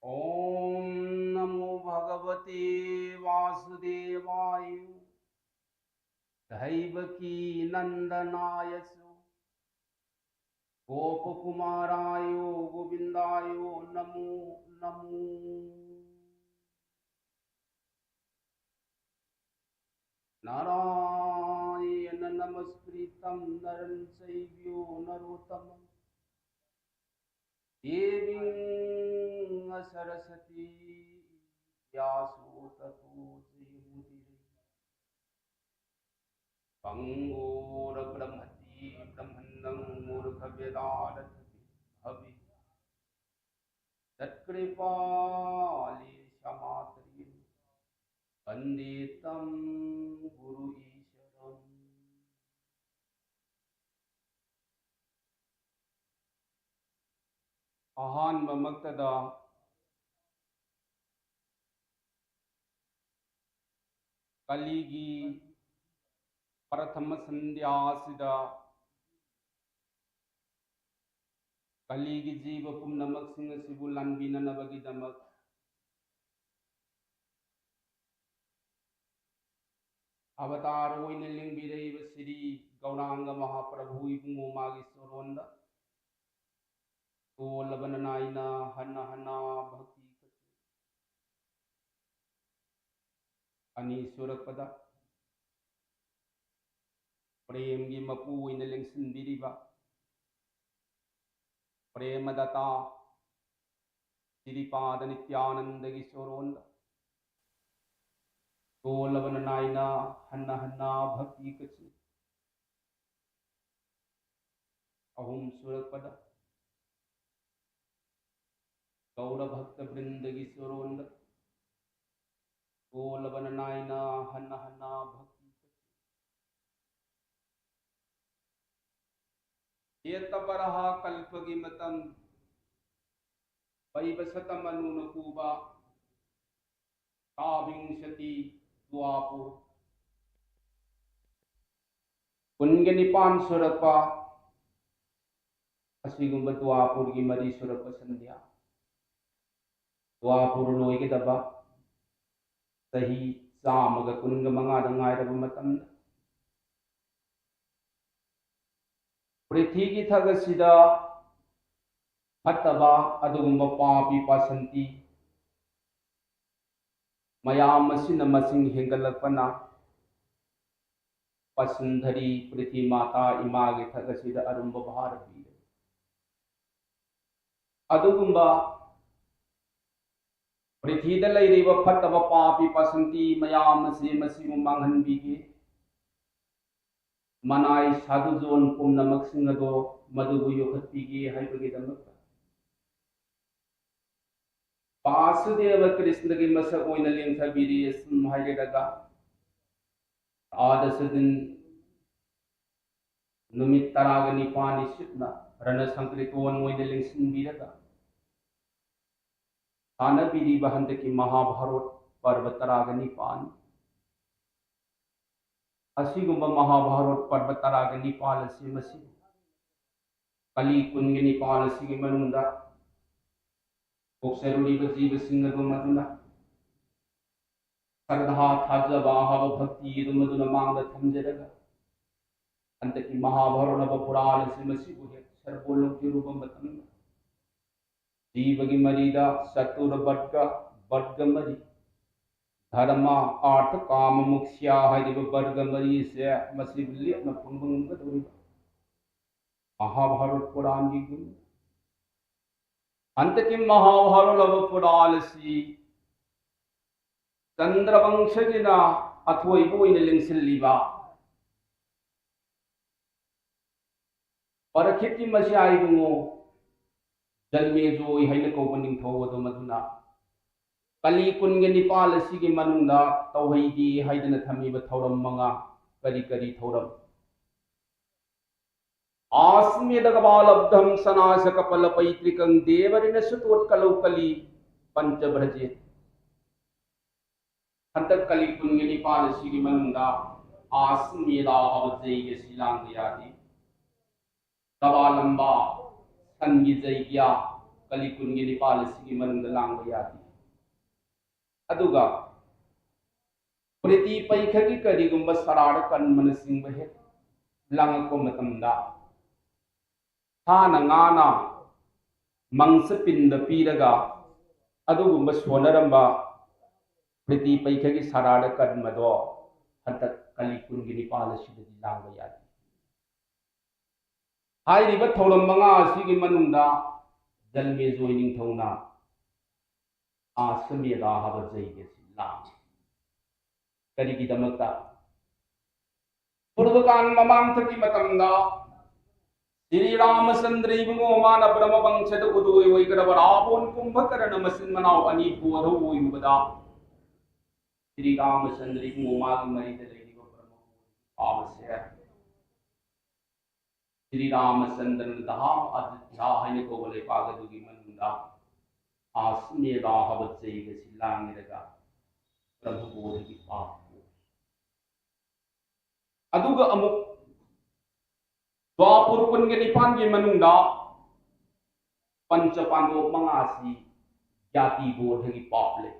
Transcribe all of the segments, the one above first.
ओम नमो भगवते वासुदेवाय दैवकी नंदनाय गोपकुमाराय गोविंदाय नमो नमो। नारायण नमस्कृतं नरं चैव नरोत्तमं देवीं सरस्वती व्यासो ततो जयमुदीरये। पंगोरब्रह्मति ब्रह्मण्डं मूर्खवेदालभि तत्कृपालेशमात्रयेन वन्दे तं गुरु ईश्वरम्। अहान्बमक्तदा कलिगी प्रथम संध्यासिदा कलिगी जीव पुम्नमक्सिंग सिबु लानबिननबगिदमक अवतार ओइने लिंबिरेब श्री गौरांग महाप्रभु इबुंगो मागी सोरोंदा तोलबन नाइना हन्ना हन्ना भक्ति अनि सुरपदा प्रेम की मपू ओइने लिंगसिनबिरिबा प्रेमदता श्रीपाद नित्यानंद की सोरोंदा तोलबन नाइना हन्ना हन्ना भक्ति कछि अहुम सुरपदा गौर भक्त वृंद की सोरोंदा तोलबन नाइना हन्ना हन्ना भक्ति कछि येतबरहा कल्पगी मतम पैबसतमनुनकुबा काविंशति द्वापुर कुंगे निपान सुरपा असिगुंब द्वापुर की मरी सुरप संध्या द्वापुर लोइगदबा सही चामग कुंग मंगा दंगायरब मतम पृथ्वी की थगसिदा फतबा अदुगुंब पापी पासंती मयाम मसिन मसिंग हेंगलपना पसंधरी पृथ्वी माता इमा के थगसिदा अरुंब भार पी अदुगुंबा पृथ्वीद लैरिब फतब पापी पासंती मयाम से मसिंग मांगहनबीगे मनाई साधुजोन पुम्नमक्सिंग दो मधुबु योखत्पीगे हाइबगेदमक वासुदेव कृष्ण की मसक ओइना लेंथबीरी असुम हाइगेदगा आदस दिन नुमित तराग निपानी सिपना रण संकृतोन ओइना लेंसिनबीरगा सानबीरी बहंत की महाभारत पर्व तराग निपान असिगुंब महाभारत पर्व तराग निपाल से मसी कली कुंगे निपाल सिगे मनुंदा कोक्सरुलीब जीव सिंगदो मदुना श्रद्धा थाजबा हव भक्ति मदुना मांग थमजरगा अंत की महाभारत पुराण से मसी बुहे सर्वोलोक के रूप मतम जीव की मरीदा सतुर बड्ग मरी धर्म अर्थ काम मुख्या हाइरिब वर्ग मरी से मसी लेपना फंगबंगदोरि महाभारत पुराण की गुण अंत की महाभारत पुराण से चंद्रवंशगिना अथोइब ओइने लिंगसिल्लिबा परखिति मसी आइबुंगो जन्मेजोई हाइने कौब निंथौबदो मदुना कली कुंगे निपाल सिगी मनुंदा तौहैदी हाइदना थमीब थौरम मंगा करी करी थौरम आस्मेदगबालब्धम सनास कपल पैतृकं देवरिन सुतोत्कलौकली पंचभ्रजे हंतक कली कुंगे निपाल सिगी मनुंदा आस्मेदा अवजैगे शिलांग यादी गबालंबा संगी जैग्या कली कुनगी निपाल सिगी मनंग लांग यादी अदुगा प्रीति पैखगी करिगुंबा सराड कनमन सिंह हे लांग को मतमदा हाना गाना मंगस पिंद पीरगा अदुगुंबा सोनरंबा प्रीति पैखगी सराड कनमदो हंतक कली कुनगी निपाल सिगी लांग यादी हाइरिबा थौरम मंगा सिगी मनुंदा जलमे जोई निंगथौना आसमेदा हाबा जैगे लांग करिगिदमक्ता पूर्वकान ममांग थकी मतमदा श्री रामचंद्र इबुंगो मान ब्रह्म वंशद उदोय वैगरब रावण कुंभकर्ण मसिन मनाव अनि बोधो ओयुबदा श्री रामचंद्र इबुंगो माग मरिद लेगिबो ब्रह्म आवश्य श्री रामचंद्र धाम अयोध्या हैने को बोले पागदुगी मनुंदा आसमेदा हाबा जैगे सिलांगिरगा ब्रह्म बोधि पाप अदुगा अमुक द्वापुर कुनगे निपान के मनुंगा पंच पांडव मंगासी जाति बोध की पाप ले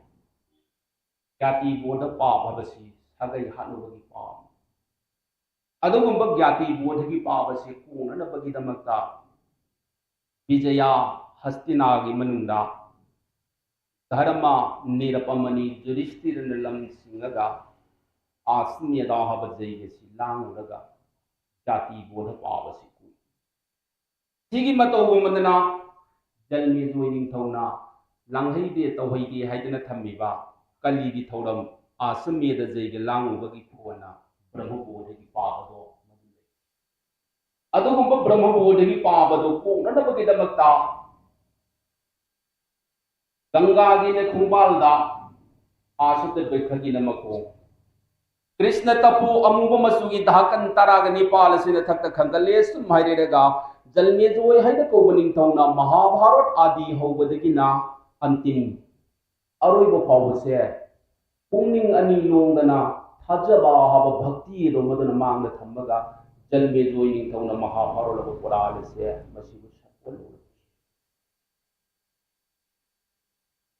जाति बोध पाप हबसी सगै हानुबगी पाप अदुगुंब जाति बोध की पाप से कोननबगी दमक्ता विजया हस्तिना की मनुंगा धर्म निरपमनि जुरिस्थिरन लम सिंगगा आसमेदा हबजैगे लांगुरगा जाति बोध पाप सिगी मतौगुमदना जलमे जोई निंगथौना लांगहैदे तौहैदे हाइदना थम्मिबा कलिगी थौरम आसमेद जैगे लांगुबगी फोना ब्रह्मबोधगी पापदो अदुगुंब ब्रह्मबोधगी पापदो कोननबगिदमक्ता गंगागी ने खुंबालदा आसुत बैखगी नमको कृष्ण तपु अमुब मसुगी धाकन तराग निपाल सिन थक्त खंगले सुम हाइरेगा जलमे जोय हाइद कोबनिंग थौना महाभारत आदि होबदगिना अंतिम अरोइब फावसे पुंगनिंग अनि लोंदना थाजबा हाब भक्ति दो मदन मांग थम्मगा जलमे जोय निंग थौना महाभारत लब पुरालसे मसिबु सपोल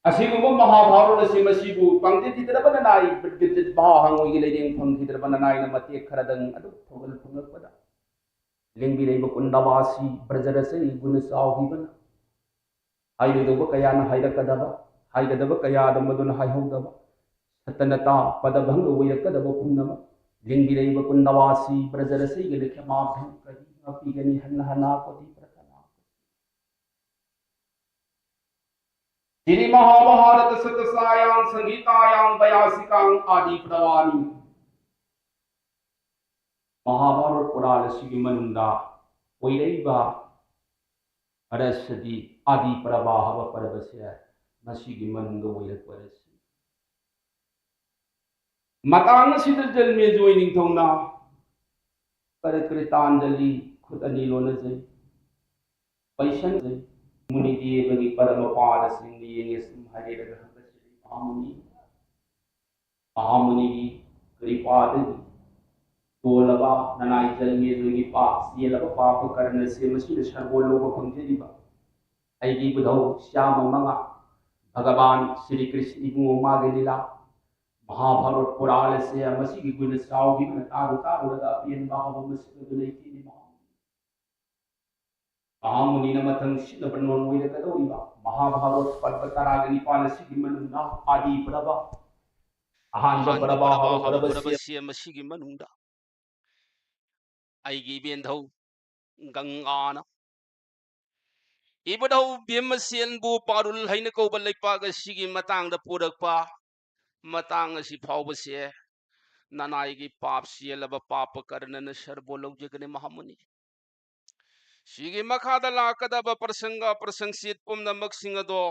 असिगुब महाभारत से मसिबु पंक्ति तिदरबना नाई बिदगित बा हंगोई लेदेंग फंग तिदरबना नाई न मते खरदंग अदु थोगल फंगपदा लेंबिरेब कुंडवासी ब्रजरसे गुण साहिबन हाइदब कयान हाइरकदब हाइगदब कयाद मदुन हाइहौदब सतनता पदभंग वैरकदब पुनम लेंबिरेब कुंडवासी ब्रजरसे गले क्षमा भंग करी अपीगनि हन हना कोति प्रथना श्री महाभारत सतसायां संगीतायां वयासिकां आदि प्रवानी महाभारत पुराण सिगी मनुंदा ओइरैबा अरसदी आदि प्रवाह परबसे मसिगी मनुंदा ओइरपरसी मतांग सिद जलमे जोई निंगथौना करकृतांजलि खुद अनि लोनजै पैसन जै मुनि देवगी परम पाद सिंह येंगे सुम हरेरग हंगसरी महामुनि की कृपादगी तोलबा ननाई जलमे जोगी पाप सियलब पाप करन से मसिद सर्वोलोक फंगजेरिबा ऐगी बुधौ श्याम मंगा भगवान श्री कृष्ण इबुंगो मागे लीला महाभारत पुराण से मसिगी गुण साउगी तारु तारुगा पियन बाहब मसिग गुलैती महामुनि नमथंग सिदबनोन वैरकदौरिबा महाभारत पर्व तरागनि पालसिगी मनुंदा आदि प्रभा अहान प्रभा हब प्रभस्य मसिगी मनुंदा आइगी बेंधौ गंगाना इबदौ बेमसेनबु पारुल हैन कौब लेपाग सिगी मतंग द पुरकपा मतंग असि फावबसे ननाइगी पाप सियलब पाप करनन सर्वो लौजगने महामुनि सिगी मखादा लाकदब प्रसंग प्रसंगसित पुमनमक सिंगदो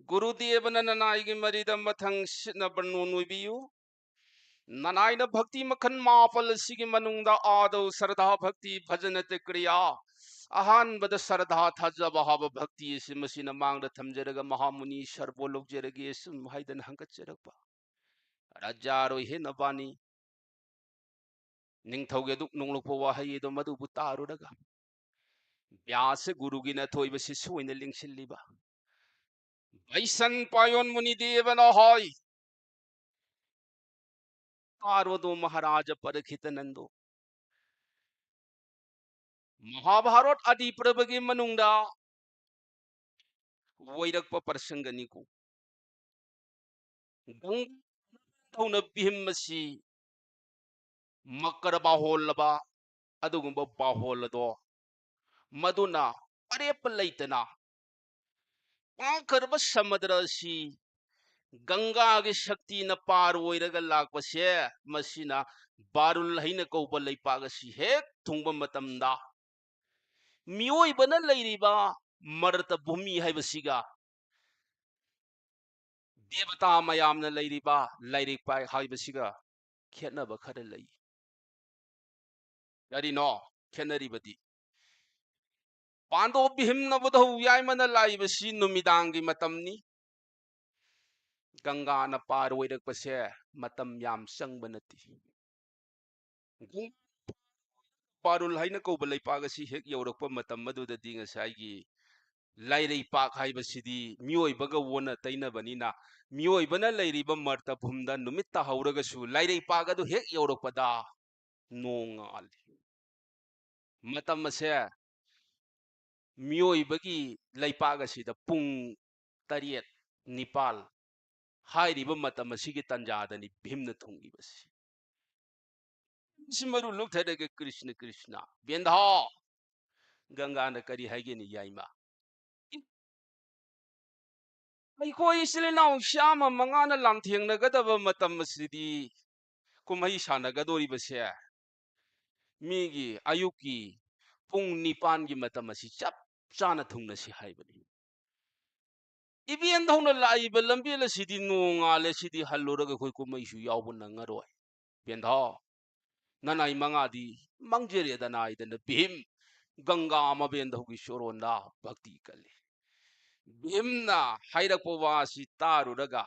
गुरुदेवना ननाइगी मरिद मथंग सिना बन्नोन ओइबियु ननाइना भक्ति मखन मापल सिगी मनुंदा आदौ श्रद्धा भक्ति भजन क्रिया अहान बद श्रद्धा थाजब हाब भक्ति से मसिना मांगद थमजरग महामुनि सर्वो लौजरगे सुम हाइदन हंगचरगपा राजारो हे नबानी निंगथौगे दुक नोंगलुपो वाहैदो मधुबु तारुरगा व्यास गुरुगी नथोइब शिशु ओइना लिंगसिल्लिबा Baisan payon muni deva na hoy. Tarodo Maharaja Parakhitanando. Mahabharot adi prabagi manungda. Wairak pa parsangani ko. Gang taw na bihim masi. Makara bahol ba. Adugumba bahol do. Maduna. Pare palaitana. Pangkarba samadra si. Ganga के शक्ति न पार ओइरगा लाकपसे मसिना बारुल हैन कौबा लैपागसी हेक थुंगबा मतमदा मियोइबना लैरिबा मरत भूमि हैबसिगा देवता मयामना लैरिबा लैरिक पाइ हैबसिगा खेनबा खर लै यारिनो खेनरिबदी पांडो बिहिमनबदौ याइमना लाइबसी नुमिदांगी मतमनी गंगा न पार ओइरकपसे मतम याम संगबा नति पारुल हैन कौबा लैपागसी हेक यौरकपा मतम मदुददी ngसाइगी लाइरै पाक हाइबसिदी मियोइबगा वोना तैनबनिना मियोइबना लैरिबा मर्ता भूमदा नुमित्ता हौरगसु लाइरै पाक अदु हेक यौरकपदा नोंगाली मतम असे मियोइबगी लैपागसिदा पुंग तरियत निपाल हाइरिबा मतम असिगी तंजादनी भीमना थुंगिबसी सिमरु लुकथरगे कृष्ण कृष्ण बेंधा गंगा न करी हाइगेनी याइमा ꯑꯩꯈꯣꯏ ꯏꯆꯤꯜ ꯏꯅꯥꯎ ꯆꯥꯝꯃ ꯃꯉꯥꯅ ꯂꯥꯟꯊꯦꯡꯅꯒꯗꯕ ꯃꯇꯝ ꯑꯁꯤꯗꯤ ꯀꯨꯝꯍꯩ ꯁꯥꯟꯅꯒꯗꯣꯔꯤꯕꯁꯦ ꯃꯤꯒꯤ ꯑꯌꯨꯛꯀꯤ ꯄꯨꯡ 9ꯒꯤ ꯃꯇꯝ ꯑꯁꯤ ꯆꯞ ꯆꯥꯅ ꯊꯨꯡꯅꯁꯤ ꯍꯥꯏꯕꯅꯤ 이비엔 ꯍꯧꯅ ꯂꯥꯛꯏꯕ ꯂꯝꯕꯦꯜ ꯑꯁꯤꯗꯤ ꯅꯣꯡꯉꯥꯜꯂꯦ ꯁꯤꯗꯤ ꯍꯜꯂꯨꯔꯒ ꯑꯩꯈꯣꯏ ꯀꯨꯝꯍꯩꯁꯨ ꯌꯥꯎꯕ ꯅꯪꯉꯔꯣꯏ ꯕꯦꯟꯙꯥ ꯅꯅꯥꯏ ꯃꯉꯥꯗꯤ ꯃꯥꯡꯖꯔꯦꯗꯅ ꯑꯩꯗꯅ ꯚꯤꯝ ꯒꯪꯒꯥ ꯃꯕꯦꯟꯙꯧꯒꯤ ꯁꯣꯔꯣꯟꯗ ꯚꯛꯇꯤ ꯀꯜꯂꯤ ꯚꯤꯝꯅ ꯍꯥꯏꯔꯛꯄ ꯋꯥ ꯑꯁꯤ ꯇꯥꯔꯨꯔꯒ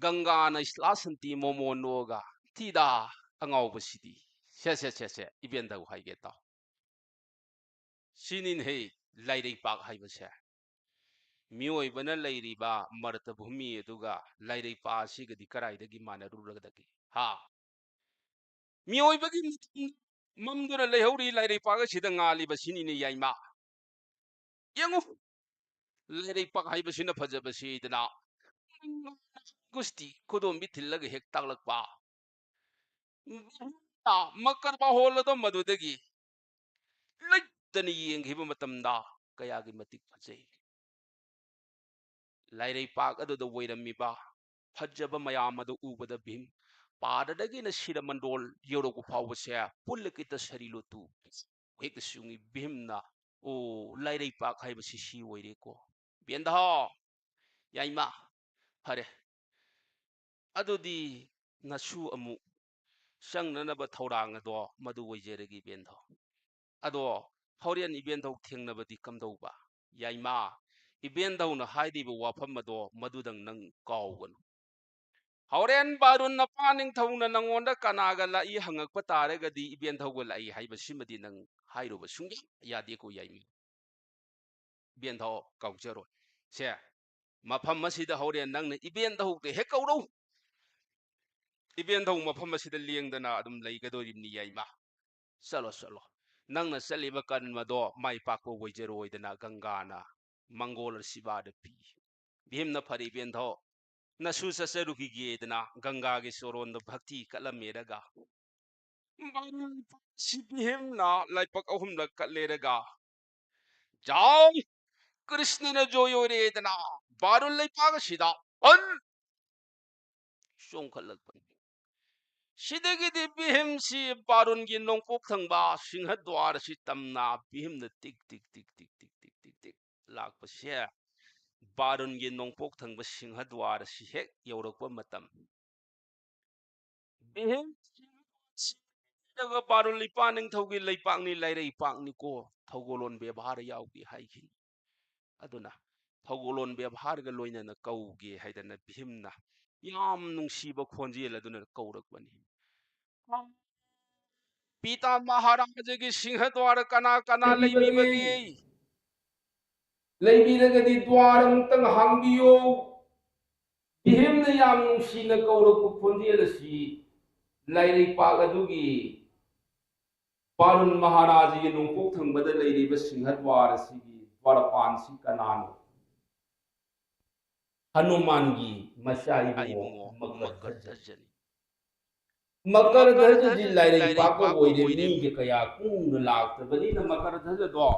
गंगा इस्लासंती मोमोनोगा तीदा अंगावबसिदी से इबेन दौ हाइगे ता सिनिन हे लाइरै पाक हाइबसे मियोइबना लैरिबा मरत भूमि अदुगा लाइरै पा सिगदी कराइदगी मानरुरगदगी हा मियोइबगी ममदुना लेहौरी लाइरै पाग सिदा ngali बसिनिने याइमा यंगु लाइरै पाक हाइबसिना फजबसिदना गुस्ती खुदोम बिथिल्लग हेक तागलकपा मकर बाहोल मदुदगी ꯂꯩꯇꯅ ꯌꯦꯡꯈꯤꯕ ꯃꯇꯝꯗ ꯀꯌꯥꯒꯤ ꯃꯇꯤꯛ ꯐꯖꯩ ꯂꯥꯏꯔꯩꯄꯥꯛ ꯑꯗꯨꯗ ꯑꯣꯏꯔꯝꯃꯤꯕ ꯐꯖꯕ ꯃꯌꯥꯝ ꯑꯗꯨ ꯎꯕꯗ ꯚꯤꯝ ꯄꯥꯗꯗꯒꯤꯅ ꯁꯤꯔꯃꯟꯗꯣꯜ ꯌꯧꯔꯛꯄ ꯐꯥꯎꯕꯁꯦ ꯄꯨꯜꯂꯀꯤꯇ ꯁꯔꯤꯂꯣꯇꯨ ꯍꯦꯛꯇ ꯁꯨꯡꯉꯤ ꯚꯤꯝꯅ ꯑꯣ ꯂꯥꯏꯔꯩꯄꯥꯛ ꯍꯥꯏꯕꯁꯤ ꯁꯤ ꯑꯣꯏꯔꯦꯀꯣ ꯕꯦꯟꯙꯥ ꯌꯥꯏꯃ ꯐꯔꯦ ꯑꯗꯨꯗꯤ ꯅꯁꯨ ꯑꯃꯨꯛ ꯆꯪꯅꯅꯕ ꯊꯧꯔꯥꯡ ꯑꯗꯣ ꯃꯗꯨ ꯑꯣꯏꯖꯔꯒꯤ ꯕꯦꯟꯙꯥ ꯑꯗꯣ ꯍꯣꯔꯦꯟ ꯏꯕꯦꯟꯙꯧ ꯊꯦꯡꯅꯕꯗꯤ ꯀꯝꯗꯧꯕ ꯌꯥꯏꯃ ꯏꯕꯦꯟꯙꯧꯅ ꯍꯥꯏꯔꯤꯕ ꯋꯥꯐꯝ ꯑꯗꯣ ꯃꯗꯨꯗꯪ ꯅꯪ ꯀꯥꯎꯒꯅꯨ ꯍꯣꯔꯦꯟ ꯕꯥꯔꯨꯟ ꯅꯄꯥ ꯅꯤꯡꯊꯧꯅ ꯅꯪꯉꯣꯟꯗ ꯀꯅꯥꯒ ꯂꯥꯛꯏ ꯍꯪꯉꯛꯄ ꯇꯥꯔꯒꯗꯤ ꯏꯕꯦꯟꯙꯧꯒ ꯂꯥꯛꯏ ꯍꯥꯏꯕꯁꯤꯃꯗꯤ ꯅꯪ ꯍꯥꯏꯔꯨꯕ ꯁꯨꯡꯌꯥ ꯌꯥꯗꯦꯀꯣ ꯌꯥꯏꯃ ꯏꯕꯦꯟꯙꯧ ꯀꯥꯎꯖꯔꯣꯏ ꯁꯦ ꯃꯐꯝ ꯑꯁꯤꯗ ꯍꯣꯔꯦꯟ ꯅꯪꯅ ꯏꯕꯦꯟꯙꯧꯗ ꯍꯦꯛ ꯀꯧꯔꯧ इबेंधौ मफम असिदा लेंदना अदुम लैगदोरिबनी याइमा चलो चलो नंगना चलिबा कर्मदो माइ पाको वैजरोइदना गंगाना मंगोल शिवाद पी भीमना फरी बेंधो नसु ससरुकीगेदना गंगा के सोरोंद भक्ति कलमेरगा भीमना लाइपक अहुमलक कलेरगा जाओ कृष्ण न जोयोरेदना बारुल लैपाग सिदा अन सोंखलक सिदगिदि भीमसी बारुनगी नोंपोक थंगबा सिंहद्वार सि तमना भीमना टिक टिक टिक टिक टिक टिक टिक टिक लाकपसे बारुनगी नोंपोक थंगबा सिंहद्वार सि हेक यौरकपा मतम भीम सिंहद्वार बारुन लिपा निंगथौगी लैपाकनी लाइरै पाकनी को थौगोलोन व्यवहार याउगी हाइखि अदुना थौगोलोन व्यवहार ग लोइनना कौगे हाइदना भीमना याम नुंसीबा खोंजेल अदुना कौरकबनी पिता महाराज की सिंहद्वार कना कना ꯂꯩꯕꯤꯕꯒꯦ लेबीबगे लेबीरगदी द्वार अमतंग हांबियो भीमने याम नुसीना कौरप खोंजेल असी लाइरिक पाक अदुगी पारुन महाराज की नोंपोक थंबद लेरिब सिंहद्वार असिगी द्वारपाल सी कनानो हनुमान की मशाइबो मकर ध्वज मकर ध्वज जी लाइरिक पाक ओइरे मी के कया कुंग लाक्तबनी न मकर ध्वज दो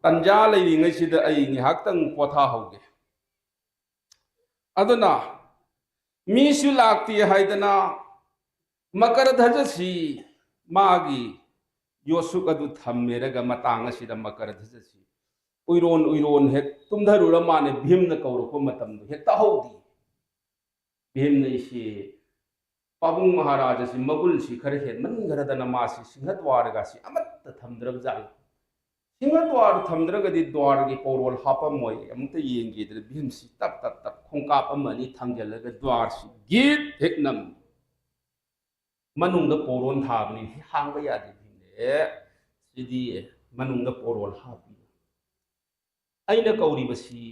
तंजा लेरिंगै सिद अई निहाक्तंग पोथा होगे अदुना मीसु लाक्ति हाइदना मकर ध्वज सी मागी योसुक अदु थम्मेरगा मतांग असिदा मकर ध्वज सी उइरोन हे तुम्धरुर माने भीमन कौरप मतम हे ताहौदी भीमन इसे पाबुंग महाराज से मगुल सी खर हे मनगरदना मासी सिंहद्वार गासी अमत थमद्रब जाल सिंहद्वार थमद्रगदी द्वार की पौरोल हापमोय अमत येंगेदर भीम सी तप तप तप खोंकाप अमनी थंगजलगा द्वार सी गीत हेकनम मनुंग पौरोन थाबनी हांग यादे भीमने सिदी मनुंग पौरोल हापी अइना कौरिबसी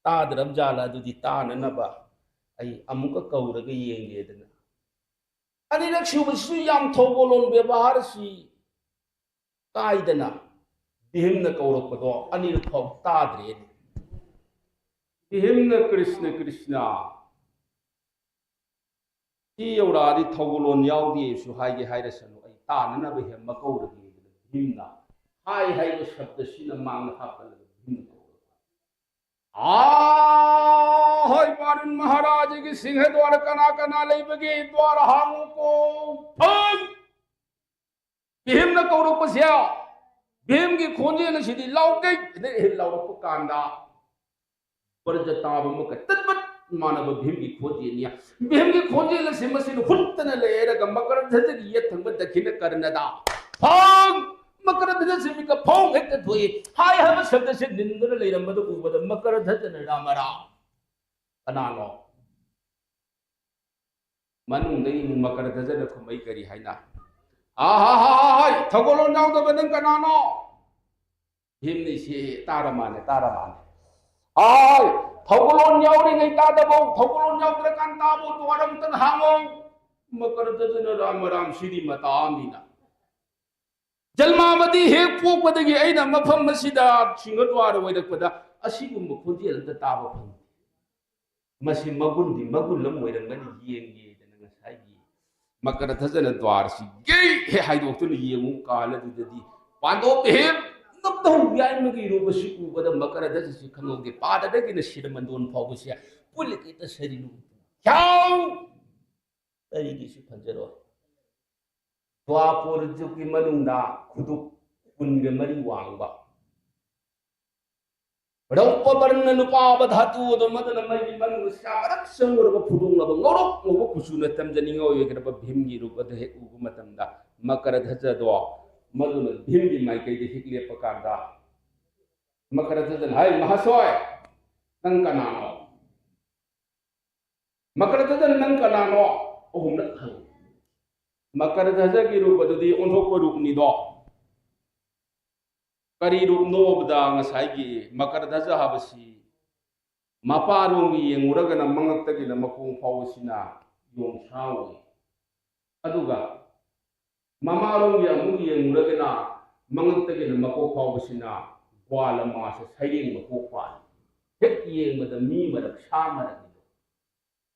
तादरब जाला दुदी ताननबा आई अमुक कौरग येंगेदना अनिरक सुबसु याम थोबोलोन व्यवहार सी कायदना भीमन कौरपदो अनिरक फाव ताद्रे भीमन कृष्ण कृष्ण सी यौरादि थोबोलोन यावदी सु हाइगे हाइरसनु आई ताननबा हेम कौरगे भीमना हाय हाय शब्द सिना मांग हापल भीम हाय पारुन महाराज की सिंह द्वार कना कना लेबगे द्वार हांगो को फंग भीम न कौरप से भीम की खोजे न सिदी लाउके ने लाउरप कांदा परजताब मुक तत्पत मानव भीम की खोजे निया भीम की खोजे ल सिमसिन हुत्तन लेरग मकर ध्वज की ये थंग दखिन करनदा फंग मकर ध्वज से मिका फोंग हेक धोई हाय हब शब्द से निंदर लेरमद उबद मकर ध्वज न रामरा अनानो मनुंदई मकर ध्वज न खुमई करी हाइना हाय थगोलो नाउ द बदन कनानो भीम ने से तारमाने हाय थगोलो न्याउरी गई तादबो थगोलो न्याउद्र कांताबो द्वारम तन हांगो मकर ध्वज न राम राम श्री मतामीना जलमावती हेक पोकपदगी अइना मफम मसिदा सिंहद्वार ओइरकपदा असिगुम खोजेल द ताबो फं मसि मगुंदी मगुलम ओइरंगनि येंगे दन साइगी मकर ध्वजन द्वार सी गे हे हाइदोक्तुन येंगु कालदुददी पांदो हे नब्दौ याइमगी रूपसि उबद मकर ध्वज सि खंगोगे पाददगिन सिरमंदोन फावबसि पुलिके त सरिनु ख्याउ तरिगी सि फंजरो द्वापुर जुकी मनुंदा खुदुक कुनगे मरी वांगबा रौप वर्ण नुपाब धातु द मदन मई मनु सारक संगरब फुदुंगब ngorok ngobo kusuna tamjaninga oyegraba भीमगी रूपद हे उगु मतमदा मकर ध्वज दो मदुन भीमगी माइकै दे हिकले पकारदा मकर ध्वज हाय महाशय नंग कनानो मकर ध्वज नंग कनानो ओहुम न मकर ध्वज की रूपदुदी ओंथोक रूपनी दो करी रूप नोबदा ngसाई मकर ध्वज हाबसी मपारोंगी येंगुरगना मंगक्तगिना मकोंग फावसिना योंसावे अदुगा ममारोंगी अमुगी येंगुरगना मंगक्तगिना मको फावसिना ग्वालमास सैरिंग मको पाल हेक येंगबदा मी मरक सामरगिदो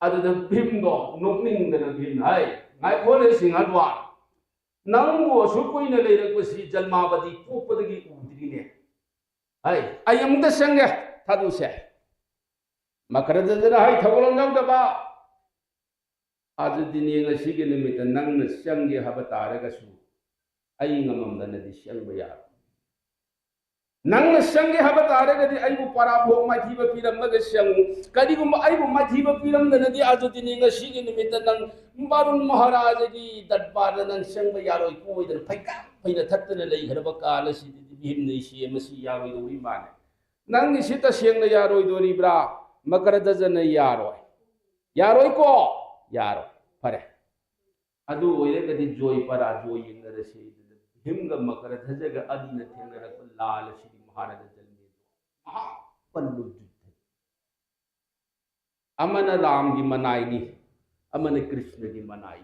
अदुदा भीमदो नोकनिंगदना भीम हाय ngai khole singhadwa nangbo sukuina leirapasi jalmabadi popadagi udrine ai ayamda sangya thadu se makaradana hai thagolong nangdaba ajudini ngasigi nimita nangna sangye habataraga su ai ngamamdana di sangba ya nangna sangye habataraga di aibu parabho mathiba piramga sang kadigum aibu mathiba piramdana di ajudini ngasigi nimita nang बारुन महाराज की दरबार नंग संग यारोय कोइदर फैका फैना थत्तन लई घरबा काल सि भीम नै सि मसि यारोय दोरी माने नंग सि त सेंग यारोय दोरीब्रा मकर ध्वज न यारोय को यारोय फरे अदु ओइरे गदि जोय परा जोय इंगरसि भीम ग मकर ध्वज ग अदिन थेंगरक लाल श्री भारत जन्मे महापल्लु युद्ध अमन राम की मनाई अमन कृष्ण की मनाई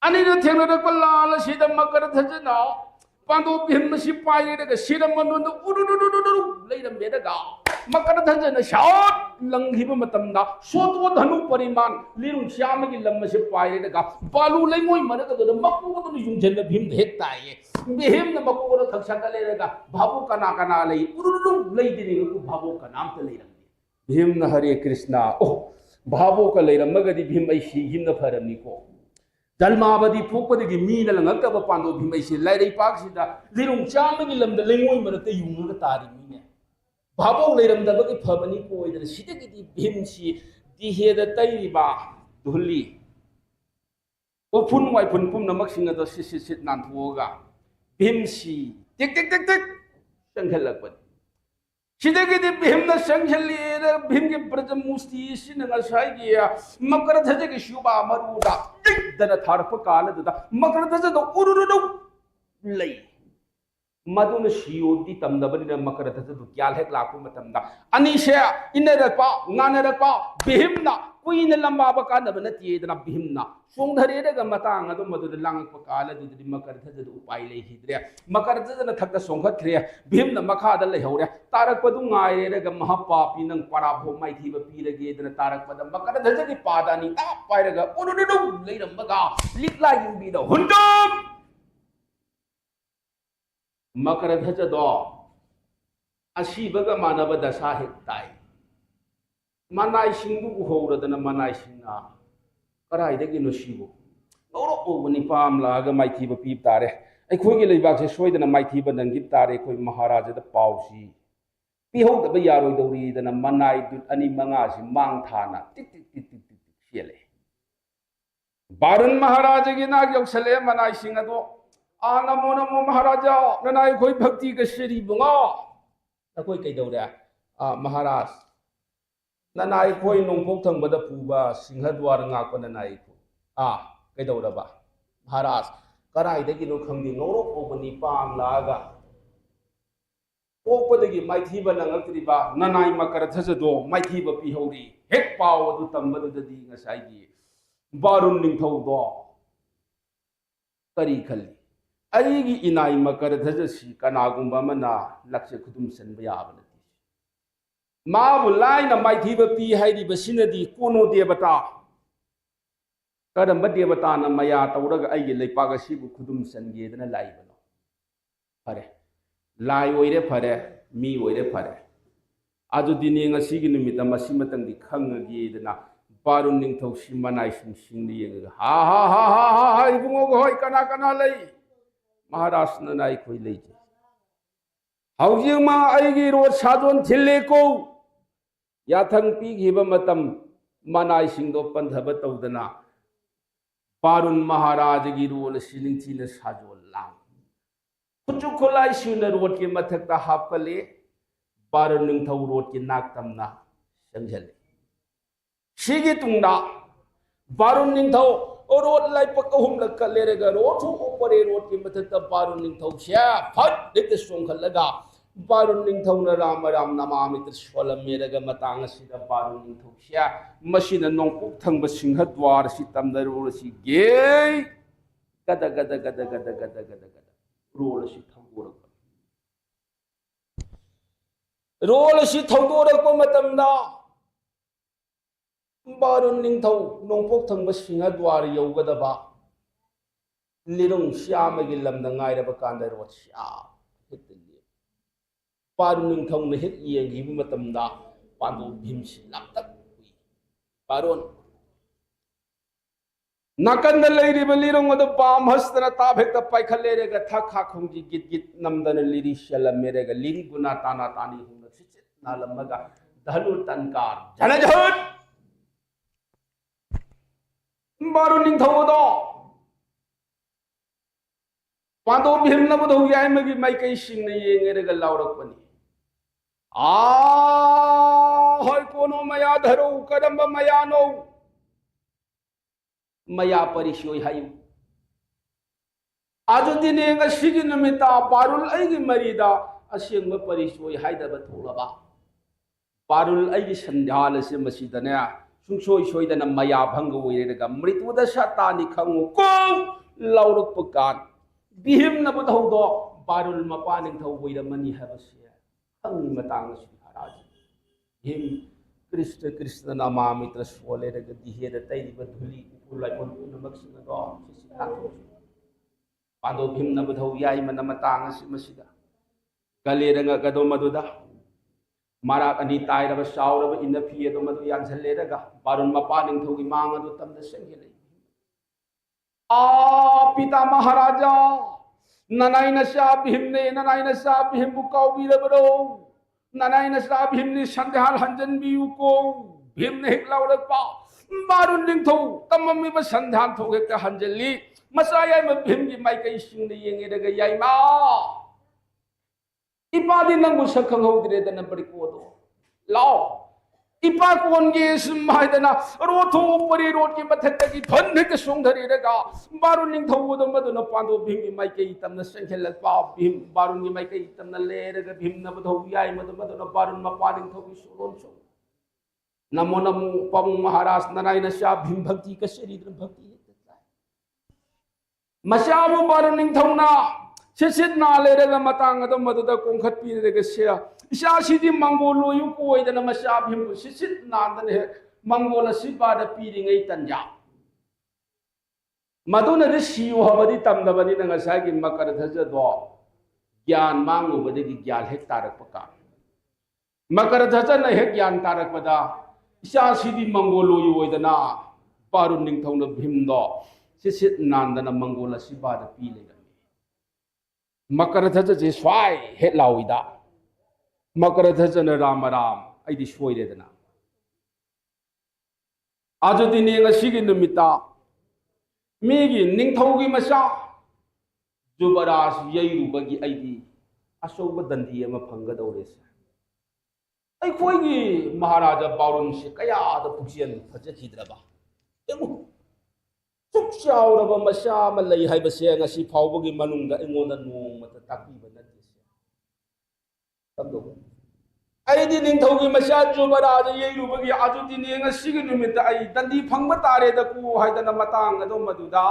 अनिल थेंगरक लाल सिद मकर थजना पांडो भीम सि पाइरेगा सिरम मनुन उरुरुरुरुरु लेरमेरगा मकर थजना शाट लंघिब मतमदा सोतो धनु परिमाण लिरुं श्याम की लम से पाइरेगा बालू लेमोय मरगा दो मक्कु दो युंजन भीम हेक ताये भीम न मक्कु दो थक्सका लेरेगा भाबो कना कना ले उरुरुरु लेदिनी को भाबो कनाम त लेरम भीम न हरे कृष्णा ओ भाबो का लेरमगदी भीम ऐ सिगिम न फरमनी को जन्मावधि पोपदगी मीना लंगतब पांडो भीमैसे लाइरै पाकसिदा लिरुं चामगी लमदा लेंगोय मरते युंगगा तारि मीने भाबो लेरमदबगी फबनी कोइदन सिदगी भीमसी दिहेदा तैरिबा धुली ओफुन वाइफुन पुमनमक सिंगदो सिसिसित नानथोगा भीमसी टिक टिक टिक टिक संखलकपन सिदगी भीमना संखलिएर भीमगे ब्रजमुस्ति सिनगासाइगी मकर ध्वजगी शुभा मरुदा टिकदना थारप कालदुदा मकर ध्वजदो उरुरुरु लई मदुन सियोदी तमदबनिना मकर ध्वजदो क्याल हेक लाकु मतमदा अनिसे इनरपा गानरपा भीमना कुइन लंबाब कानब नतियेदना भीमना सोंधरेरगा मतांग अदो मदुद लांगप कालदुदि मकर ध्वजदो उपाय लेहिद्रे मकर ध्वजना थक्क सोंखत्रे भीमना मखादा लेहौरे तारकपदु गायरेरगा महापापी नंग पराभो माइथीब पीरगेदना तारकपद मकर ध्वजगी पादानी ता पायरगा उरुरुरु लेरमगा लिटला युबीदा हुंडम मकर ध्वजदो असीबगा मानब दशा हेक ताई मनाई सिंगु उहौरदना मनाई सिंगा कराइदगिनो सिबु नौरो ओबनि पाम लागा माइथीब पीब तारे अखोइगे लेबाकसे सोइदना माइथीब नंगिब तारे कोइ महाराजदा पाउसी पिहौदब यारोइदौरीदना मनाई दुत अनि मंगासि मांग थाना टिक टिक टिक टिक टिक सेले बारुन महाराजगी नाग यौसले मनाई सिंगदो आ नमो नमो महाराजा ननाई कोइ भक्ति के श्री बुंगा अखोइ कैदौरे महाराज ननाई कोई नोंपोक थंबदा पुबा सिंहद्वार गाक ननाई को कैदौरबा महाराज कराइदगिनो खंगदि नौरो ओबनि पाम लागा पोपदगी माइथीब नंगक्त्रिबा ननाई मकर ध्वजदो माइथीब पिहौरी हेक पाव अदु तंबदुदि ngसाइगी बारुन निंथौदो करी खल्ली अरिगी इनाई मकर ध्वजसी कनागुंबा मना लक्ष्य खुदुम सनबा याबन माबु लाइना माइथीब पी हाइरिबसिनदि कोनो देवता करम देवता न मया तौरग आइगे लेपाग सिबु खुदुम सनगेदना लाइबनो फरे लाई ओइरे फरे मी ओइरे फरे आजु दिने ngasiगी नुमिता मसिमतंगि खंगगेदना बारुन निंथौ सिमनाइ सिंसिंदि येग हा हा हा हा हा इबुंगो होय कना कना लई महाराज ननाई खोइ लेजे हौजिमा आइगी रोड साजोन थिलेको याथंग पीघिब मतम मनाई सिंगदो पंधब तौदना बारुन महाराज की रोल सिलिंगचीन साजोल लांग खुचु खुलाई सिउन रोड के मथकता हापले बारुन निंथौ रोड के नाकतमना संझले सिगी तुंगदा बारुन निंथौ रोड लाइपक हुमलक लेरेगा रोड ऊपर रोड के मथकता बारुन निंथौ से फट दित सोंखलगा बारुन निंथौना राम राम नमामि त्रिशूल मेरगा मतांग सिदा बारुन निंथौ से मसिना नोंपुक थंब सिंहद्वार सि तमदरोल सि गे गद गद गद गद गद गद गद रोल सि थौदोरक मतमदा बारुन निंथौ नोंपुक थंब सिंहद्वार यौगदबा लिरुं श्यामगी लमदा गायरब कांदा रोड श्या बारुन निंथौ ने हेक येंगिब मतमदा पांडो भीमसी लाक्तक बारुन नाकंद लेरिब लिरुंग अद पाम हस्तना ताभेक पाइखलेरेगा थाखा खोंजी गित गित नमदन लिरि शलमेरेगा लिरि गुना ताना तानी हुन सिचित नालमगा धनु तनकार जनजहट बारुन निंथौ दो पांडो भीम नबदो याइमगी माइकै सिंगने येंगेरेगा लाउरकपनि होय कोनो मया धरो करम मया नो मया परिशोय हायु आजु दिने ngasiगी नुमिता बारुल आइगी मरीदा असेंग परिचय हाइदब थोलबा पारुल आई संध्याल से मसीदने सुंसोई सोइदन मया भंग ओइरेगा मृत्युदा सतानी खंगो को लौरक पकान बिहिम न बधौदो पारुल मपा निंथौ ओइरमनी हबसे खंग मतांग सि महाराज हिम कृष्ण कृष्ण नामामित्र सोलेरगा दिहेद तैरिब धुली उलाय उन नमक्सना दो सिसिताथो पादो भीम न बधौ याई मन मतांग सि मसीदा कलेरंगा गदो मदुदा मारा अनी ताइरब साउरब इन फी अदो मदु यानझलेरगा बारुन मपा निंथौगी मांग अदो तमद संगे आ पिता महाराजा ननाइन सा भीमने ननाइन सा भीम बुकाउ बीरबरो ननाइन सा भीमने संध्याल हंजन बियुको भीमने हिकलाउरक पा बारुन निंथौ तममी ब संध्यान थोगे का हंजली मसायाय म भीमगी माइकई सिंग येंगेरगा याइमा इपादी नंगु सखंग होद्रेदन बड़कोदो लाओ इपा कोनगे सुमाइदना रोथो परि रोटी मथक्की धन के सुंगधरेगा बारु निंथौदो मदुन पांदो भीमगी माइकई तमन संखेल पा भीम बारुनगी माइकई तमन लेरगा भीम न बधौ याय मदुन बारुन मपा निंथौगी सोरोन सो नमो नमो पम महाराज नारायण सा भीम भक्ति का शरीर भक्ति मसाबु बारुन निंथौना सिसित नालेरगा मतांग अदो मदुदा कोंखत पीरेगा से इसा सिदि मंगोलो यु कोइदन मसा भीम सिसित नांदन हे मंगोल सिबाद पीरिंगै तंजा मदुन दे सियो हबदि तमदबनि नंगा सागी मकर धजदो ज्ञान मांगुबदि ज्ञान हेक तारक पका मकर धजन हेक ज्ञान तारक पदा इसा सिदि मंगोलो यु ओइदना पारु निंथौन भीमदो सिसित नांदन मंगोल सिबाद पीलेगा मकर धजे स्वाई हेट लाउदा मकर धजन राम राम ऐदी सोइरेदना आजुदिने ngasiगी नुमिता मेगी निंथौगी मसा जुबरास यैरुबगी ऐदी असौब दंदी अमा फंगदौरेस ऐखोइगी महाराजा बारुन से कयाद पुक्सियन फजखिद्रबा एमु चुपचाउरब मसा म लई हाइबसे ngasi फाउबगी मनुंगदा एंगोंदा नोंमता ताकीबा नदिसे तबदो आइदि निंथौगी मसा जुबराज येरुबगी आजुदिने ngasiगी नुमिता आई दंदी फंगबा तारे दकु हाइदना मतंग अदो मदुदा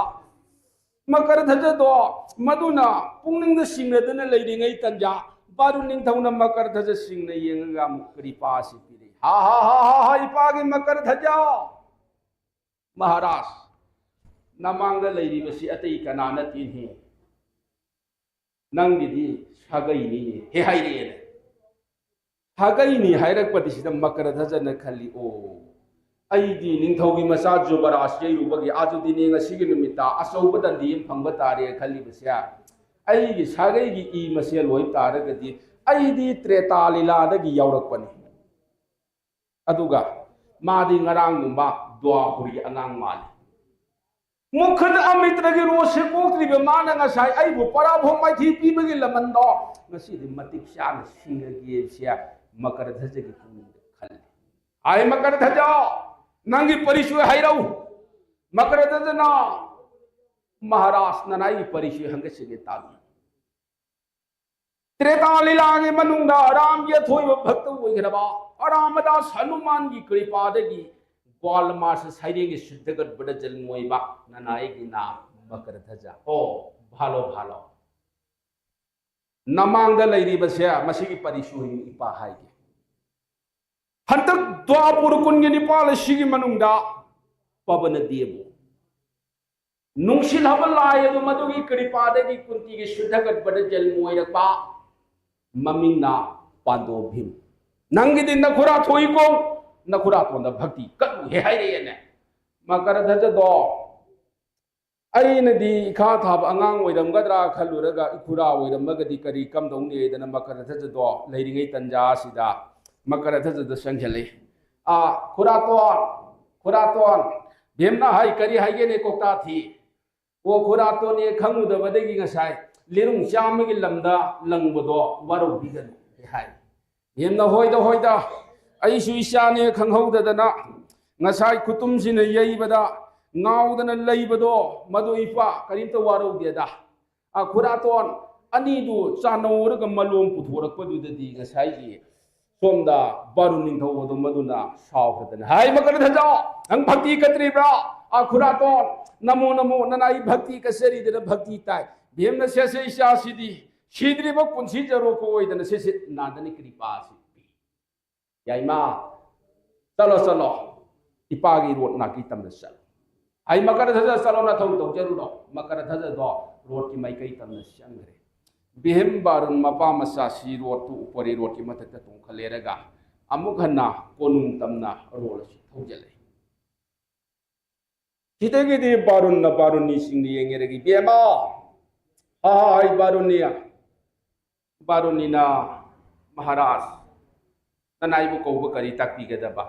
मकर धजदो मदुना पुंगनिंग सिंगदना लैरिङै तंजा बारु निंथौना मकर धज सिंगना येंगा मुक्रिपा सिपिरे हा हा हा हा इपागी मकर धजा महाराज नमांग लैरिबसी अतई कना नतिनि नंगिदी सागैनि हे हाइरेन सागैनि हाइरकपदिसिदा मकर धजन खली ओ ऐदी निंथौगी मसा जुबरास येरुबगी आजुदिने ngasiगी नुमिता असौबदंदी फंगबा तारे खलिबसिया ऐगी सागैगी ई मसे लोइ तारगदी ऐदी त्रेता लीलादगी यावरकपनि अदुगा मादी ngaraंगुंबा द्वापुरी अंगांग माली मुखद अमित्रगी रोसे कोक्रिबे माना ngасai आइबु पराभो माइथि पीबगी लमनदो ngasiदि मतिक शान सिंगगी सिया मकर धजगी पुनि खल आइ मकर धजा नंगी परिचय हाइरौ मकर धजना महाराज ननाई परिचय हंगसिगे ताबी त्रेता लीलागे मनुंगा राम ये थोइब भक्त ओइग्रबा अरामदास हनुमान की कृपादगी ग्वालमास साइरेंगे शुद्धगत बड़ जलमोइबा ननाई नाम मकर धजा ओ भालो भालो नमांग लैरिबसे मसिगी परिसुहि इपा हाइगे हंतक द्वापुर कुनगे निपाल सिगी मनुंगदा पवन देबो नुंगसिल हब लाय अदु मदुगी कृपादगी कुंतीगे शुद्धगत बड़ जलमोइरपा ममिंगना पांडो भीम नंगिदि नखुरा थोइको नखुरा तोंदा भक्ति कनु हे हाइरेने मकर धजदो अइनदी इखा थाब अंगांग ओइरमगद्रा खलुरगा इखुरा ओइरमगदि करी कमदौने दना मकर धजदो लैरिङै तंजा सिदा मकर धजद संखेले आ खुरातोन भेमना हाइ करी हाइगेने कोक्ता थी ओ खुरातोने खंगुदबदगी ngасai लिरुंग चामगी लमदा लंगबदो वारो बिगन हे हाइ भेमना होइदा ऐसु इशाने खंगहौददना ngасai खुतुमसिने यैबदा ngaudana leibado madu ipa karimta warau dia da a khuraton अनीदु चानौरग मलोम पुथोरकपदुददी गसाइगी सोमदा बारुन निंथौबदो मदुना सावखदन हाय मकर धजा अंग भक्ति कत्रिब्रा आखुरातोन नमो नमो ननाई भक्ति कसरीदन भक्ति ताई भेमना सेसे इशासिदी शीद्रिब पुंसी जरो को ओइदन सेसे नादनि कृपा सिपी याइमा चलो चलो इपागी रोड नाकी तमन चल आई मकर धजा चलो ना थौ थौ जरुरो मकर धजा दो रोड की माइकई तमन संगरे बिहिम बारुन मपा मसा सी रोड तु उपरी रोड की मथक तुम खलेरगा अमुक हन्ना कोनुंग तमना रोड सी थौजले हितेगिदी बारुन न बारुनी सिंगनी येंगेरगी बेमा हाय बारुनिया बारुनीना महाराज ननाइबु कौब करी ताकती गदबा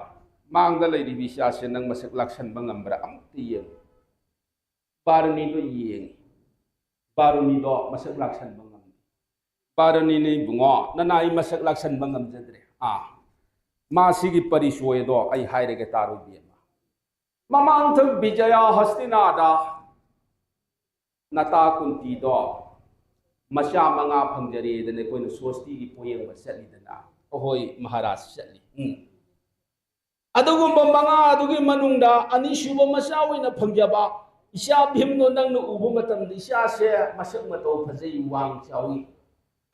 मांगदा लैरी बिसा से नंग मसक लक्षण बंगमब्रा अमुक्ति ये बारुनी दो येंग बारुनी दो मसक लक्षण बंगम बारुनी ने बुंगो ननाई मसक लक्षण बंगम जद्रे मासिगी परिसोय दो आई हायरेगे तारु बिमा ममांग थक विजया हस्तिनादा नता कुंती दो मशा मंगा फंगजरी दने कोई सोस्ती की पोयंग बसलीदना ओहोय महाराज चली अदुगुम मंगा अदुगी मनुंगदा अनिशुब मशा ओइना फंगजबा इशा भीमनो नंगनो उबु मतम इशा से मसक मतो फजई वांग चावी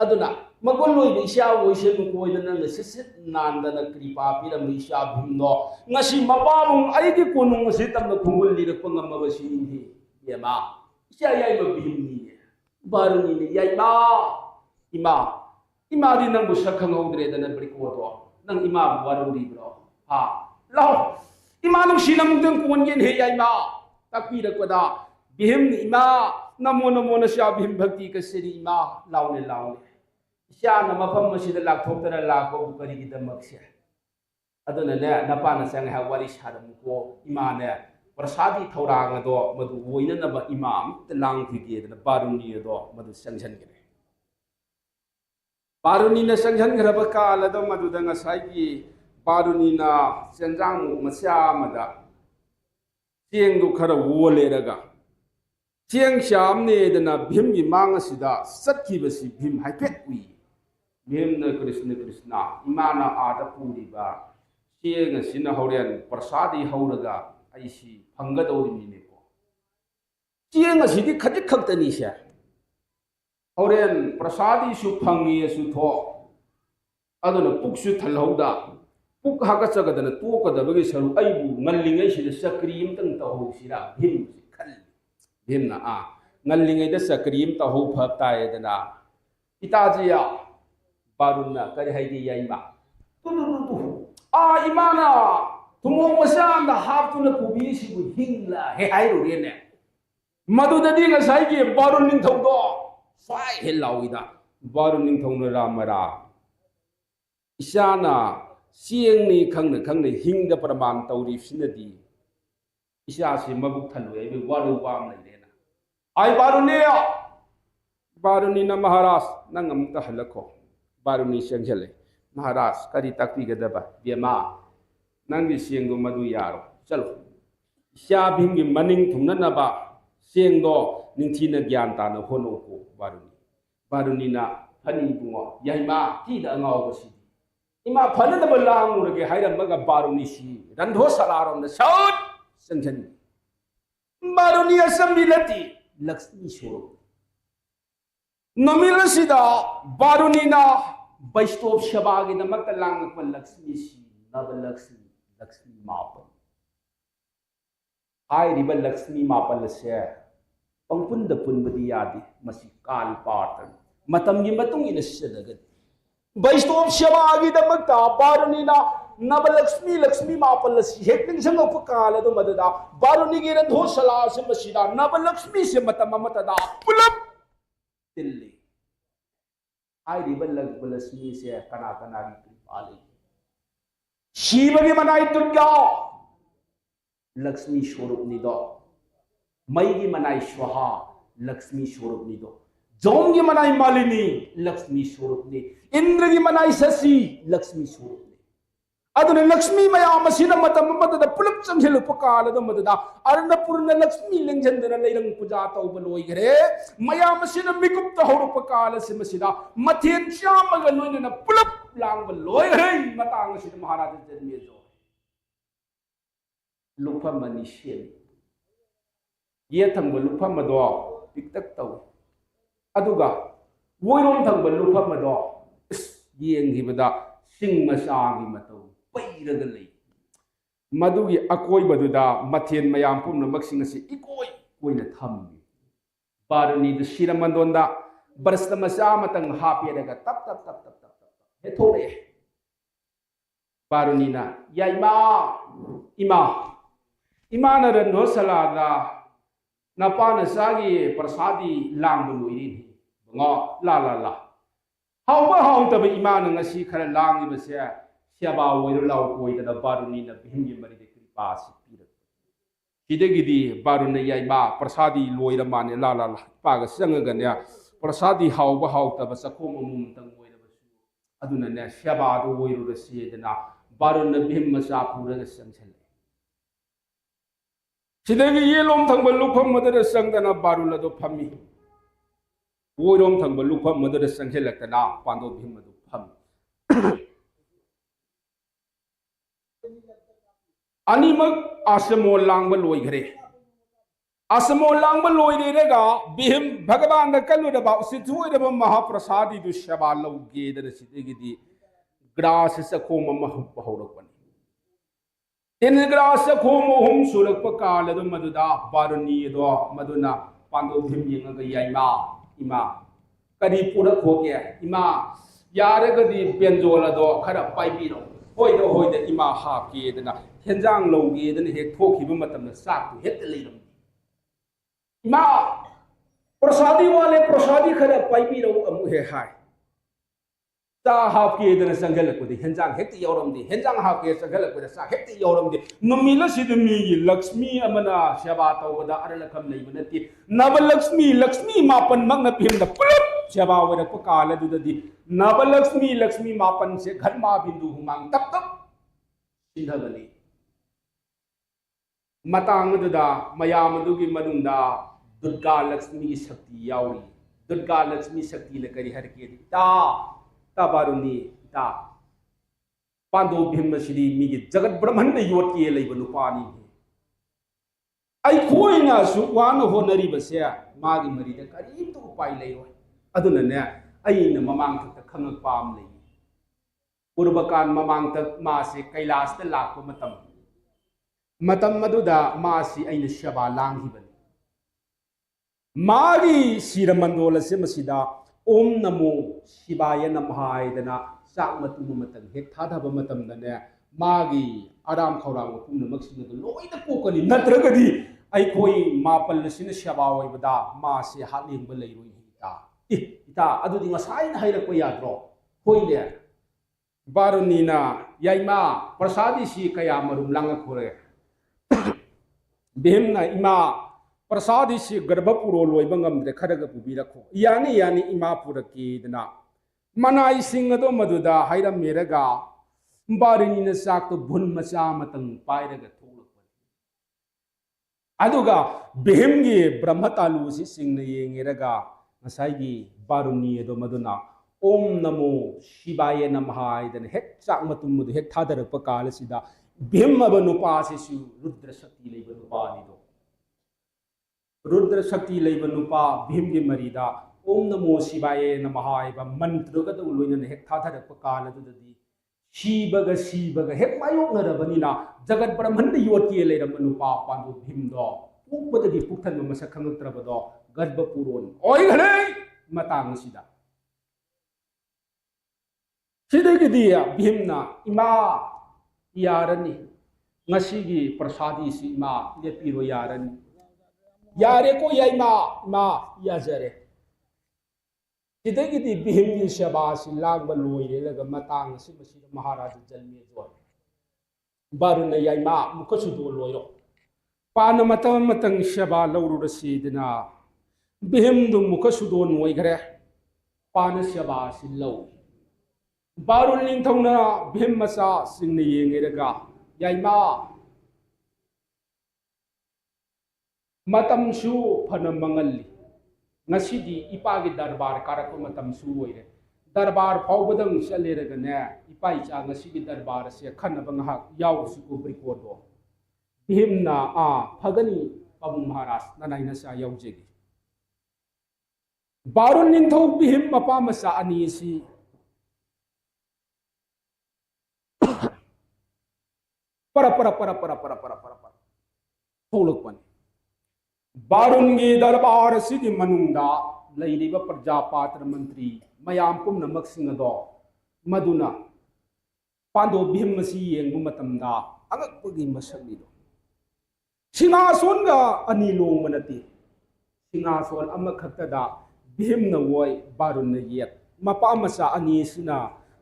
अदुना मगुल लोई इशा ओइसे नुकोइदन नंग सिसित नांदन कृपा पिरम इशा भीमनो ngasi mabamung aigi kunung si tam khungul li rek pangam basi ni yema isha yai ma bimni baruni ni yai ma ima di nang busak khangau dre dan bri ko to nang ima baruri bro ha lo ima nang sinam deng kun yen he yai ma takpi rek pada bihim ni ima namo namo na sha bhim bhakti ka sri ima laune isha na mafam masida lak thok tara la ko kari gi damak se aduna ne napana sang ha wari sharam ko imane prasadi thorang do madu woina na ba imam tlang thige na baruni do madu sangjan gre baruni na sangjan gra ba kala do madu da ngasai gi baruni na senjang masya mada tieng du khara wole raga tieng sham ne da na bhim gi mang asida sakhi basi bhim haipet ui bhim na krishna imana ada puri ba tieng sina horian prasadi horaga aisi phanggadori mine ko tieng asidi khajik khaktani sha horian prasadi su phangi su tho aduna puksu thalhauda puk haga chagadana to kadabagi saru aibu ngallingai sida sakrim tang tahu sira bhim khal bhimna ngallingai da sakrim tahu phak tae dana itajiya barunna kari haidi yaima tu imana tumong masanda haptu na kubi sibu hingla he hairu rene madu dadi nga saigi barun ning thong do sai he lawida barun ning thong na ramara isana sieng ni khangna hingda praman tawri sinadi isa si mabuk thalu ai bi waru bam lai rena ai baruni na maharaj nang amta halakho baruni sengjale महाराज करी तकती गदबा बेमा नंगी सिंगो मधु यारो चलो श्या भीम की मनिंग थुननबा सिंगो निंथीना ज्ञान ताना होनो को बारुनी ना फनी बुंगो याइमा की दा ngau बसी इमा फनद बलांग उरगे हाइरमगा बारुनी सी रंधो सलारोम द सौत संजन बारुनी असमिलती लक्ष्मी स्वरूप नमिलसिदा बारुनी ना वैष्णव सेवा की नमक लांग पर लक्ष्मी सी लक्ष्मी मापन हाय रिबल लक्ष्मी मापन से पंपुंद पुनबदी यादी मसी काल पाटन मतम की मतुंग इन सदगत वैष्णव सेवा की नमक ता बारुनी ना नव लक्ष्मी मापन से हेक्टिंग संग उपकाल दो मददा बारुनी की रंधो सला से मसीदा नव लक्ष्मी से मतम मतदा पुलप दिल्ली आई रिबल लक्ष्मी से कना की कृपा ले शिव की मनाई दुर्गा लक्ष्मी स्वरूप निदो मई की मनाई स्वाहा लक्ष्मी स्वरूप निदो जोम की मनाई मालिनी लक्ष्मी स्वरूप ने इंद्र की मनाई शशि लक्ष्मी स्वरूप ने अदुने लक्ष्मी मयाम असिना मतम मदद पुलप चंगेलुप कालद मददा अर्णपूर्ण लक्ष्मी लिंगजंदन लेरंग पूजा तौब लोइगरे मयाम असिना मिकुप तहरुप काल सिमसिदा मथेन चामग लोइनना पुलप लांग लोइगरे मतांग सिद महाराज जन्मेजो लुफा मनीषेन ये थंग लुफा मदो पिक्तक तौ अदुगा वोइरोम थंग लुफा मदो येंगिबदा सिंग मसागी मतौ पैरग लई मधुगी अकोइबदुदा मथेन मयाम पुनमक्सिंग असि इकोइ कोइना थम्मी बारुनी द शिरमंदोंदा बरसद मसा मतंग हापेरगा तप तप तप तप तप तप हेथोरे बारुनीना याइमा इमा इमान रनो सलादा नपाना सागी प्रसादी लांग लोइरी बंगो ला ला ला हाउबा हाउतब इमान ngasi खरा लांगी बसे सेवा ओइरो लाउ कोइदना बारुनीना भिमगी मरिदे कृपा सि पिरक हिदेगिदी बारुना याइमा प्रसादी लोइरा माने ला ला ला पाग संगगने प्रसादी हाउबा हाउतब सखोम मुम तंग ओइरबसु अदुना ने सेवा दो ओइरो रसियदना बारुना भिम मसा पुरग संगछले सिदेगी येलोम थंग लुफम मदर संगदना बारुना दो फमी ओइरोम थंग लुफम मदर संगछलकना पांदो भिम मदु फम अनिमक आसमो लांग लोइगरे आसमो लांग लोइरेगा बिहिम भगवान द कलुदबा सिथुइदब महाप्रसादी दु सेवा लौगेदन सिदेगिदी ग्रास सखोम महप हौरकपनि इन ग्रास सखोम होम सुरक कालद मदुदा बारुनी दो मदुना पांदो भिम यंगा याइमा इमा करी पुरक होके इमा यारगदी बेंजोलदो खरा पाइबिरो होइद इमा हाकेदना हेंजांग लौगेदन हेक थोखिबा मतमना साकु हेत लेरम इमा प्रसादी वाले प्रसादी खरा पाइबिरो अमु हे हाय ता हाकेदना संगलकुदि हेंजांग हेत यौरमदि हेंजांग हाके संगलकुदि सा हेत यौरमदि नुमिला सिदमी लक्ष्मी अमना सेवा तौबदा अरलखम लेबनति नवलक्ष्मी लक्ष्मी मापन मगना पिमदा पुलप सेवा वरक कालदुदि नवलक्ष्मी लक्ष्मी मापन से घरमा बिंदु हुमांग तप तप सिंधगली मतांगदुदा मयामदुगी मनुंदा दुर्गा लक्ष्मी शक्ति याउरी दुर्गा लक्ष्मी शक्ति ले करी हर के ता बारुनी ता पांडो भीम सिरी मिगी जगत ब्रह्मांड योट के लेब नुपानी आई खोइना सुवान होनरी बसे मागी मरीदा करीम तो उपाय लेरो अदुनने अइना ममांग तक खंग पाम ले पूर्वकान ममांग तक मासे कैलाश त लाको मतम मदुदा मासी अइना सेवा लांगिबनी मागी शिरमंडोल से मसिदा ओम नमो शिवाय नमः हायदना चाक मतुम मतन हेक थाथब मतमदने मागी आराम खौरांग पुनमक्सिन लोइद कोकनी नत्रगदी अइखोई मापल सिन सेवा ओइबदा मासे हालिंग लेरोइ हिता इता अदुदि ngसाइन हाइरको याद्रो होइले बारुनीना याइमा प्रसादी सि कया मरुम लांग खोरे बेमना इमा प्रसादी सि गर्भपुरो लोइब ngamdre खरग पुबिरखो यानी यानी इमा पुरकीदना मनाई सिंह दो मदुदा हाइरम मेरगा बारुनीना साक तो भुन मचा मतंग पाइरगा थोलकपनि अदुगा बेहमगी ब्रह्मतालु सि सिंगना येंगेरगा ngसाइगी बारुनी दो मदुना ओम नमो शिवाय नमः हाइदन हेक चाक मतुम मदु हेक थादरप कालसिदा भीमब नुपा सिसु रुद्र शक्ति लेब नुपानी दो रुद्र शक्ति लेब नुपा भीमगी मरीदा ओम नमो शिवाय नमः हाइबा मंत्रगद लोइनन हेक थादरप कालदुदि शिवग हेक मायोगनरबनिना जगत ब्रह्मांड योटके लेरम नुपा पांडु भीमदो पुपदगी पुक्थन मसक खंगत्रबदो गर्भपुरोन ओइगले मतांग सिदा सिदगिदी भीमना इमा यारनी ngasiगी प्रसादी सि इमा लेपिरो यारनी यारे को याइमा इमा याजरे सिदगिदी भीमगी सेवा सि लांग लोइरे लग मतांग सि मसि महाराज जन्मे जो बारुना याइमा मुखसु दो लोइरो पान मतंग सेवा लौरुरसिदना भीम दु मुखसु दो नोइगरे पान सेवा सि लौ बारुल निंथौना भीम मसा सिंगने येंगेरगा याइमा मतमसु फन मंगली ngasi ipa gi darbar karak matam su oire darbar faubadang chaleregane ipa icha ngasi gi darbar se khanaba ngahak yaw su ko brikodo bhimna a phagani pabung maharaj nanaina sa yaujegi barun ningthau bhim mapa masa ani si para tholokpan बारुंगी दरबार सिगी मनुंगदा लैरिबा प्रजापात्र मंत्री मयाम पुमनमक सिंगदो मदुना पांडो भीम मसी येंगबु मतमदा अंगकपगी मसकनिदो सिंहासनगा अनि लोंग मनति सिंहासन अमखक्तदा भीम न वोय बारुन न येत मपा मसा अनि सिना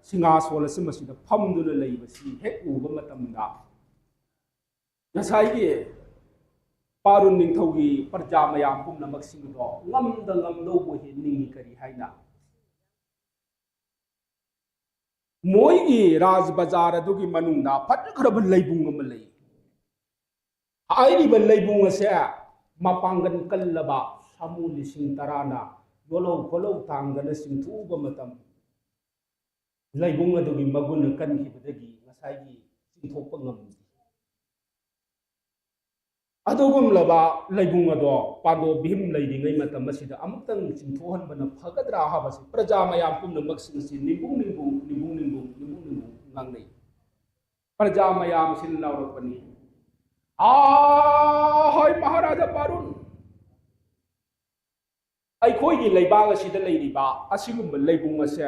सिंहासन असमसिदा फमदुना लैबसी हेक उबा मतमदा नसाइगे पारुन निंथौगी प्रजा मयाम पुमनमक सिंगदो ngamdo bo he ningi kari haina moigi raj bazar adugi manungda phatkharabu leibung am lei airi ba leibung ase mapangan kallaba samu lising tarana yolo kolo tangana singthu ba matam leibung adugi magun kan khibadagi ngasai gi singthokpa ngamdi adogum laba leibung ado pado bhim leidingai matam asida amutang chinthohan bana phagadra habasi praja mayam pumna maksing si nimbung ngangnei praja mayam sin lawrapani hoy maharaja barun ai khoi gi leibaga sida leiriba asigum leibung ase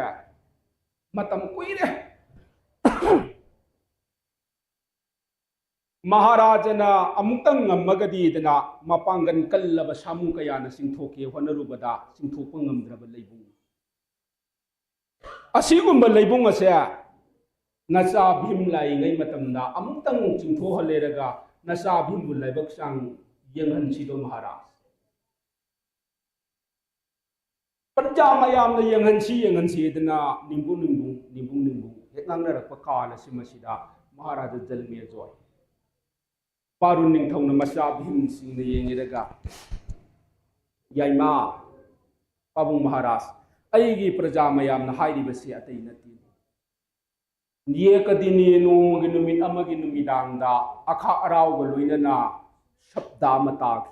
matam kuire महाराजना अमुक्तंग नगदीदना मपांगन कल्लब सामु कयाना सिंथोके होनरुबदा सिंथोप ngamद्रब लेबुंग असिगुंब लेबुंग असे नचा भीम लाइङै मतमदा अमुक्तंग चिंथो हलेरगा नचा भीम बुलाइबक सांग येंगहनसिदो महाराज प्रजा मयाम न येंगहनसिदना निंबुंग हेकनांगरक काल सिमसिदा महाराज जलमे जोय पारुन निंथौना मसा भीम सिंगने येंगेरगा याइमा पाबुंग महाराज अइगी प्रजा मयाम न हाइरिबसे अतै नति येकदिनी नोमगी नुमित अमगी नुमिदांगदा अखा अरावग लोइनना शब्दा मताग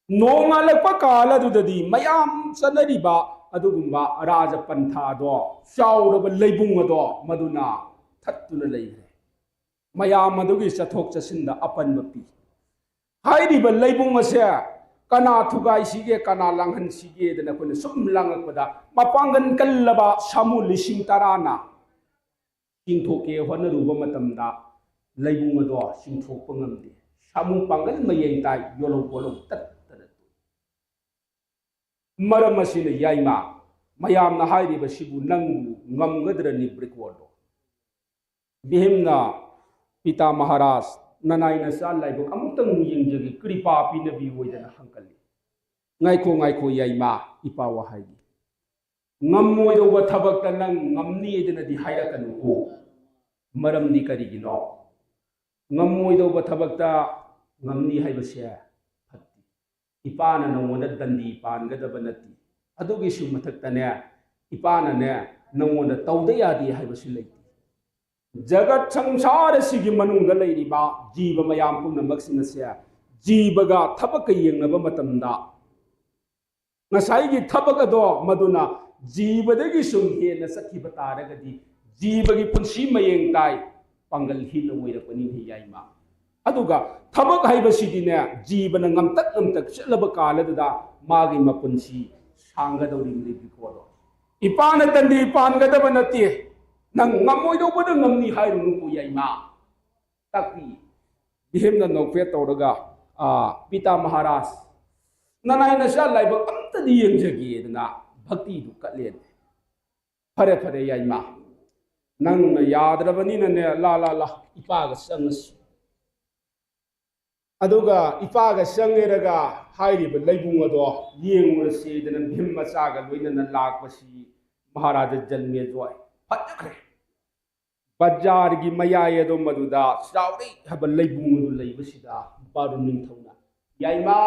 नोंगालकपा कालदुददी मयाम चनरिबा अदुगुंबा राज पंथादो चाउरब लेबुंगदो मदुना थत्तुना लेइरे मयाम अदुगी चथोक चसिंदा अपनब पी हाइरिबा लेबुंग असे कना थुगाई सिगे कना लांघन सिगे दना कोन सुम लांगकपदा मपांगन कल्लबा सामु लिसिंग तराना सिंथोके होनरुबा मतमदा लेबुंग अदो सिंथोकप ngamde सामु पांगल मयें ताई योलो बोलो तत्तन मरम असिन याइमा मयाम ना हाइरिबा सिबु नंगु ngamgadrani brikwodo bihimna पिता महाराज ननाइना सा लाइबो अमुक्तंग येंजगी कृपा पिनबी ओइदना हंकली ngaiko yaima ipa wahaigi ngammoidoba thabakta nang ngamni edana di hairakanu ko maramdi karigino ngammoidoba thabakta ngamni haibase phatti ipana nangona dandi pangadaba nati adugi su mathakta ne ipana ne nangona tawda yadi haibasi lei जगत संसार सिगी मनुंग लेरिबा जीव मयाम पुनमक सिनसे जीवगा थबक येंगनब मतमदा नसाइगी थबक दो मदुना जीवदगी सुम हेन सखिबा तारगदी जीवगी पुंसी मयेंग ताई पंगल हिल ओइरपनि हि याइमा अदुगा थबक हाइबसिदिने जीवन ngमतक चलब कालददा मागी मपुंसी सांगदौरि लिबिकोदो इपान तंदी पानगदब नति नंग ngमोइदोबद ngamni hairunu ku yaima takpi bihimna nokpe tawdaga pita maharaj nanaina sha laiba amta di yengjagi dana bhakti du katlen fare yaima nang na yadrabani na ne la ipa ga sangas aduga ipa ga sangeraga hairiba laibung ado yengura se dana bhim macha ga loina na lakpasi महाराज जन्मे जोय फजखरे बाजार की मयाय दो Madhuda Chaware hub Lebong मधु लेबसिदा बारुन निंथौना याइमा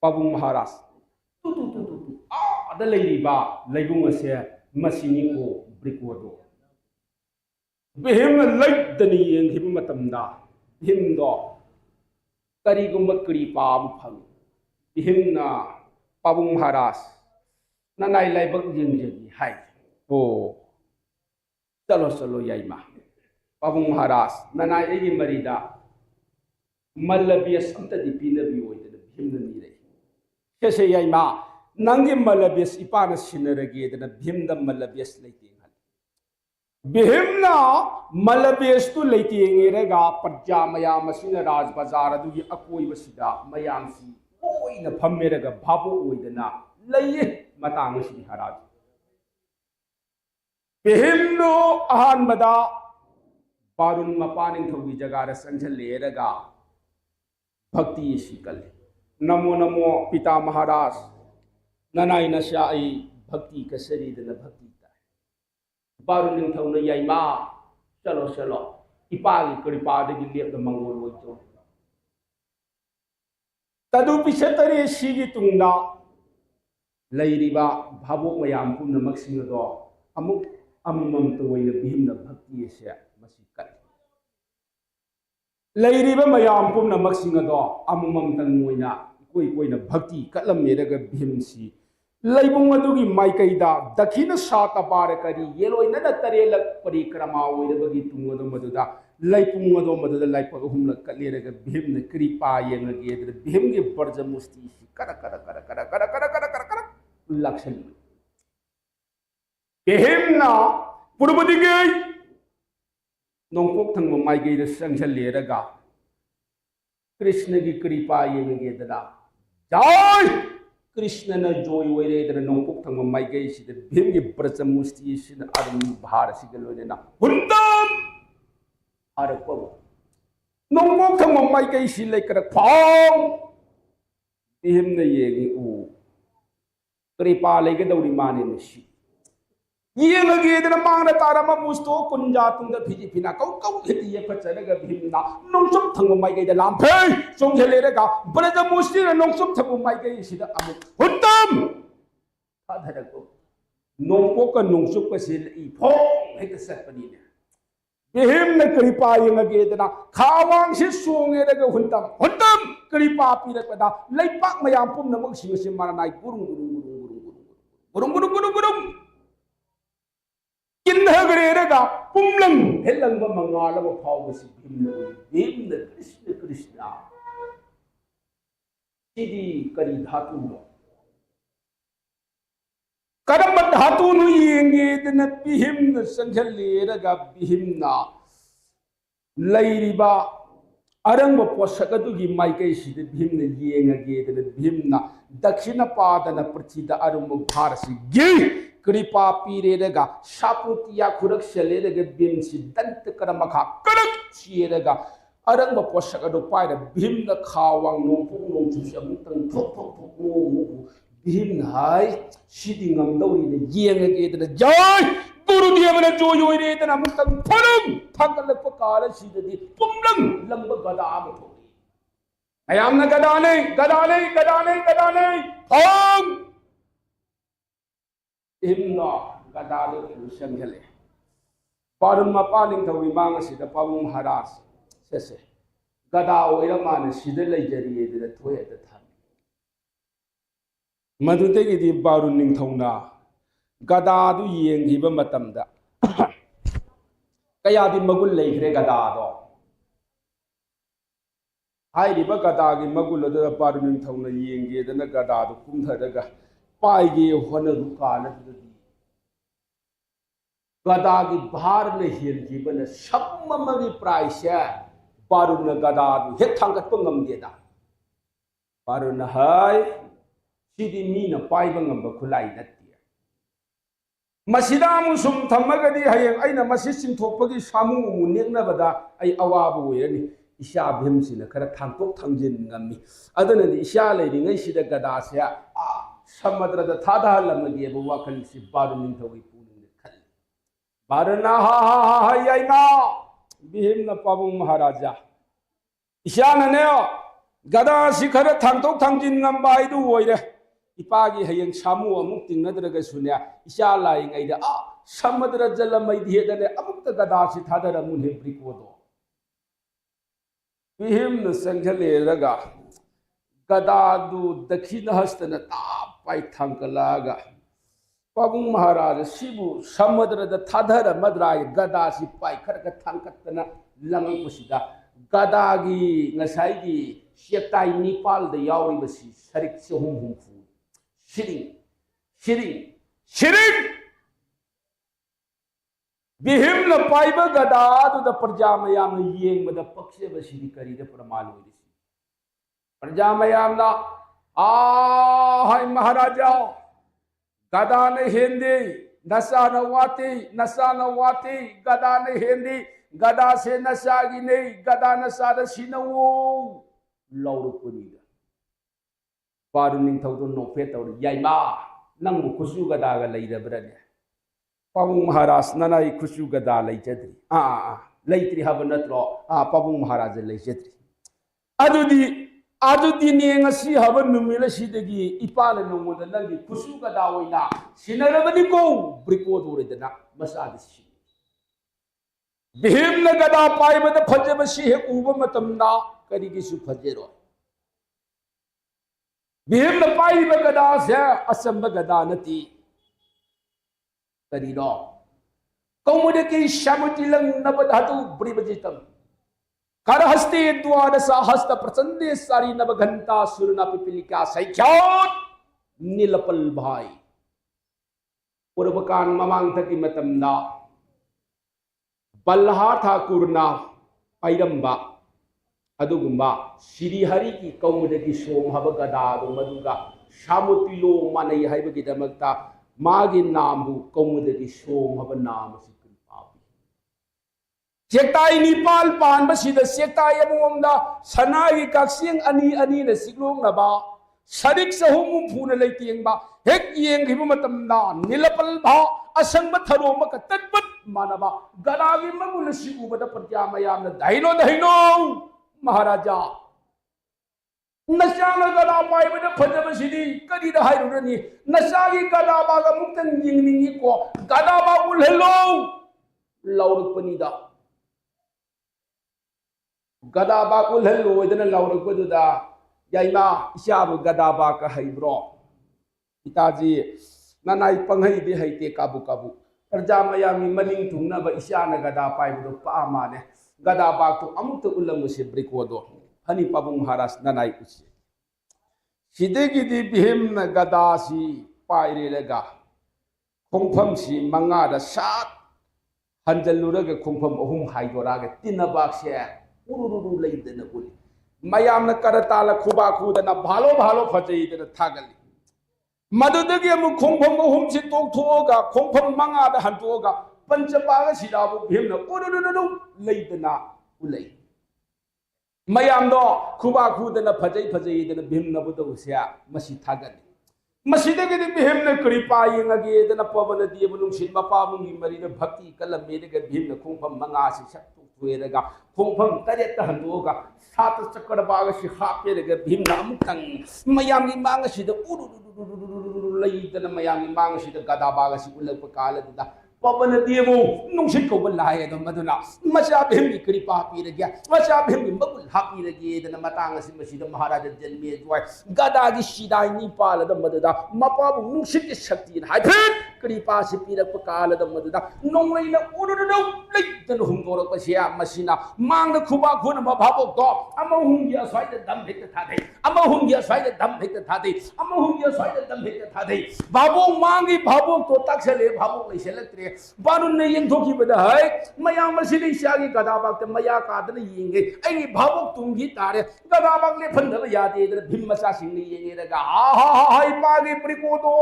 पाबुंग महाराज तु तु तु तु तु आदा लेरिबा लेबुंग असे मसिनी को ब्रिकोदो बिहिम लेदनी येंगिब मतमदा बिहिमदो करीगुंब करी पाब फंग बिहिमना पाबुंग महाराज ननाई लाइबक येंजगी हाय ओ चलो चलो याइमा पाबुंग महाराज ननाई एगी मरीदा मल्लबियस अमतदी पीनबी ओइदना बिहिमना नीरे केसे याइमा नंगे मल्लबियस इपाना सिनरगेदना बिहिमदा मल्लबियस लेते बिहिमना मल्लबियस तु लेतेंगेरगा प्रजा मयाम असिना राज बाजार अदुगी अकोइबसिदा मयामसी ओइना फम्मेरगा भाबो ओइदना लैये मतांगसी महाराज बिहिमनो अहानबदा बारुन मपानिंग थौगी जगार संझलेरगा भक्ति सिकल नमो नमो पिता महाराज ननाई नशाई भक्ति कसरीदना भक्ति बारुन निंथौना याइमा चलो चलो इपागी कृपादगी लेपदा मंगोल ओइतो तदु पिछतरे सिगी तुंगदा लैरिबा भाबोक मयाम पुनमक सिंगदो अमुक अममम तोइना बिहिमना भक्ति से मसी कल लैरिबा मयाम पुनमक सिंगदो अममम तंगोइना कोई कोइना भक्ति कलमेरगा बिहिमसी लैबुंग अदुगी माइकैदा दखिन सात पार करी येलोइना तरेलक परिक्रमा ओइरबगी तुंगदो मदुदा लैपुंग अदो मदुदा लाइपग हुमलक कलेरगा बिहिमना कृपा येंगगे बिहिमगे बर्ज मुस्ति कर कर कर कर कर कर कर कर कर लक्षण बिहिमना पुरबदिगे नोंपोक थंग माइगैदा संझलेरगा कृष्ण की कृपा येंगगे ददा जय कृष्ण न जोय वैरेदन नोंपोक थंग माइगै सिद भीमगी ब्रज मुस्ति सिन अरुम भार सिगलोनेना हुंदम आरपब नोंपोक थंग माइगै सि लेकर फाव भीम न येगी उ कृपा लेगे दौरी माने नसी येंगगेदन मांगना तारम मुस्तो कुंजा तुंग फिजी फिना कौ कौ हेति ये फचरगा भीमना नोंसुम थंग माइगैदा लामफे सोंझलेरगा ब्रज मुस्ति न नोंसुम थंग माइगै सिदा अमु हुतम आधरको नोंपोक नोंसुक से इ फो हेक सतपनीने भीमना कृपा येंगगेदना खावांग से सोंगेरगा हुतम कृपा पिरकदा लैपाक मयाम पुमनमक सिंगसे मारनाय गुरुंग गुरुंग गुरुंग गुरुंग गुरुंग गुरुंग किन्हगरेरगा पुमलंग हेलंग मंगालब फावसी भीमना कृष्ण कृष्ण सिदी करी धातु करम धातु नु येंगेदन भीमना संझलेरगा भीमना लैरिबा अरंग पोषकदुगी माइकै सिद भीमना येंगगेदन भीमना दक्षिण पादन पृथ्वीदा अरुम भारसी गे कृपा पीरेरगा सापुतिया खुरक सेलेरगा भीमसी दंत करमखा करक चीरगा अरंग पोषकदु पाइर भीमना खावांग नोंपुक नोंचुस अमुतंग थोक थोक थोक नो भीम हाय सिदी ngam येंगगेदन जय गुरुदेवना जोयोइरेदन अमुतंग फरम थकलप काल सिददी पुमलंग लंब गदा अम थोकी अयामना गदाने गदाने गदाने गदाने हम हिमना गदाले संझले पारुन मपानिंग थौई मांगसिद पाबुंग महाराज सेसे गदा ओइरमाने सिद लेजरियेदन थोयद थाम मदुदेगिदि पारुन निंथौना गदादु येंगिबा मतमदा कयादि मगुल लेखरे गदादो हाइरिबा गदागी मगुल अदु पारुन निंथौना येंगेदन गदादु कुंधरगा पाइगे होनरु कालदुदी गदागी भार ने हेलगिबन सम्ममगी प्राइस पारुन गदादु हेक थांगत पंगमदेदा पारुन हाय सिदी मीना पाइबा ngamba खुलाई नत्ती मसिदा मुसुम थमगदी हयें अइना मसि सिंथोकपगी सामु नेक्नबदा अइ अवाबु ओयरनि इशा भीमसिना खरा थांतोक थांजिन ngami अदनदि इशा लेरिङै सिदा गदासे समुद्रदा थादाहलमगेबो वाखल सि पारुन निंथौगी बारना हा याइना भीम न पाबुंग महाराजा इशाने गदा शिखर थांथोक थांजिन ngambaidu oire ipagi hayeng samu amuk tingnadraga sunya isha lai ngaida a samudra jalamai dhiedane amukta gada si thadara munhe brikodo Bhim न संघले रगा गदादु दक्षिण हस्तन तापाई थांकलागा पाबुंग महाराज सिबु समुद्र द थाधर मद्राय गदा सि पाई खरक थांकतना लंगपुसिदा गदागी ngसाइगी शेताई निपाल द यावरी बसी सरिक से हुमफु शिरिंग भीम न पाइब गदादु द प्रजा मयाम येंग द पक्षे बसी करी द प्रमाण होइसी प्रजा मयाम ना हाय महाराजा गदा ने हेंदी नशा न वाती गदा ने हेंदी गदा से नशा की नहीं गदा नशा द सिनवो लौरुपुनी पारु निंथौदो नोफे तौर याइमा नंगु खुसु गदा गा लैरबरने पाबुंग महाराज ननाई खुसु गदा लैजद्री लैत्री हब नत्रो पाबुंग महाराज लैजद्री अदुदी ने ngasi haba numila sidagi ipala nongoda nangi खुसु गदा ओइना सिनरबदि को ब्रिको दुरेदना मसादि सि भीम न गदा पाइबद फजबसि हे उब मतमना करिगिसु फजेरो भीम न पाइब गदा से असंब गदा नति करिनो कौमुदे के शमुतिलं नबधातु ब्रिबजितम करहस्ते द्वादश हस्त प्रचंडे सारी नव घंटा सुरना पिपलिका सैख्यात नीलपल भाई पूर्वकान ममांग थकी मतमना बल्हा ठाकुरना पाइरंबा अदुगुंबा श्रीहरि की कौमुदगी सोम हब गदादु मधुगा शामुतिलो मानई हाइबगी दमक्ता मागी नामबु कौमुदगी सोम हब नाम सेक्ताई निपाल पान बसिद सेक्ताई अमोमदा सनाई काक्सिंग अनि न सिग्लोंग नबा सरिक सहुम फून लेतियंबा हेक येंग हिब मतमदा नीलपल भा असंग थरोम क तत्पत मानबा गदागी मगुल सिगुबद प्रजा मयाम दहिनो महाराजा नशान गदा पाइबद फजबसिदी कदी द हाइरुनी नशागी गदा बागा मुक्तन यिंगनिंगी को गदा बा उल्हेलो लौरपनीदा गदा बाकुल हेलो इदन लौरपदुदा याइमा इशाबु गदा बाक हइब्रो पिताजी ननाई पंगई दे हइते काबु प्रजा मयामी मनिंग थुंगनब इशान गदा पाइबदो पामाने गदा बाक तो अमुत उलम से ब्रिकोदो हनी पाबुंग महाराज ननाई उसे सिदेगिदी भीम न गदा सी पाइरेलगा खोंफम सी मंगादा सात हंजलुरग खोंफम अहुम हाइदोरागे तिनबाक से उरुरु लैदन उली मयाम न करताल खुबा खुदना भालो फजैदन थागली मदुदगी अमु खोंफम अहुम से तोकथोगा खोंफम मंगादा हंतोगा पंचपाग सिदाबु भीम न उरुरु लैदना उलै मयाम दो खुबा खुदना फजैदन भीम न बुदौसिया मसी थागली मसीदगी भीम न कृपा यंगेदन पवन दियबनु सिन मपामुंगी मरी न भक्ति कलमेदग भीम न खोंफम मंगा से शक्ति हुएगा खोंफम तरेत हंदोगा सात चक्कर बाग से हापेरग भीम न अमुक्तंग मयामी मांग सिद उरुरु लैदन मयामी मांग सिद गदा बाग से उलप कालददा पवन दियबो नुंसित को लाए दम मदुना मचा भीम की कृपा पीरगे मचा भीम की बबुल हापीरगे दन मतांग से मसीद महाराज जन्मे जुआय गदा की सिदाई निपाल दम मददा मपाबु नुंसित की शक्ति हाय फिर कृपा से पीरक काल दम मददा नोंगैन उरुरु लैदन हुंदोरक पसिया मसीना मांग खुबा खुन मभाबो दो अमहुंगिया स्वाइद दम भिक थादे अमहुंगिया स्वाइद दम भिक थादे अमहुंगिया स्वाइद दम भिक थादे बाबो मांगी बाबो तो तकसले बाबो लैसेलत्रे बानु ने यंथोकी बदा है मया मसिदि शागी गदाबाक ते मया कादन यिंगे आई भावक तुंगी तारे गदाबाक ले फंदब यादे दर भीम मसा सिंग यिंगे रगा हाय पागी प्रिकोदो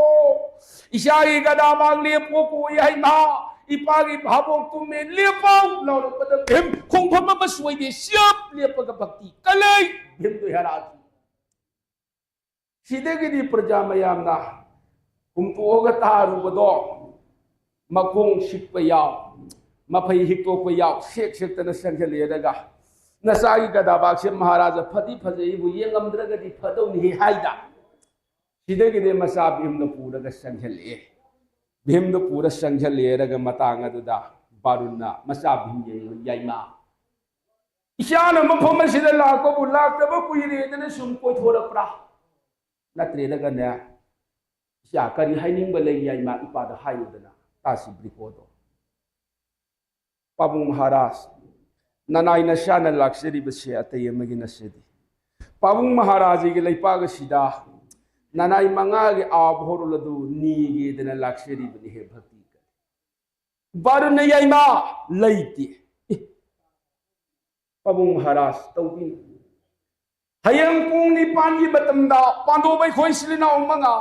इशागी गदाबाक ले पोको यही ना इपागी भावक तुमे ले पाउ लौर पद भीम खोंफम बसवई दे सियप ले पग भक्ति कले भीम तो हराज सिदेगी दी प्रजा मयामना कुमतोग तारुबदो मखों शिप याव मफई हिटोप याव सेक सेक्तन संजलेरगा नसागी गदाबाक्से महाराज फदी फजईबु येंगमद्रगदि फदौनि हाइदा सिदगिदे मसा भीमनो पूरगा संजले भीमनो पूरा संजलेरगा मतांग अदुदा बारुना मसा भीम याइमा इशान मफम सिदा लाको लाक्तब कुइरेदने सुम कोइथोरप्रा नत्रेलगने इशा करी हाइनिंग बले याइमा इपादा हाइउदना तासी ब्रिकोदो पाबुंग महाराज ननाई नशान लाक्सरी बसे अतय मगी नसेदी पाबुंग महाराज के लेपाग सिदा ननाई मंगा के आभोरलदु नीगे दना लाक्सरी बनि हे भक्ति कर बारुन याइमा लैती पाबुंग महाराज तौबी हयंग पुंगनी पानी बतमदा पांदो बै खोइसलिना उमंगा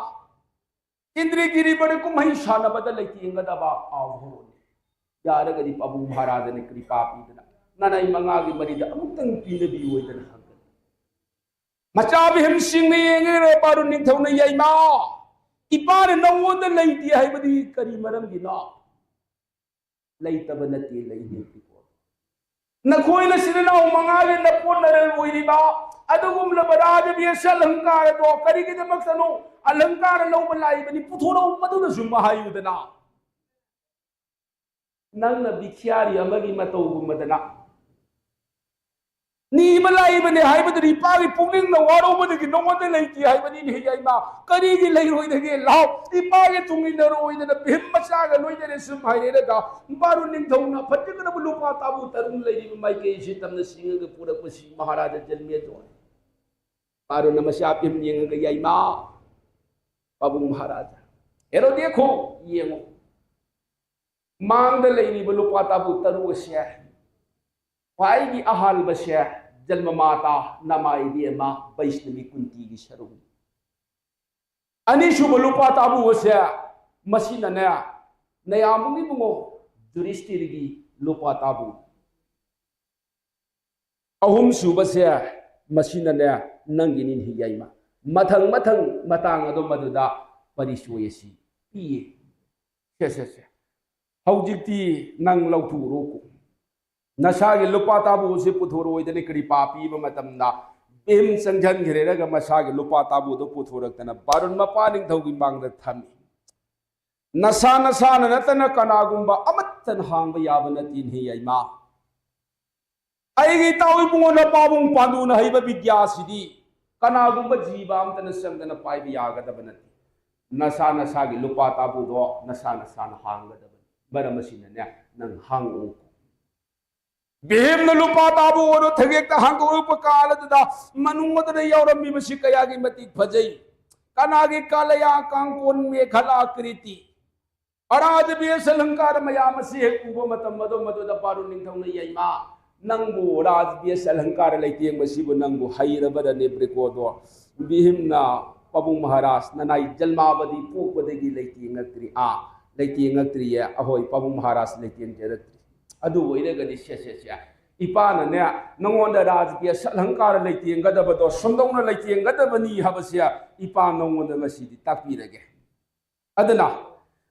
इंद्रगिरी बड़े कुमही शानबद लैती इंगदबा आभोर यारगदि पाबुंग महाराज ने कृपा पीदना ननाई मंगा की मरीदा अमुक्तंग पीनबी ओइदना हंगन मचा बिहम सिंह येंगे पारु निथौन याइमा इपार नवोंद लैती हाइबदि करी मरम गिना लैतब नते लैदे पिको नखोइना सिरना मंगा के नपोन नरे ओइरिबा अदुगुम लबराज बियस अलंकार तो करी के दमक्सनो अलंकार लौब लाइबनि पुथोरो मदुन सुम हायुदना नंग बिख्यारी अमगी मतौगुमदना नीब लाइबने हाइबदि पागी पुंगिंग न वारोबदि नोंगोंद लैती हाइबनि नि याइमा करीगी लैरोइदगे लाव इपागे तुंगिनरोइदना भीम मचागा लोइदरे सुम हाइरेगा बारु निंथौना फटिगनबु लुपा ताबु तरुन लैरिब माइके सितमन सिंगगे पुरकपसि महाराज जन्मे जो बारु नमस्या भीम येंगगा याइमा पाबुंग महाराज हेरो देखो येंगो मांग लेनी लुपा ताबु तरु से पाई अहाल बसे जन्म माता नमाई मा वैष्णवी कुंती की सरू अनिशुब लुपा ताबु से मसीनने नयामुंगी बुंगो जुरिस्टिर की लुपा ताबु अहुम सुब से मसीनने नंगिनी हियाइमा मथंग मथंग मतांग अदो मदुदा परिसोयसी पिए से हौजिक्ति नंग लौथुरोको नसागे लुपा ताबु से पुथोरोइदने कृपा पीब मतमना भीम संजनग्रेरगा मसागे लुपा ताबु दो पुथोरक्तना बारुन मपा निंथौगी मांगदा थमी नसा नसा नतन कनागुंबा अमत्तन हांग याब नतीन हे याइमा आइगी तावी पुंगो न पाबुंग पांदु न हइबा विद्या सिदी कनागुंबा जीवा अमतन संगदन पाइब यागदब नती नसा नसा गे लुपा ताबु दो नसा नसा न हांगदब मरम सिनने नंग हांगो भीम न लुपा ताबु ओरो थगेक हांगो उपकालदा मनुंगद यौरमी बसि कयागी मति फजई कनागी कालया कांकोन में खला कृति अराज बेस अलंकार मयाम से कुब मतम मदो मदो द पारु निंथौन याइमा नंगबो राज बेस अलंकार लैतेंग बसिबु नंगबो हैरबद ने ब्रिकोदो भीमना पाबुंग महाराज ननाई जन्मावधि पोकबदगी लैतेंग क्रि लैतेंगत्रिय अहोई पाबुंग महाराज लैतेंगरत्रि अदु ओइरगदि से इपानने नंगोंद राजकीय सलंकार लैतेंगदबदो सुंदौना लैतेंगदबनी हबसे इपा नंगोंद ngasidi takpirage adana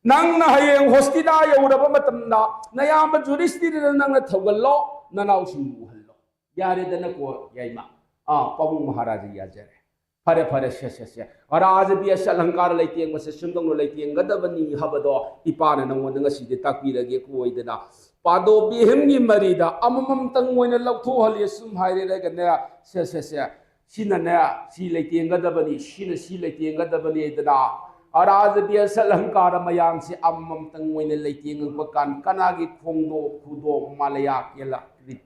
nangna hayeng hospita yauरब मतमना नयाम जुरिस्टिर नंगना थौगल्लो ननाउ सिंगु हल्लो यारे दनको याइमा पाबुंग महाराज याजरे फरे फरे से और आज भी ऐसा अलंकार लैतेंग से सुंदौना लैतेंगदबनी हबदो इपान नंगोंद ngasidi takpirage कोइदना पादो भीमगी मरीदा अममम तंगोइन लौथोहले सुम हाइरेगने से सिनने सी लैतेंगदबनी सी लैतेंगदबनी दना अराज बियस अलंकार मयाम से अममम तंगोइन लैतेंग कान कनागी खोंदो खुदो मालया केला कृति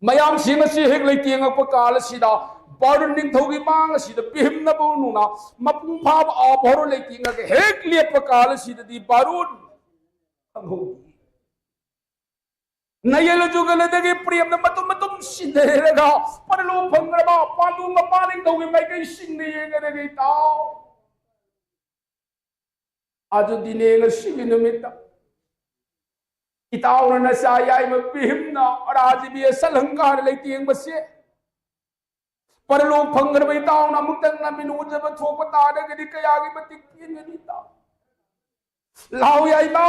मयाम सिंग से हेक लैतेंग काल सिदा बारुन निंथौगी मांग सिदा भीमना बुनुना मपुंग फाब आभरो लैतेंग हेक लेप काल सिददी बारुन अंगोगी नयल जुगल दगे प्रेम न मतुम सिंदेरगा परलो फंगरबा पालू मपानिंग दौगी माइकै सिंदेरगे ताव आजु दिने ngasi numita itaw na nasayay mabihim na araji biya salangkar laiting base परलो फंगर बैताव ना मुक्तंग ना मिनूजब थोपता दगदी कयागी बतिकिन गनीता लाव याइमा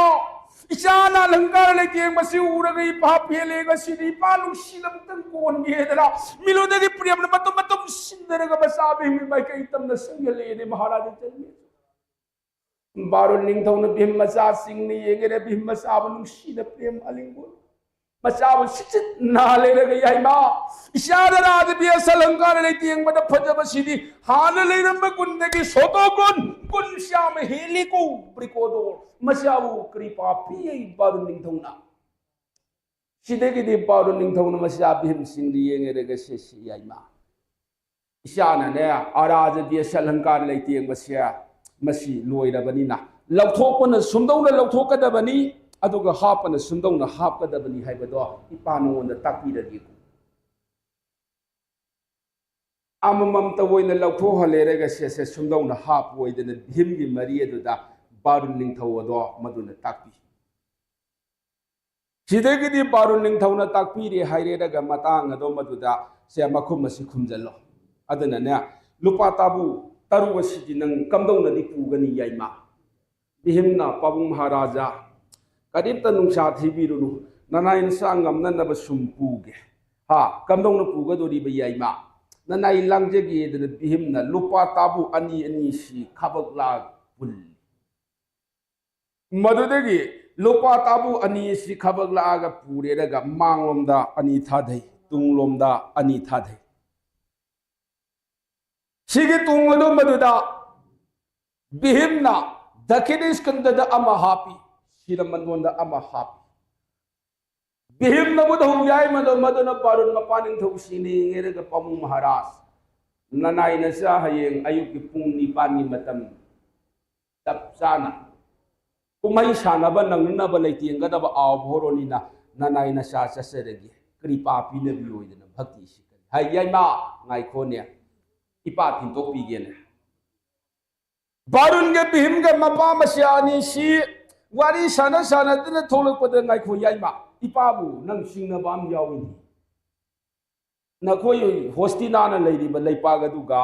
इचाना लंकार लेके मसी उरगई पापे लेगा सिरी पालू सिलम तन कोन गेदला मिलोदे प्रियम मतम मतम सिंदरगा बसाबे मी बाई कई तम न संगले ने महाराज चलिए बारो निंगथौ न भीम मसा सिंह ने येगे भीम मसा बनु सिन प्रेम अलिंगो मसाब सिचित नाले लगे याइमा इशादराज भी असलंकार ले तियंग मद फजब सिदी हाल ले रंब कुंदगी सोतो कुन श्याम हेली को ब्रिकोदो मसाबु कृपा पिये बारु निंगथौना सिदेगी दे बारु निंगथौना मसा भीम सिंह येगे रेगे सेसी याइमा इशाना ने आराज भी असलंकार ले तियंग मसिया मसी लोइरबनिना लौथोकन सुंदौना लौथोकदबनी अदुगा हापन सुंदौना हापकदबनी हाइबदो इपानोंदा ताकपीरगी अममम तवोइना लौथो हलेरगा से सुंदौना हाप ओइदना भीमगी मरी अदुदा बारुन निंगथौदो मदुना ताकपी सिदेगिदी बारुन निंगथौना ताकपीरे हाइरेरगा मतांग अदो मदुदा से मखुम मसी खुमजल्लो अदना ने लुपा ताबू तरुवा सिदि नंग कमदौना दि पुगनी याइमा भीमना पाबुंग महाराजा करीब नुसा थीबीरुनु ननाइन सांगमनब सुम पुगे हा कमदौन पुगदोरी याइमा ननाई लांगजेगी भीमना लुपा ताबू अनी अनी सी खबकला पुल मदुदगी लुपा ताबू अनी सी खबकलागा पुरेरगा मांगलोमदा अनी थाधै तुंगलोमदा अनी थाधै सिगी तुंगलो मदुदा भीमना दक्षिण स्कंददा अमा हापी सिरमनोंदा अमा हापी भीम नबुद हुयाय मदो मदन पारुन मपानिंग थौसिनी एरगा पामु महाराज ननाई नसा हयेंग अयुकी पुंग निपानी मतम तप चाना कुमई सानबा नंगनबा लेतिंगदबा आव भोरोनिना ननाई नसा चसरगी कृपा पिनबी ओइदना भक्ति सिकन हयैमा ngaikone इपा थिंतोपीगेने बारुन के भीम के मपा मसियानी सी वारी साना साना दिन थोलकपद ngaikho yaima इपाबु नंग सिंगनबाम याविनी नखोय होस्टिना न लेरिबा लेपाग दुगा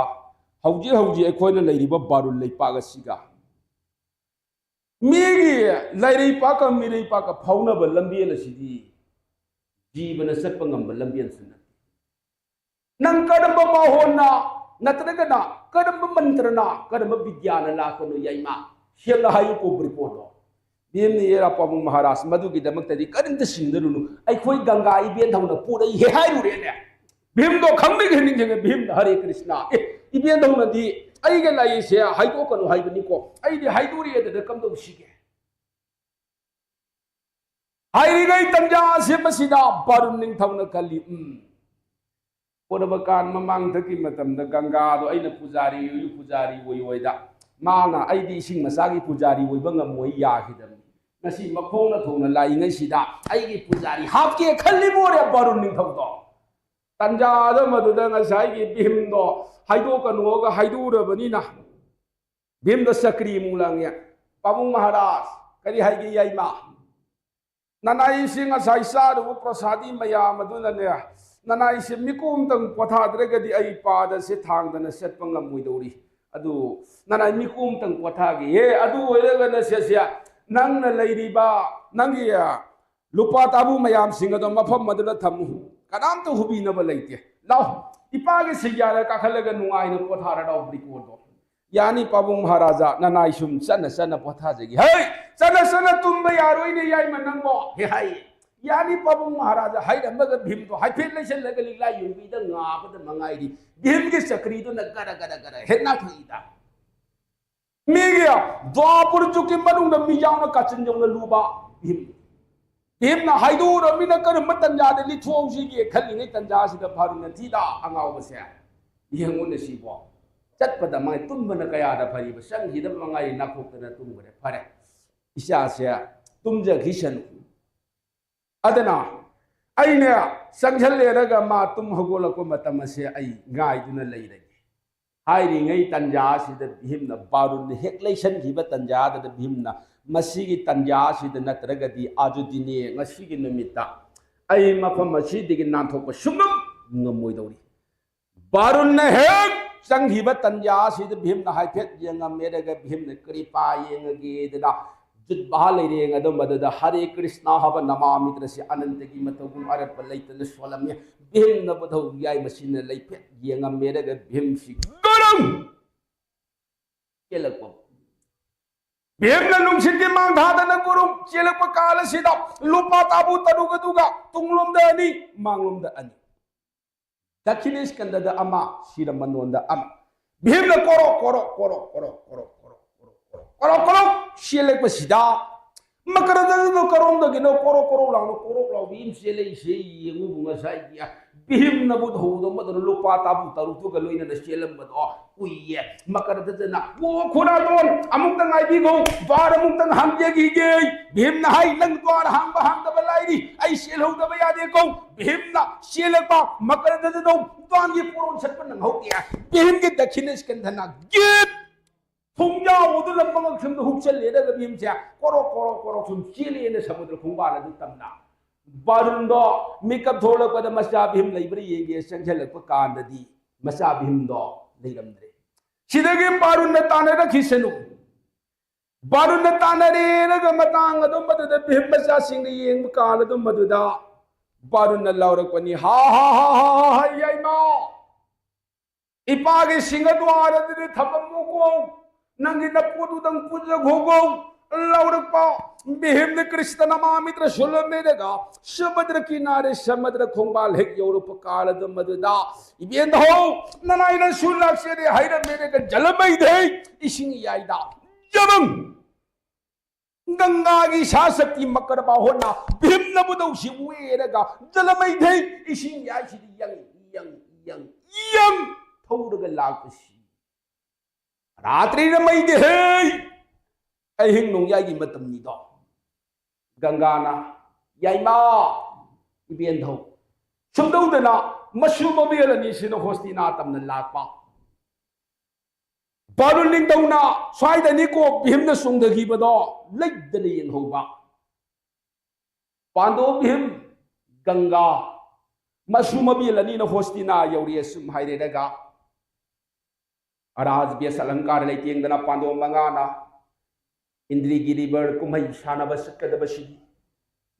हौजी हौजी अखोयना लेरिबा बारुन लेपाग सिगा मिगी लेरिपाक मिरिपाक फाउनब लंबियन सिदी जीवन सत्पंगम लंबियन सुन नंग कदम बाहोना नत्रगना कदम मंत्रना कदम विज्ञान लाकनो याइमा शेला हाई को ब्रिपोडो भीम ने येरा पाबुंग महाराज मधुगी दमक्तदी करिंत सिंदरुनु अखोय गंगा इबेन थौना पुरै हे हाइरुरेने भीम दो खंबे गेनिंगे भीम हरे कृष्णा इबेन थौनादी अइगे लाइसे हाइदो कनो हाइबनिको अइदि हाइदुरी एदे कमदो सिगे हाइरिगै तंजा से मसिदा बारुन निंग थौना कली पोरबकान ममांग थकी मतम द गंगा दो अइना पुजारी यु पुजारी वoi वोइदा माना अइदि सिंग मसागी पुजारी वोइबा ngam याखिदम nasi makhona thona lai ngai sida aigi pujari hapke khalli more barun ning thawdo tanja da maduda ngasai gi bhim do haido kanu ga haidu rabani na bhim do sakri mulang ya pamung maharaj kari hai gi yai ma nanai sing asai sa do prasadi maya maduna ne nanai se mikum tang patha drega di ai pa da se thang da na set pangam muidori adu nanai mikum tang patha gi he adu oirega na se sia नंग लेरिबा नंगी लुपा ताबू मयाम सिंगदो मफम मदुदा थमु कनाम तो हुबी नब लेते लाओ इपागे Sierra काखलगा नुआइन पोथारा दाव ब्रिकोदो यानी पाबुंग महाराजा ननाई सुम सन सन पोथा जगी हे सन सन तुम यारोइ ने याई मनंगो हे हाय यानी पाबुंग महाराजा हाय रमग भीम तो हाय फेल लेसन लगली ला युबी द ngaबद मंगाइदी भीम के चक्री तो नगरा गरा गरा हेना थुईदा मेगिया द्वापुर चुकी मनुंग द मियाउना काचिन जौना लुबा भीम भीमना हाइदूर मिना कर मतंजा दे लिथोंसी के खलिने तंजा सिद फारुन थीदा अंगाव बसे यंगुन सिबो चटपद माय तुमबना कया द फरिब संगी द मंगाई नाखोकना तुमबरे फरे इसा से तुमज घिसन अदना अइने संझल लेरगा मा तुम हगोलको मतम से आई गाइदुना लेरगे हाइरिङै तंजासिद Bhimanna बारुन हेक्लेशन घिब तंजाद Bhimanna मसीगी तंजासिद नत्रगदी आजुदिने ngasiगी नुमिता ai mafam asidigi nanthokpa sungam ngamoidori बारुन हेक संघिब तंजासिद भीमना हाइफेट यंगम मेरगा भीमना कृपा यंगगे दना जुट बहा लेरेंग अदम मदद हरे कृष्णा हब नमामित्र से अनंत की मतगुम अरप लैतन सोलम भीम न बधौ याय मसिन लैफे येंगम मेरग भीम सी गरम केलक भीम नुंसित की मांग धादन गुरु चेलक काल सिदा लुपा ताबू तरुगदुगा तुंगलोम द अनि मांगलोम द अनि दक्षिण स्कंद द अमा सिरमनोन द अमा भीम न कोरो कोरो कोरो कोरो कोरो कोरो कोरो कोरो कोरो चेलक सिदा मकर द करोम द गिनो कोरो कोरो लाव भीम चेले से येंगु बुंगा साइ भीम न बुध हो दो मदन लुपा ताबू तरुगु ग लोइना द चेलम बदो उये मकर द ना वो खुना दोन अमुक तंग आइबी गो द्वार अमुक तंग हांगे गी गे भीम न हाई लंग द्वार हांग द बलाइरी आई सेल हो द बया दे को भीम न सेल पा मकर द दो द्वार ये पुरोन सटपन न हो गया भीम के दक्षिण स्कंधना गित फुंजा उदु लंबंग खम हुचल ले द भीम से कोरो कोरो कोरो सुम चेले ने समुद्र खुंबा न तमना बारुंदो मेकअप थोड़ा पद मसा भीम लेब्रे येगे संझलक कांददी मसा भीम दो लेरमद्रे सिदगे बारुंद ताने रखिसनु बारुंद तानरे रग मतांग दो मदद भीम मसा सिंग येंग काल दो मदुदा बारुंद लौरक पनी हा हा हा हा याइमा इपागे सिंग द्वार दे थपमु को नंगी नपुदु दंग पुज घोगो लौरक भीम ने कृष्ण नमामित्र सुलभ मेरेगा समुद्र किनारे समुद्र खुंबाल हेक यूरोप काल द मददा इबेन हो ननाई न सुलक से रे हाइर मेरे का जल मई दे इसिंग याइदा जबं गंगा की शासकी मकर बाहोना भीम न बुदौ सिवेरेगा जल मई दे इसिंग याइ सि यंग यंग यंग यंग थौरग लाकसी रात्रि न मई दे अहिंग नोंयाई की मतमनी दो गंगाना याइमा इबेन धौ सुमदौदना मसुमबेलनी सिनो होस्तिना तमन लापा बारुलिंग दौना स्वाइदनी को भीम न सुंगदगी बदो लैदले यंगहोबा पांडो भीम गंगा मसुमबेलनी न होस्तिना यौरी सुम हाइरेगा अराज बेस अलंकार लेतेंगना पांडो मंगाना इंद्रिगिरी बड़ कुमई सानब सकदबसी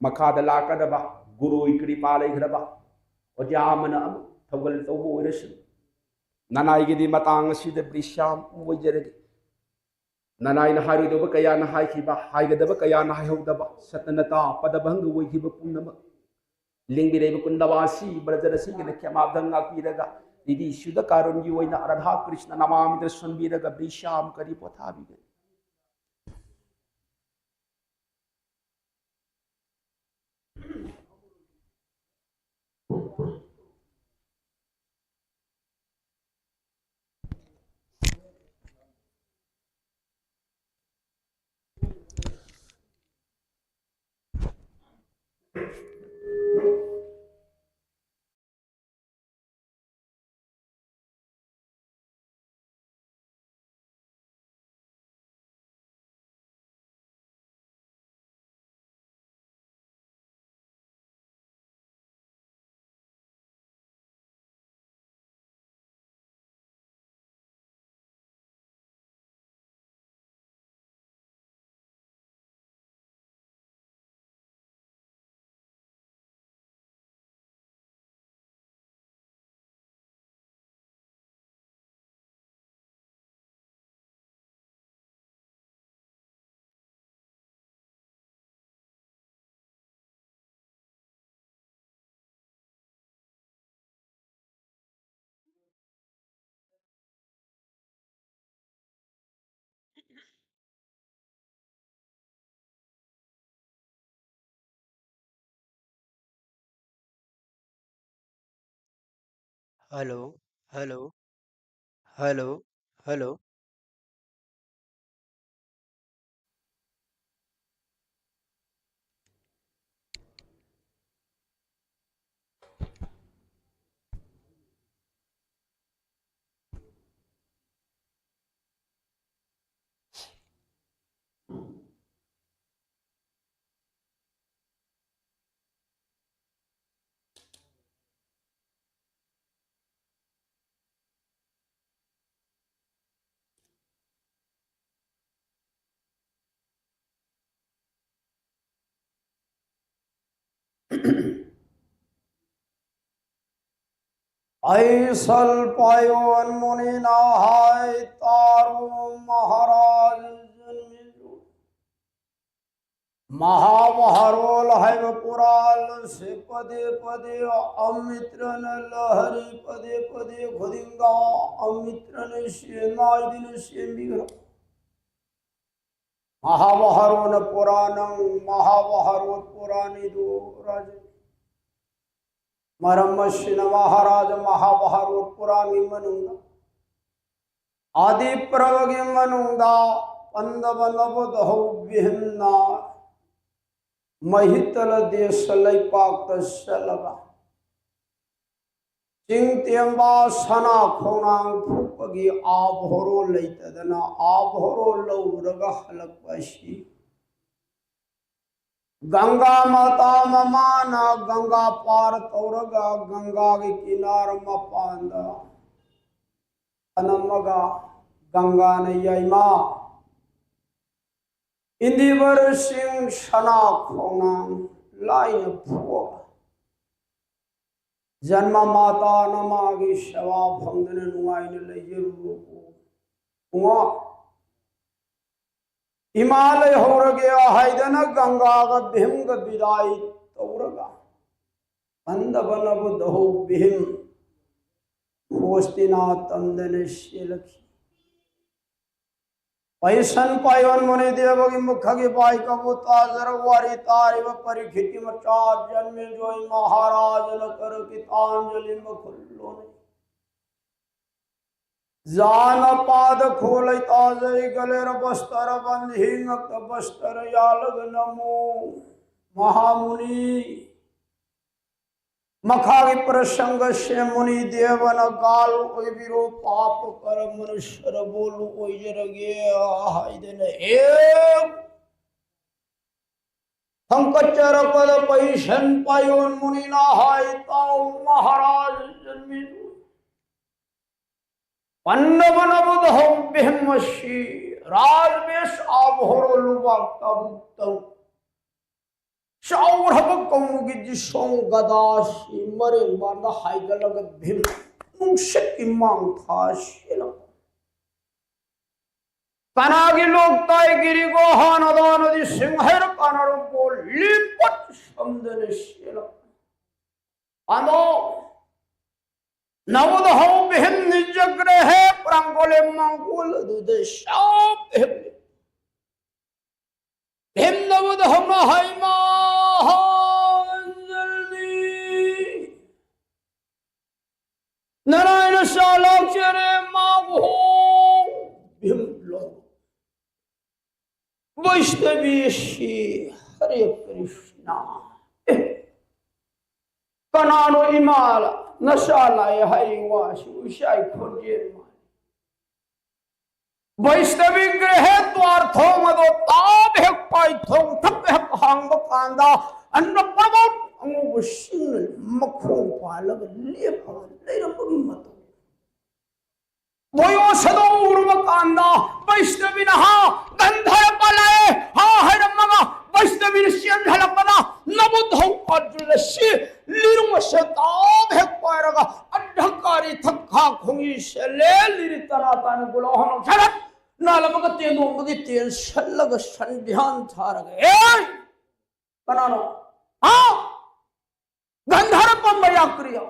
मखाद लाकदबा गुरु कृपा लेखरबा ओजामन थौगल तौबो ओरस ननाईगिदी मतांग सिद ब्रिश्याम ओइजरगे ननाई न हारिदब कया न हाइखिबा हाइगदब कया न हाइहौदबा सतनता पदभंग ओइखिबा पुनम लिंगिरेब कुंदवासी ब्रजरसी ने क्षमादंगा पीरगा दीदी शुद्ध कारुण्य ओइना राधा कृष्ण नमामित्र सुनबीरगा ब्रिश्याम करी पोथाबिगे हेलो हेलो हेलो हेलो ऐसल पायोन मुनि नहाय तारो महाराज जन्मिजो महावहरोल है पुराल से पदे पदे अमित्र न लहरी पदे पदे खुदिंगा अमित्र ने सेनाय दिन से बिगड़ महावहरो न पुराणं महावहरो पुराणी दो राज मरमश्न महाराज महावहरो पुराणी मनुंगा आदि प्रवगे मनुंगा पंदव नवदहो विहन्ना महितल देश लैपाक लगा चिंत्यंबा सना खोनांग फुपगी आभोरो लैतदना आभोरो लौरगा हलकपशी गंगा माता ममाना गंगा पार तौरगा गंगा के किनार मपांदा अनमगा गंगा नैया इंदिवर सिंह सना खोनांग लाइन फुआ जन्म माता नमागी शवा भंगन नुआइन लेजरू को हिमालय होर गया हैदन गंगा का भीम का विदाई तौरगा अंध बन बुद्धो भीम होस्तिना तंदन शेलखी पैसन पायवन मुनि देव की मुख की पाई कबूता जरवारी तारिव परिखिति मचार जन्मे जोई महाराज न कर कितांजलि मुखुल्लो ने जान पाद खोल ताजय गलेर बस्तर बंधिंग बस्तर यालग नमो महामुनि मखागी प्रसंग से मुनि देवन गाल ओय विरो पाप कर मनुष्य बोलू ओय जरगे हाय देन एक संकचर पद पैशन पायोन मुनि ना हाय ताऊ महाराज जन्मी पन्नवन बुधौ बिहमशी राजवेश आभोरो लुबा कबूतौ शौरभ कौमुगी जिसों गदाशी मरे बांधा हाइगलग भीम मुंशक इमाम था शिला कनागी लोग ताय गिरी गो हानदान दि सिंहर कानरो को लिपट समदन शिला आनो नवदहो बिहम निजग्रह प्रांगोले मंगोल दुदेशाप भीम नवदहो नहाइमा नारायण शालाक्षरे मागो भीम लोग वैष्णवी श्री हरे कृष्णा कनानो इमाला नशालाय हरिवासी उषाई खोजे वैष्णवी ग्रह द्वार्थो मदो ताब है पाइथो थप है हांग कांदा अन्न प्रमोट अंगो शिंगल मखो पालग ले भवन ले रंगी मत वयो सदो उर्व कांदा वैष्णवी नहा गंधर पलाए हा हर मगा वैष्णवी सिंधल पदा नबुद्धौ अर्जुनस्य लिरुम शताब है पारगा अद्धकारी थक्का खुंगी शले लिरितना तन गुलोहन शरत नालमग तेनो मगे तेन शलग संध्यान थारग ए बनानो हां गंधर पमया क्रिया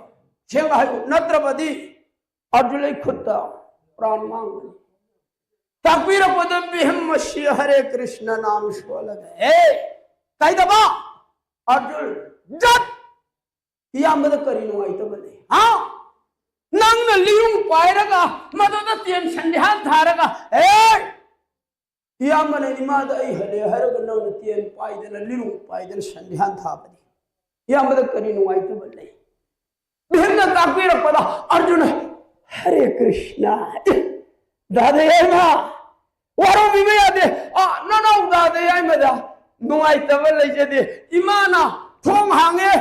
छेंगायो नत्रपदी अर्जुन खुदा प्राण मांग तकबीर पद बिहम श्री हरे कृष्ण नाम शोलग ए कई दबा अर्जुन जब या मद करीनो आई तो बने हां नंग न लियुं पायरगा मदद तेन संध्यान थारगा ए या मन इमाद आई हले हरग न तेन पायदन लियुं पायदन संध्यान था बने या मद करीनो आई तो बने बिहम तकबीर पद अर्जुन हरे कृष्णा दादे ना वारो बिबे दे नो नो दादे आई मदा नुआई तबल ले दे इमाना थोंग हांगे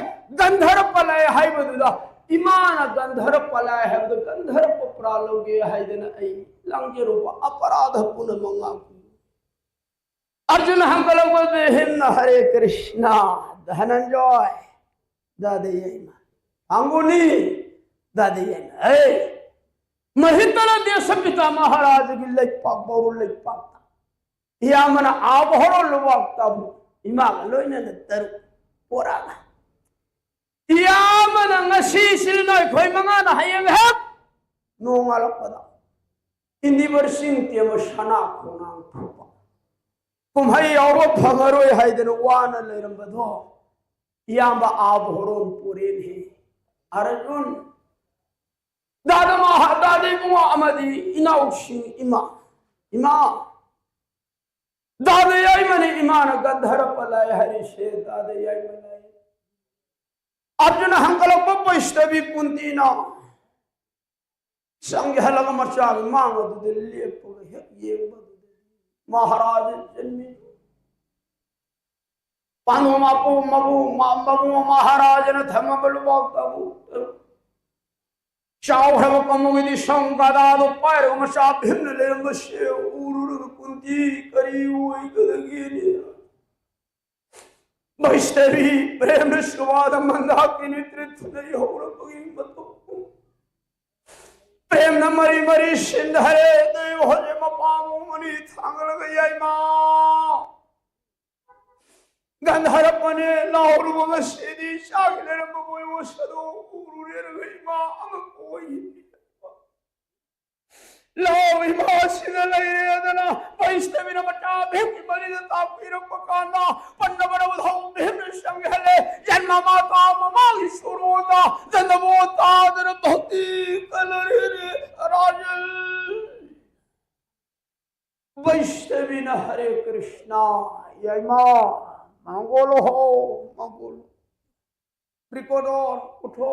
गंधर पलाय हाय बदुदा इमाना गंधर पलाय है तो गंधर पप्रालोगे हाय देना आई लंगे रूप अपराध पुन मंगा अर्जुन हंकलो दे हिन हरे कृष्णा धनंजय दादे याइमा अंगुनी दादे याइमा महितला देश पिता महाराज की लेपाक बोरु लेपाक यामना आबहरो लुवाक्ता इमा लोइना तरु पोराना यामना ngasi silnoi khoi manga na hayeng hap nongalakpada indi bersing tiam sana khonang thupa kumhai yawa phangaroi haiden wana leirambado yamba abhoron puren he arjun dada maha dadi bunga amadi inaushing ima dada yai mani imana gandhara palay hari she dada yai mani Arjun हंकलक Vaishnavi Kunti ना संग हलग मचाग मांग दुदले पग ये महाराज जन्मी पानु मापु मबु महाराज न थम बलवा कबू चावहव कमुगि संगदादो पैर मचा भिन्न लेंग से उरुर कुंती करी ओई गदगी वैष्णवी प्रेम सुवाद मंदाकिनी नेतृत्व नहीं हो प्रेम न मरी मरी सिंधरे देव होले मपामु मनी थांगल गई मां गंधर पने लाहौर वगसेदी शागले रंगोय वो सदो उरुरे गई मां हम कोई लाओ इमासिन लइरे दना वैष्णवी न बटा भेम मरी तापीर पकाना पन्नबड़ उधौ भेम संगहले जन्म माता ममाली सुरोदा जन्मोता दर भक्ति कलरे राजल वैष्णवी न हरे कृष्णा यमा मंगोलो हो मंगोलो त्रिकोणोर उठो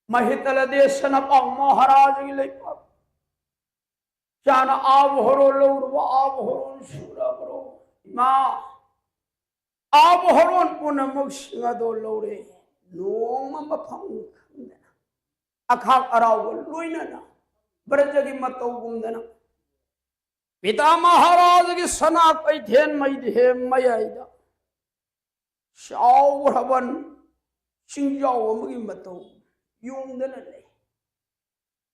महितल देश न महाराज की लेपा चान आबहरो लौर आबहरोन सुरबरो मां आबहरोन पुनमुख सिंगदो लौरे नोंग मफम खंदना अखाक अराव लोइनना ब्रजगी मतौ गुमदना पिता महाराज की सना कैथेन मैधे मयाइदा शावरवन सिंजाव अमगी मतौ यूंदन ले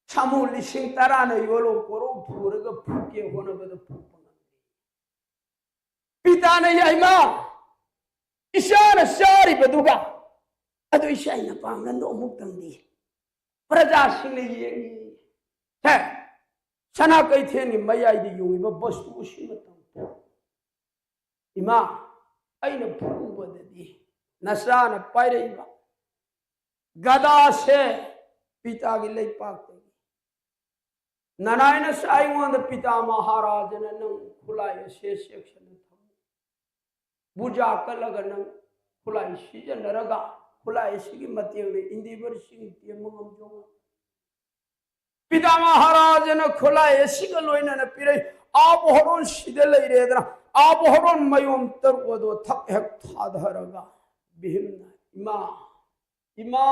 छामु लिसिंग तरान योलो कोरो फुरग फुके होनबद फुपन पिता ने याइमा ईशान सारी बदुगा अदु ईशाइन पांगन दो मुक्तंदी प्रजा सिंह ये है सना कैथेनि मयाइदि युंगिबा वस्तु सिमतम इमा अइन फुबददी नसान पाइरेबा गदा से पिता की ले पाक ननायन साइवन पिता महाराज ने नंग खुलाय से सेक्शन थम बुजा कलग नंग खुलाय सीजन रगा खुलाय सिगी मतेंग ने इंदिवर सिंह ते मंगम जो पिता महाराज ने खुलाय सिग लोइन ने पिरे आप हरोन सिदे ले रेदना आप हरोन मयोम तरवदो थक हक थाधरगा बिहिमना इमा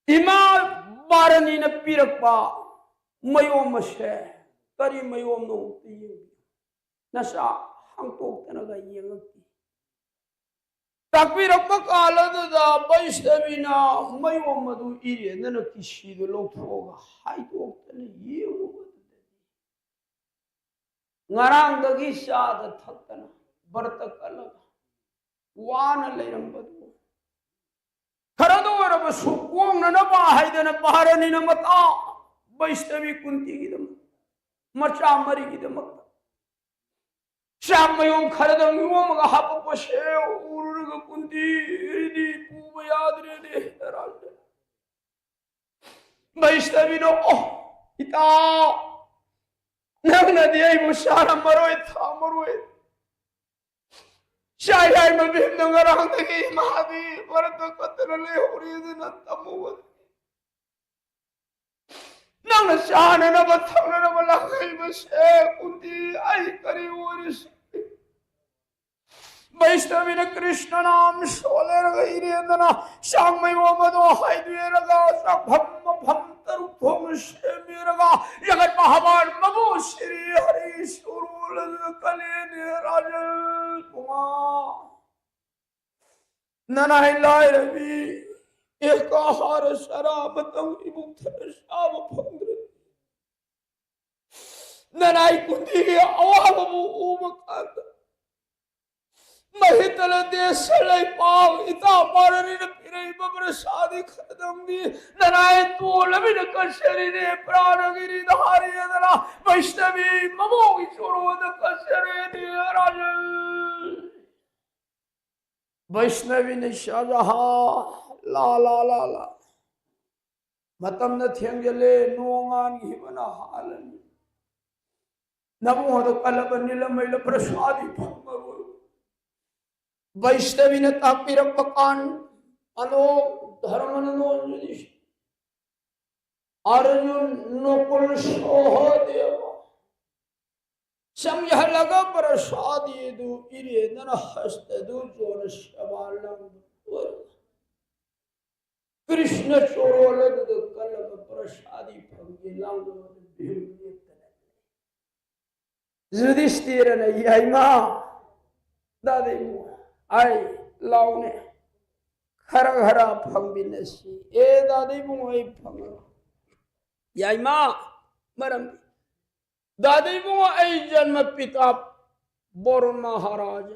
इमा बारनी न पीरपा मयोम से करी मयोम नो नशा हंतोक्तनगा येंगती ताकपीरप कालदुदा वैष्णवीना मयोम मदु इरे नन किसीदो लोथोगा हाइदोक्तन येंगोबदे ngaraangdagi saada thakana barta kalaga वान लेरंबदु खरदो रब सुकोंग न बा हाइदन बहारनी न मता वैष्णवी कुंती गिदम मचा मरी गिदम श्यामयों खरदम योम ग हप पशे उरुग कुंती रिदी पूब याद रे राज वैष्णवी नो इता नग नदियै मुशारा मरोय था मरोय शायद मैं भी नंगरांग तकी महादी परत कतरले होरी दिन तमुव नंग शान न बथन न बला गई बसे कुंती आई करी ओरिस वैष्णवी ने कृष्ण नाम सोले गई रेंदना शामय वो मदो हाय दुरगा भम भम तरु भम से मेरगा जगत महावान मबो श्री हरि सुरुल कले ने राजन पुंगा ननाई लाय रवि एक आहार शराब तंग इबुक थर शाब फंद्रे ननाई कुंदी आवाब बु उमकांद महितल देश लई पाव इता पारनी न पिरे बबर शादी खदंगी ननाई तो लबिन कशरी ने प्राणगिरी धारी दला वैष्णवी ममो ईश्वरोद कशरे ने राजल वैष्णवी ने शाहजहां ला ला ला ला मतम न थेंगले नोंगान हिबना हालनी नमो तो कलब नीलमैल प्रसादी भंगरो वैष्णवी ने तापिरप कान अनो धर्मनो अर्जुन नकुल सोहदेव समझ लगा प्रसादी दु इरे नन हस्त दु जोन शबालंग कृष्ण चोरोल दु कलब प्रसादी भंगी लांग भीम युधिष्ठिर ने यमा दादी आई लाउने खरा खरा फंबिनसी ए दादी बुंगई फंग याइमा मरम दादी बुंग आई जन्म पिता बोरुण महाराज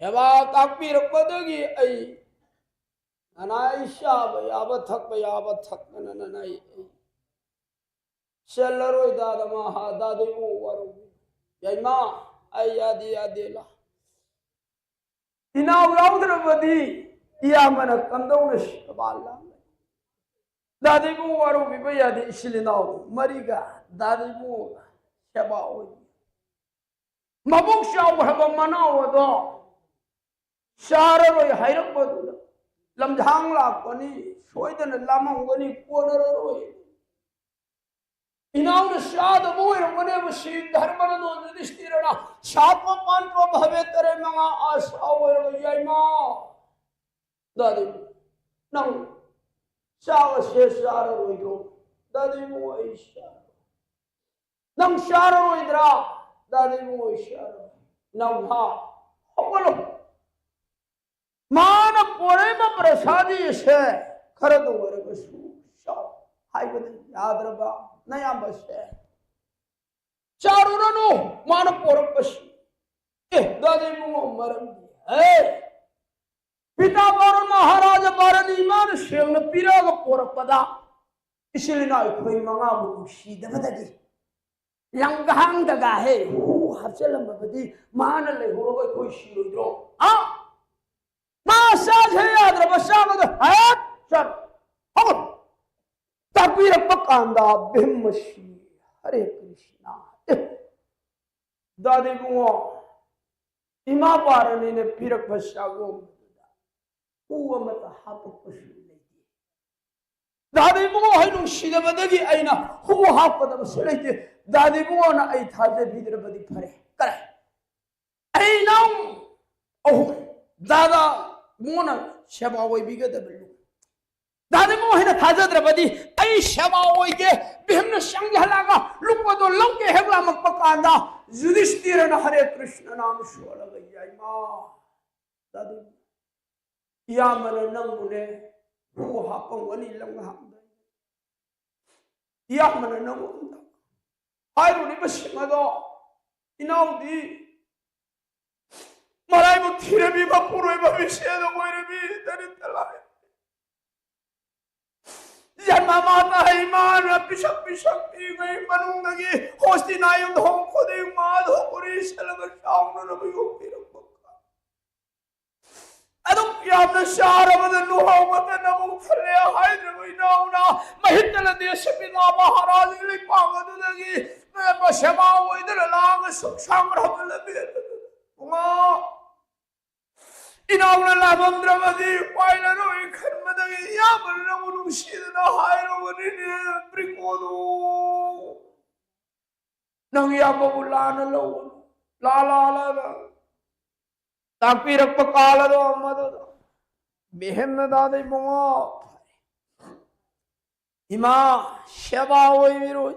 सेवा ताकपी रखदगी आई अनाई शाब याब थक ननाई सेलरोय दादा महा दादी बुंग वरु याइमा आई यादी यादेला इनाव राउद्रवदी या मन कंदौन शबाला दादी बु वारो बिबया दे इसिलिनाव मरिगा दादी बु शबाओ मबुक शाव हब मनाव दो शाररोय हाइरबदु लमझांग लापनी सोयदन लामंगनी कोनररोय इनाव शाद बोय मने बसी धर्मन दो युधिष्ठिरना सातव पांचव भवे तरे मंगा आशा वर यैमा दादी नंग शाव से शार रोइदो दादी मो ऐशा नंग शार रोइद्रा दादी मो ऐशा नंग हा हबलो मान पोरे म प्रसादी से खरद वर बसु शाव हाइबद याद रबा नया बस है चारों रनो मान पोरक बसी ए दादी मुंगो मरम है पिता बोरुण महाराज बारन ईमान शेंग पिराग पोरक पदा इसलिए ना कोई मंगा बुक सीधा बदगी लंगहांग दगा है हु हचलम बदी मान ले हो कोई शिरो द्रो आ मा साज है याद रब सागद है चल हो तापीर पकांदा भीमशी हरे कृष्णा दादी बुआ इमा पारनी ने फिरक भशागो उ मत हाप पशु लेती दादी बुआ है नु शिद बदगी आइना हु हाप पद बसलेती दादी बुआ ना आई थाजे भीतर बदी फरे करे आइना ओ दादा बुआ सेवा होई बिगद बल्लू दादी मोहिना थाजद्रबदी आई सेवा होइगे भीमन संघलागा लुपदो लंके हेगला मपकांदा युधिष्ठिर न हरे कृष्ण नाम सोल गयमा दादी या मन नंगुने हु हापं वनी लंगहांद या मन नंगुंदा हायरुनि बसिमदो इनाउदी मराई बु थिरबी बपुरोय भविष्य दो गोयरबी दरितलाय जन्म माता है ईमान पिशक पिशक पी गई बनूंगी होस्ती नायुं धों खुदे माध हो पुरी शलग शाउन नबियो पिरपका अदम यामन शारवद नुहो मत नबु फले हाइद्र गई नाउना महितल देश पिता महाराज ले पागद लगी मैं बशमा वो इधर लाग सुख संग्रह लबे उमा इनाउना लाभंद्रवदी पाइलनो इखरमदगी या बलनमुनु शीदना हायरोवनिने ब्रिकोदो नंगिया बबुलान लो ला ला ला तापीर पकाल दो मद बेहन दादे बोंगो इमा सेवा होई विरो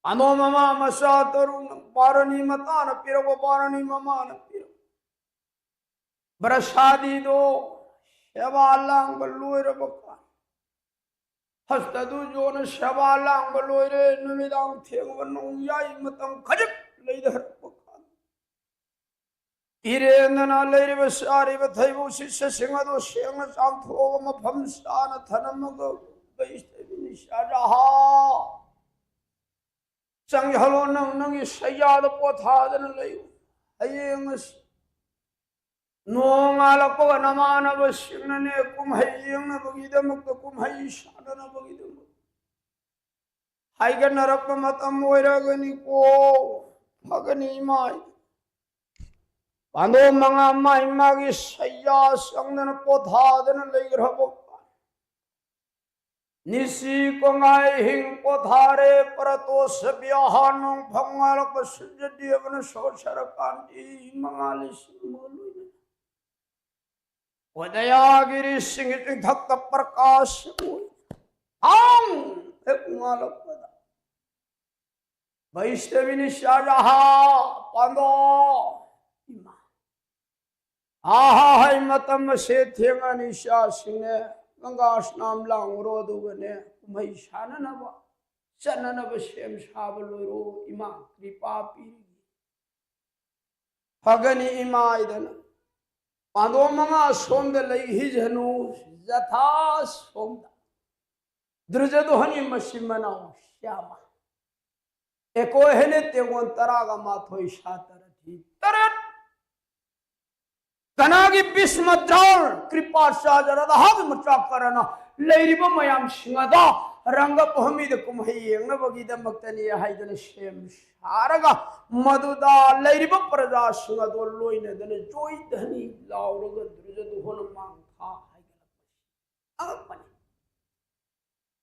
Ano mama masa tarung parani mata na piro parani mama na piro. Berasadi do sebalang beluire bukan. Hastadu jo na sebalang beluire numidang tiang benung yai matang kajip leider bukan. Ire na leire besari betai busi sesinga do siang sam thoga ma phamsa na thanam go beiste bini shajaha. Sang halo nang saya do potha dan leyu. Ayeng Nonga ko namana basingna ne kumhayeng na bagida mukta kumhay shana na bagida muk. Haiga narak matam moira gani ko magani mai. Pando mga mai magi saya sang na potha dan legra bok. Nisi ko ngai hing pothare parato sabyahanong phangal ko sujadi abna sosarakan I mangalis mulu. Wadayagiri singit dhakta prakash ang ekmalak pada Vaishnavini shajaha pando ima aha hai matam se thenga nisha sine ganga snam lang rodu gane kumai shana naba chana naba sem sabalo ima kripa pi phagani ima idana Pando mga sonda lagi janu jatha sonda drujadohani masimana syama eko hene tegon taraga mathoi satarati tarat kanagi bismadral kripa sajarada hab machakarana leiriba mayam singada ranga pohmi de kumhai ngabagi da maktani haidana shem saraga maduda leiriba praja singado loina dana joy dhani lauraga drujadu hon mang tha haigala agapani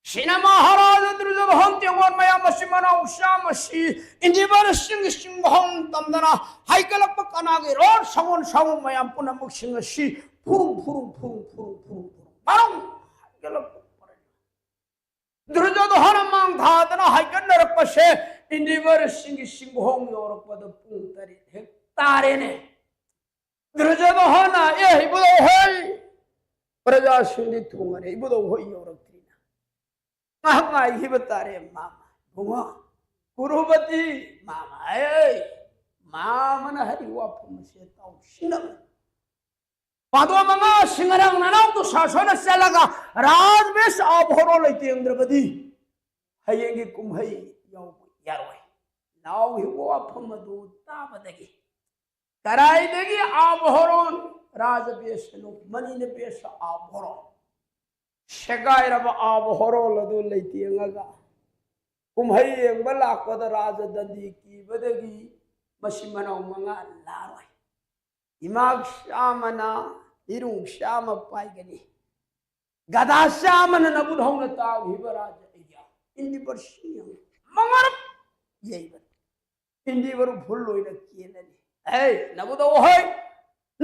Sina Maharaj drujadu hon tegon mayam masimana ushamashi indibar sing singhong tamdana haigala pakanagi ror sagon sagon mayam punamuk singashi purung barang haigala Drujadu hanamang dhadana haikan narak pashe indivar singhong yorak pada pung tari hektare ne Drujadu hana ibudo hoy praja sindi thungare ibudo hoy yorak trina mahamai hibatare mama bunga kurubati mama mama na hari wapum se tau sinam Pado mga singarang nanaw to sasana salaga rajbesh abhoro laiti andrabadi hayengi kumhai yaw yarwai naw hiwo aphamadu tabadagi karai degi abhoron rajbesh no manine besh abhoro shegai raba abhoro ladu laiti angaga kumhai bala koda rajadandi ki badagi masimana mga larwai imag shamana irung shama paigani gada shamana nabudhong tag hibaraja iya indi bersiyang mangarap yaiba indi baru phuloi na kienani hey nabudo hoy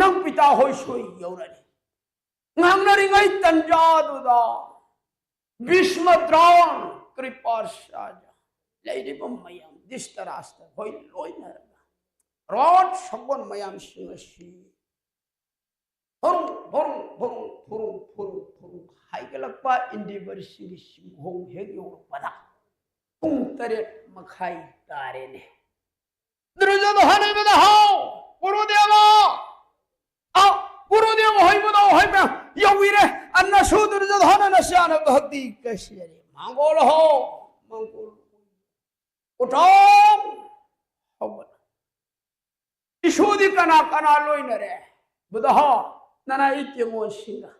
nang pita hoy soi yaurani ngamnari ngai tanjadu da bishmadrawan kripasaja leidi mayam distarasta hoy loina rod sagon mayam singashi haigalakpa indiversity singhong hegyo pada pung taret makhai tarene drujadu hane bada hao gurudeva gurudeva hoy bada hoy ba yawire anna su drujadu hane nasyana bhakti kashyare mangol ho mangol utong hawala isudi kana loinare bada Nana iti mo singa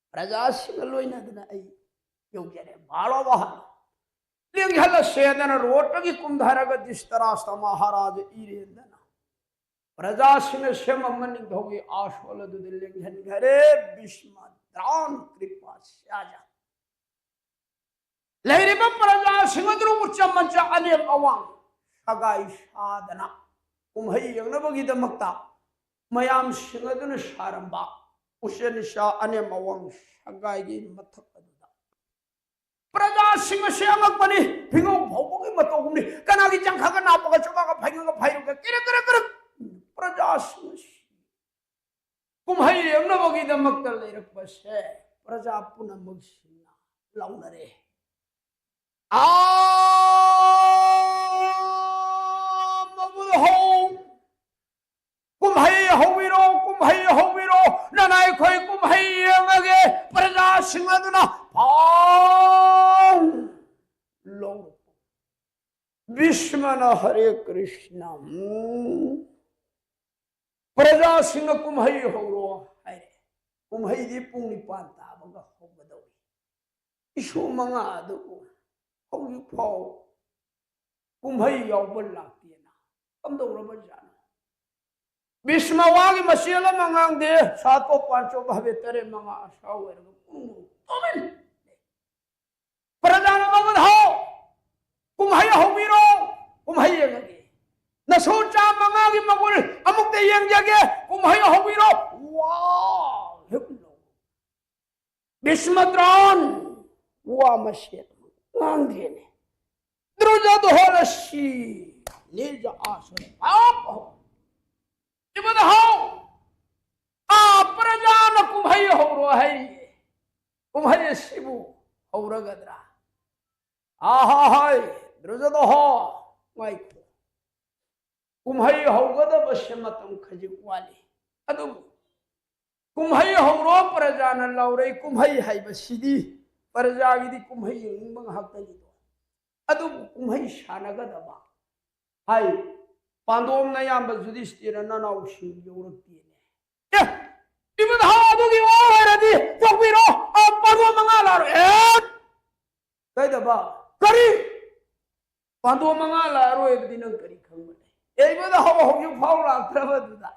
praja singa loina dana ai yogyare balo bahan ling hala sedana rotagi kumdharaga distarasta maharaj ire dana praja singa semamani dhogi ashwala dudiling ghare bishma dran kripa syaja leiriba praja singa dru muchamancha anem awang sagai sadana kumhai yang nabagi damakta mayam singaduna saramba usyan sha ane mawang sagai gi mathak aduda praja singa syamak pani phingong bhawgi मतोगुमनी कनागी जंखागा नापगा चुकागा फाइगा फाइरुगा किरक प्रजा कुम्हाई यंगनबगी दमक्ता लेरकबसे प्रजा पुनमगसिना लाउनरे कुम्हाई हौविरो ननाई खोई कुम्हाई यंगगे प्रजा सिंहदुना लो विश्वमन हरे कृष्ण प्रजा सिंह कुम्हाई हौरो है कुम्हाई दी पुंग निपान ताबगा हौगदौई issue मंगा अदुको हौजि फाव कुम्हाई यावबल लाक्तिना कमदौरब जानो विश्ववागी मसील मंगांग दे सातो पांचो भावे तरे मंगा सावेर पुंग तोमिन प्रजा न मगद हो कुम्हाई हौविरो कुम्हाई यंगे नसोचा मंगागी मगुल अमुक्ते यंगे कुम्हाई हौविरो वाह हेलो विश्वद्रान वा मसील मंगांगे द्रुजद होलसी निज आसन आप हो इबद हो आ प्रजा न कुम्हाई हौरो है कुम्हाई शिबु हौरगद्रा आहा हाय द्रुजद हो वाइको कुम्हाई हौगद बश्यमतम खजिक वाली अदु कुम्हाई हौरो प्रजा न लौरे कुम्हाई है बसिदी प्रजा गिदी कुम्हाई यंग हक्तनी तो अदु कुम्हाई शानगदबा हाय पांडोम न याम जुधिष्ठिर ननाउ सिंह यौरक्तिने ए इबद हो अदुगी ओ हरदी तोबिरो आ पांडोम मंगाला ए कैदबा करी पांडोम मंगाला रोय दिन करी खंगने एबद हो हो फाव लात्रबदुदा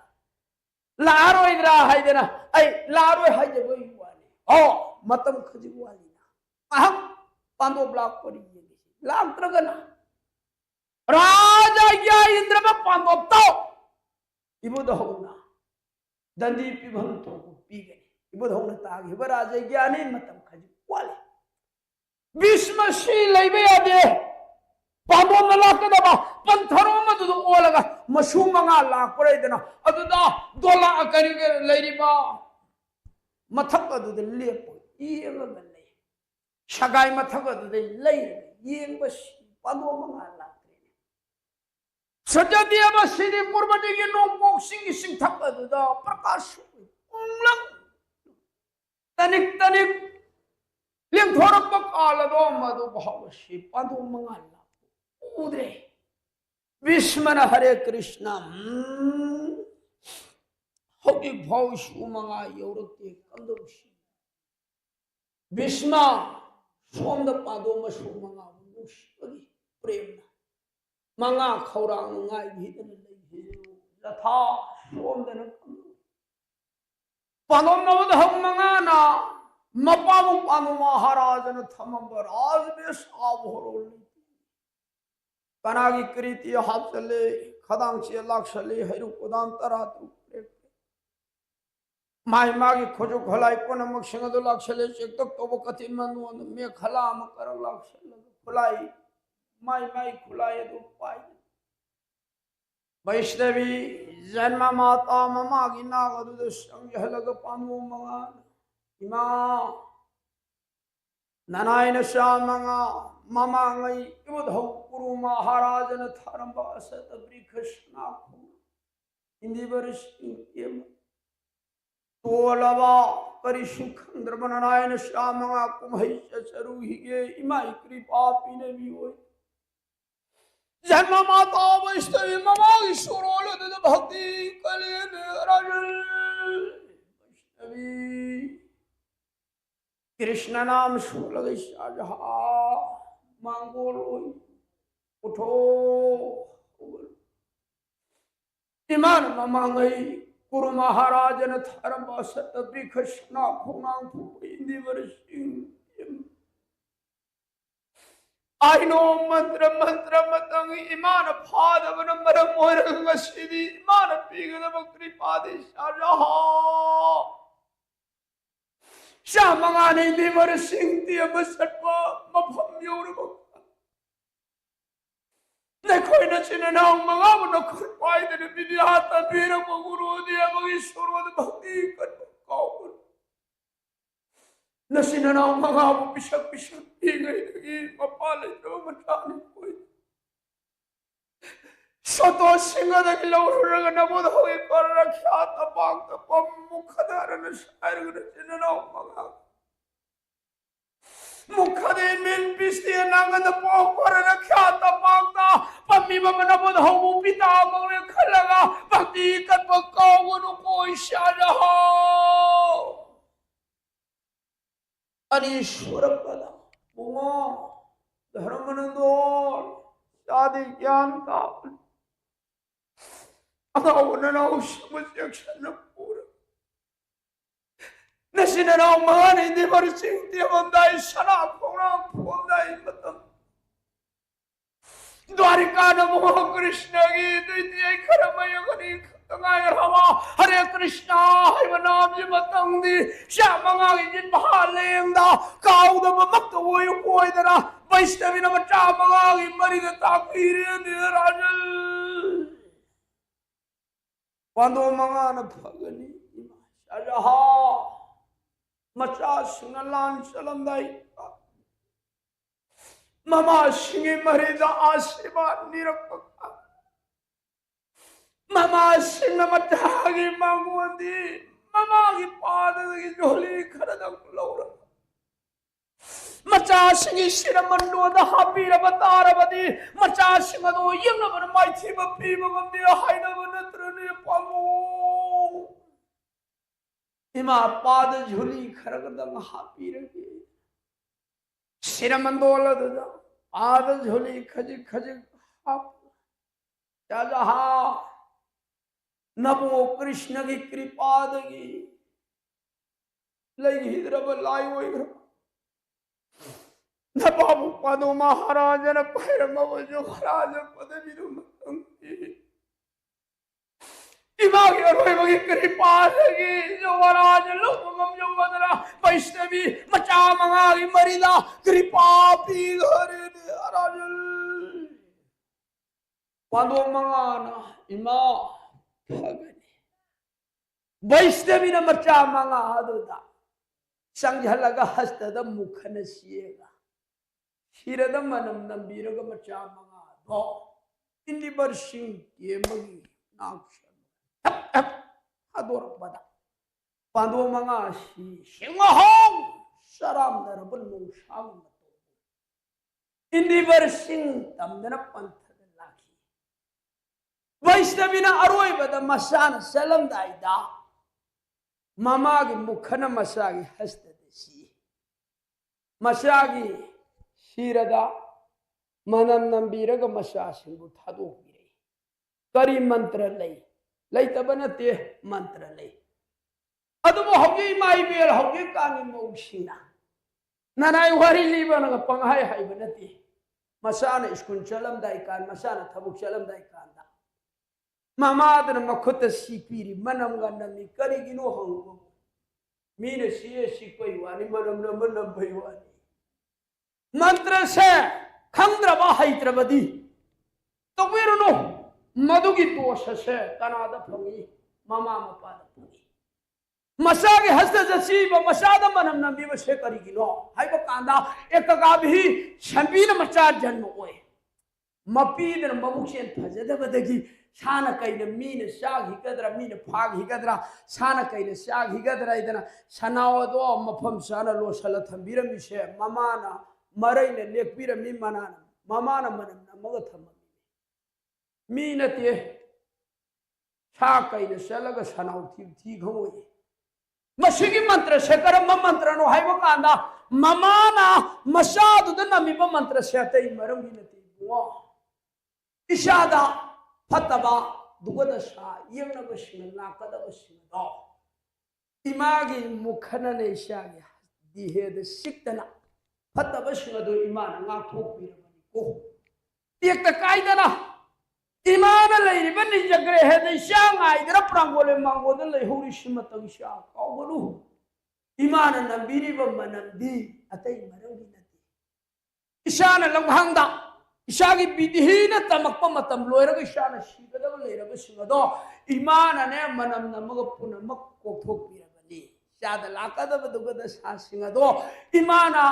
लारोइद्रा हाइदेना ऐ लारोय हाइदेबो युवाने ओ मतम खजिक वालीना अहम पांडो ब्लॉक पड़ी लात्रगना राजा या इंद्र में पांडवतो इबुद होना दंदी पिभंतो को पी गए इबुद होना ताग हिब राजा ज्ञानी मतम खजी वाले विश्वसी लेबे आदे पांडव न लाकदबा पंथरो मदु ओलगा मसु मंगा लाकरेदना अदुदा दोला अकरिगे लेरिबा मथक अदुद लेप येंगा ले शगाई मथक अदुद ले येंबसी पांडव मंगा ला सजदी अबसिदी पूर्वदिगी नोंपोक सिंगी सिंथक अदुदा प्रकाश उंगलंग तनिक लिंथोरक कालदो मधु भावसी पांडव मंगा ला उदरे विश्वमन हरे कृष्ण होगी भाव सुमंगा यौरक्ति कंदोसी विश्व सोमद पादो मसुमंगा मुसुगी प्रेम मंगा खौरांग गाय भीतर लेहिरो यथा सोमदन पादो नवद हम मंगा ना मपामु पानु महाराजन थमबर आज बेस आवरो कनागी कृति हाथ चले खदांग से लाक्षले हेरु कोदान तरातु माई मागी खोजो खलाई कोन मक्षंग दो लाक्षले चेक तक तो कथि मनु मे खलाम कर लाक्षले खुलाई माई खुलाए दो पाई वैष्णवी जन्म माता ममागी नागदु संजहलग पानु मंगान इमा ननायन श्यामंगा ममांगई इबधौ कुरु महाराजन थारंबा सत वृक्षना खु इंदिवरिश इम तोलवा परिसुखंद्र ननायन श्यामंगा कुम्हई चरु हिगे इमाई कृपा पिने भी होय जन्म माता वैष्णवी ममागी सुरोल दद भक्ति कलेन राजन वैष्णवी कृष्ण नाम सुलग शाजहा मांगो रोई उठो इमान ममांगई कुरु महाराजन थरम सत वृक्षना खुनांग फुइंदी वर्षिंग आइनो मंत्र मतंग इमान फादवन मर मोरंग सिदी इमान पीगदम कृपादि शाजहा श्यामंगाने देवर सिंह दियम सत्व मफम योरब नसीना मंगाबन खुरपाइदन विद्या तबीर गुरुदे मगी सुरवद भक्ति कर काउन नसीना मंगाब पिशक पिशक गई मपाले जो मटाने कोई सतो सिंगद लौरग नबोध होए कर रक्षा तबाग तपम मुखदारन शायर नसीना मंगाब मुखदे मिल पिस्ते नागद पोकर रक्षा तबागता पम्मी बमन बोध हो पिता मगने खलगा भक्ति कत पकावन कोई शाजहा अनीश्वर पदा मुआ धर्मनंदोर शादी ज्ञान का अनावनना उष्मस्यक्षण पूरा नसीना मंगाने देवर सिंह देवंदाई सना कोना फोंदाई मतम द्वारिका नमो कृष्ण की द्वितीय खरमय गरी खतंगाय रामा हरे कृष्णा हरि नाम जी मतंगी श्यामंगा की जिन महालेंदा काउद मक्त वोय कोइदरा वैष्णवी नम चामंगा की मरिदता पीरे दे राजल पांडो मंगान भगनी शाजहा मचा सुनलान चलंदाई ममा सिंगे मरेदा आशीर्वाद निरपका ममा सिंग मचागी मांगोदी ममा की पाद की झोली खरदंग लौर मचा सिंगे शिरमंडो द हापीर बतारबदी मचा सिंग दो यंग बर माइथी बपी बगंदे हाइना बनत्रने पालो इमा पाद झुली खरगदंग हापी रही शिरमंदोल ददा पाद झुली खज खज हाप शाजहा नमो कृष्ण की कृपा दगी लई हिद्रब लाई वही न बाबू पादो महाराजन पैरमव जो महाराज पद विरुमतंगी इमागे रोय मगे कृपा लगी जो महाराज लोकम जो बदला वैष्णवी मचा मंगागी मरिदा कृपा पी घरे दे राजल पादो मंगाना इमा भगनी वैष्णवी न मचा मंगा हददा संझलगा हस्तद मुखन सिएगा शिरद मनम नंबीरग मचा मंगा दो इंदी बरसिंग ये मगी नाक्ष ador pada pando manga si singahong saram darabun mong sang mato indi versing tamdana panthada laki vaishnavina aroi bada masana salam daida mamagi mukhana masagi hastadesi masagi shirada manam nambiraga masasingu thadokire kari mantra lei लैतबनते मंत्र ले अदुबो हौगे माई bell हौगे कानी मौसिना ननाय वारी लीबन ग पंहाय हाइबनते मसाना school चलम दाई कान मसाना थबुक चलम दाई कान दा मामादन मखुत सीपीरी मनम ग नमी करी गिनो हंगो मीने सीए सीपई वानी मनम न मनम भई वानी मंत्र से खंद्रबा हाइत्रबदी तो वेरनो मधुगी दोष से कनाद फंगी ममा मपाद फंगी मसागे हस्त जसीब मसाद मनम नबी वसे करी गिनो हाइबो कांदा एक का भी छबीन मचा जन्म ओए मपीदन मबुक्षेन फजद बदगी शान कइन मीन शाग हिगदरा मीन फाग हिगदरा शान कइन शाग हिगदरा इदना सनावदो मफम सान लोसल थंबीरम विषय ममाना मरैन लेखबीरमी मनाना ममाना मनम मग थम मीनते छा कई चलग सनाव थी घमोए मसीगी मंत्र से करम मंत्र नो हाइबो कांदा ममाना मसादुद नमीब मंत्र से अतई मरंगी नती बुआ इशादा फतबा दुगदशा यंगनब सिंह नाकदब सिंह दो इमागी मुखन ने शागे दिहेद सिक्तना फतब सिंह दो इमान नाथोक बिरमनी को एक त कायदना इमान लेरिबन जगरे है दे शांगाइदरा प्रांगोले मांगोद लेहोरी सिमतंग शा कावगनु इमान नबीरिब मनंदी अतई मरंगी नती ईशान लंघांगदा इसागी विधि न तमक्प मतम लोयरग इसाना सिगदब लेरब सिंगदो इमाना ने मनम नमग पुनमक कोथोपिरबनी साद लाकदब दुगद सा सिंगदो इमाना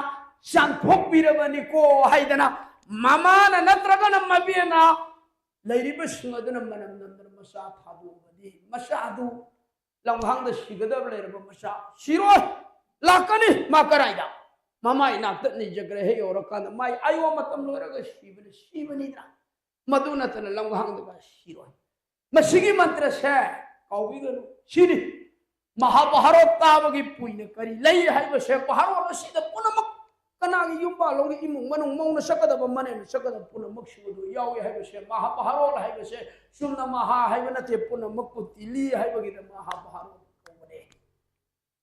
शांथोपिरबनी को हाइदना मामाना नत्रगन मबियना लेरिब सिंगदना मनम नंदर मसा थादुबदी मसादु लंघांग द सिगदब लेरब मसा सिरो लाकनी माकराइदा मामा इनाक निजग्रे हे औरकान माई आयो मतम लोरग शिवनीदा मधु नतन लंघांग द सिरो मसिगी मंत्र से कौबिगनु सिरि महाभारत ताबगी पुइन करी लई हाइब से भारो सिद पुनमक कनागी युम्बा लोग इमुंग मनुंग मौन सकदब मने सकदब पुनमक सिगदु यावे हाइब से महाभारत हाइब से सुमना महा हाइब नते पुनमक पुतिली हाइबगी द महाभारत कौबने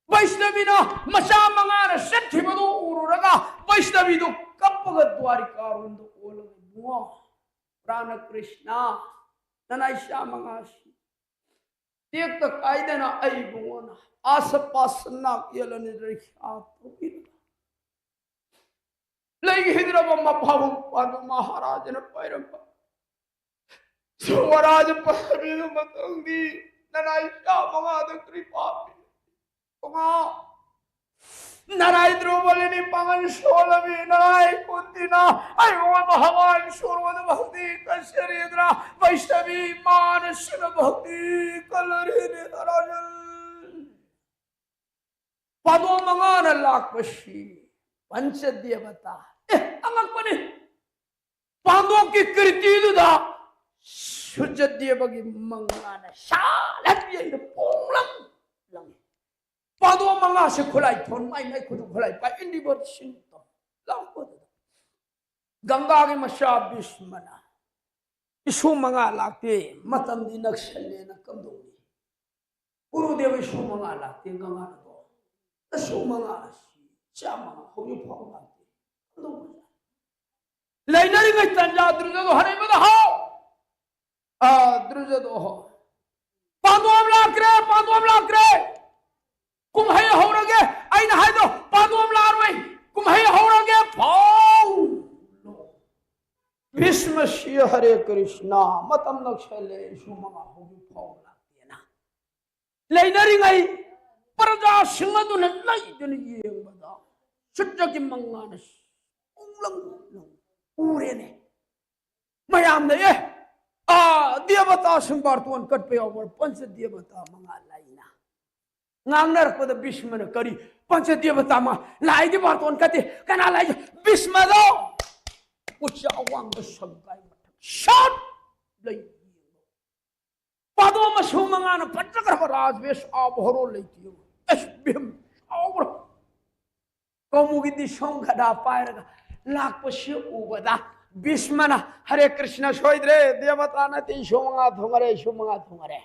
वैष्णवीना मसा मंगान सठिबदु उरुरगा वैष्णवीदु कपग द्वारिकारुंद ओलग बुआ प्राण कृष्णा ननाइशा मंगासी तेक तक आइदेना आई बुआना आस पास नाक यलनि रखा तो लई हिद्रब मभावु पादु महाराज न पैरंप स्वराज पदवीनु मतंगी ननाइशा मंगाद कृपा नाराय द्रौपदी पवन सोलवी नाराय कुंतीना अयो भगवान सूर्वद भक्ति कशरीद्रा वैष्णवी मानसिक भक्ति कलरी राजल पदो मंगान लाखपशी पंच देवता अंगपने पांडवों की कृति दुदा सुज देवगी मंगान शालत ये पोंगलम लंग पादो मंगा से खुलाई थोन माई माई खुद खुलाई पा इंडी बर्ड सिंतो लाखो गंगा के मशा बिस्मना इशु मंगा लाते मतम दी नक्शले न कम दोगी गुरुदेव इशु मंगा लाते गंगा न दो इशु मंगा चा मंगा हो ये फाउ लाते दो लाइनरी में तंजा द्रुजदो हरे बदा हो द्रुजदो हो पादो लाख रे कुम्हे होरगे आइन हाइदो पादुम लारवे कुम्हे होरगे फाउ भीष्म श्री हरे कृष्णा मतम नक्षले सुमंगा होगी फाउ लाते ना लेनरी गई प्रजा सिंहदुन लैदन येंबदा सुट्टकी मंगान उंगलंग पूरे ने मयाम ने ये देवता संबारतोन कट पे और पंच देवता मंगा लाइना नांगनर पद भीष्म ने करी पंच देवता मा लाई दे बातोन कते कना लाई भीष्म दो उच्च अवांग संगाय मठ शॉट लई पदो मसु मंगान पटकर राजवेश आभरो लेतियो एस भीम और कमुगी दि संगदा पायरगा लाख पशे उबदा भीष्मना हरे कृष्ण सोइद्रे देवता न ति सोमंगा थोंगरे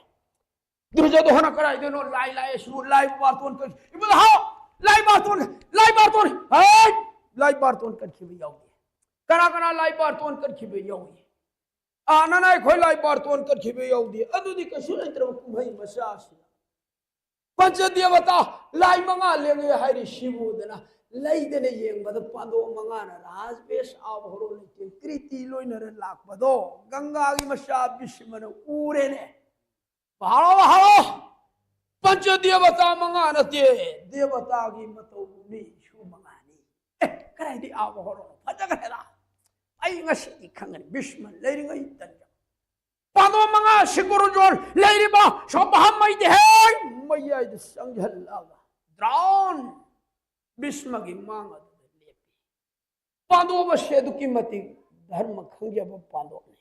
दुर्योधन कराई देनो लाई सु लाई बारतोन कर इबल हां लाई बारतोन हाय लाई बारतोन कर खिबे याओगे कना लाई बारतोन कर खिबे याओगे आना नाय खोय लाई बारतोन कर खिबे याओगे अदुदी कसु लेत्र कुमई मसासी पंच देवता लाई मंगा लेंगे हायरी शिवोदना लैदने येंबद पांदो मंगा ना राजवेश आभरो लेते कृति लोइनर लाखबदो गंगा की मसा विश्वमन उरे ने भारो पंच देवता मंगानते देवता की मतौनी शु मंगानी कराई दि आभरो फजगरेला आई ngasi खंगन विश्व लेरिंगै तंजा पादो मंगा सिगुरु जोल लेरिबा सोबहम मैदे है मैया दि संघलागा द्राउन विश्व की मांग लेपी पादो बसेदु की मति धर्म खंगे पादो ने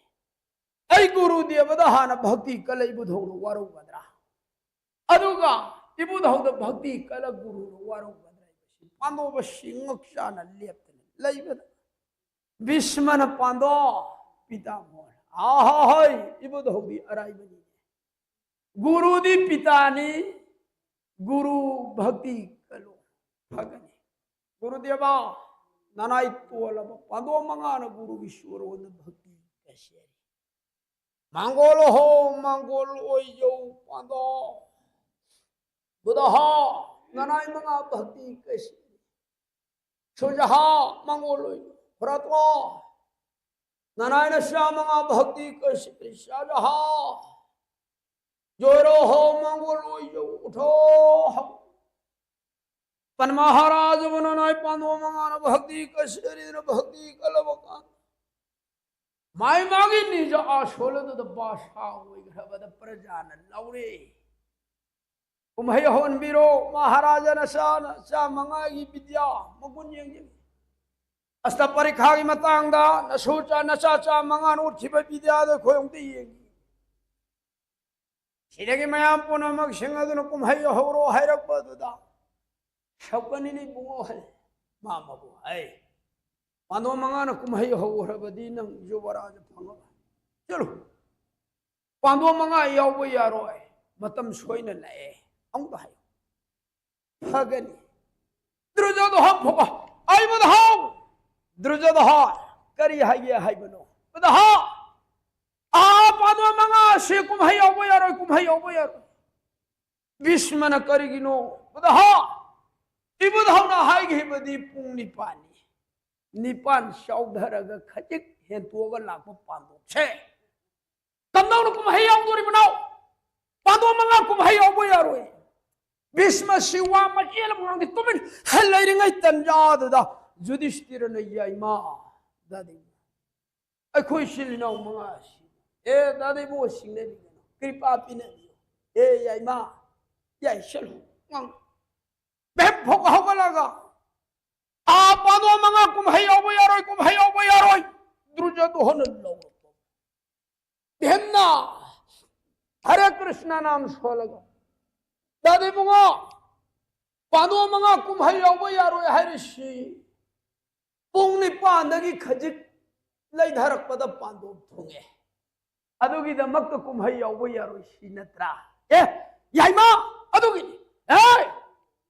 ऐ गुरुदेव हान भक्ति कल इबुधौनु वारो गद्रा अदुगा इबुधौद भक्ति कल गुरु वारो गद्रा पांदो बसिंगक्षान लेपतने लैबन विस्मन पांदो पिता मोर आहा होय इबुधौदी अराइबनी गुरु दी पितानी गुरु भक्ति कलो भगने गुरुदेवा ननाई तोलब पांदो मंगान गुरु ईश्वर वन भक्ति कैसे मांगोलो हो मांगोलो यो पादो बुदहा ननाई मंगा भक्ति कैसे सुजहा मांगोलो भरतवा नारायण श्यामंगा भक्ति कश्मीर शाहजहा जोरो हो मंगोलो जो उठो हो पन महाराज बननाय पांडव मंगान भक्ति कश्मीर भक्ति कलबका माय मागी निज आशोल द बाशा होई घबद प्रजा न लौरे कुमहै होन बिरो महाराज नसान श्यामंगा की विद्या मगुन यंग अस्त परीक्षा की मतंगदा नसुचा नचाचा मंगान उठिब विद्या द खोयंगति यंग सिरगे मयाम पुनमक सिंगदन कुमहै होरो हैरपददा शौकनी नि बुंगो है मामबो है पांडव मंगान कुमहै होरबदी नंग युवराज फंग चलो पांडव मंगा याव यारोय मतम सोइना लाए अंग हाय फगनी द्रुजद हम फगा आई बदहाव द्रुजद हा करी हाय बनो बदहा आ पांडव मंगा से कुमहै यारोय विस्मन करिगिनो बदहा इबदहावना हायगिबदी पुंग निपान शौधरग खजिक हेतुग लाख पांडव छे तमनौ कुमहै यावदोरि बनाओ पांडव मंगा कुमहै यारोय भीष्म शिवा मचेल मंग तुमिन हलैरिंगै तंजाददा युधिष्ठिर न याइमा दादी अखोय सिलिनौ मंगा ए दादी बो सिंगने कृपा पिने ए याइमा याइ चलो मंग बेम भोग होगलागा आ पांडव मंगा कुमहै यारोय द्रुजद होन लो बेमना हरे कृष्ण नाम सोलगा दादी मंगा पांडव मंगा कुमहै यारोय हरिषि पुंग निपानदगी खजिक लैधरकपद पांडव थोंगे अदुगी दमक कुमहै यारोय सि नत्रा ए याइमा अदुगी ए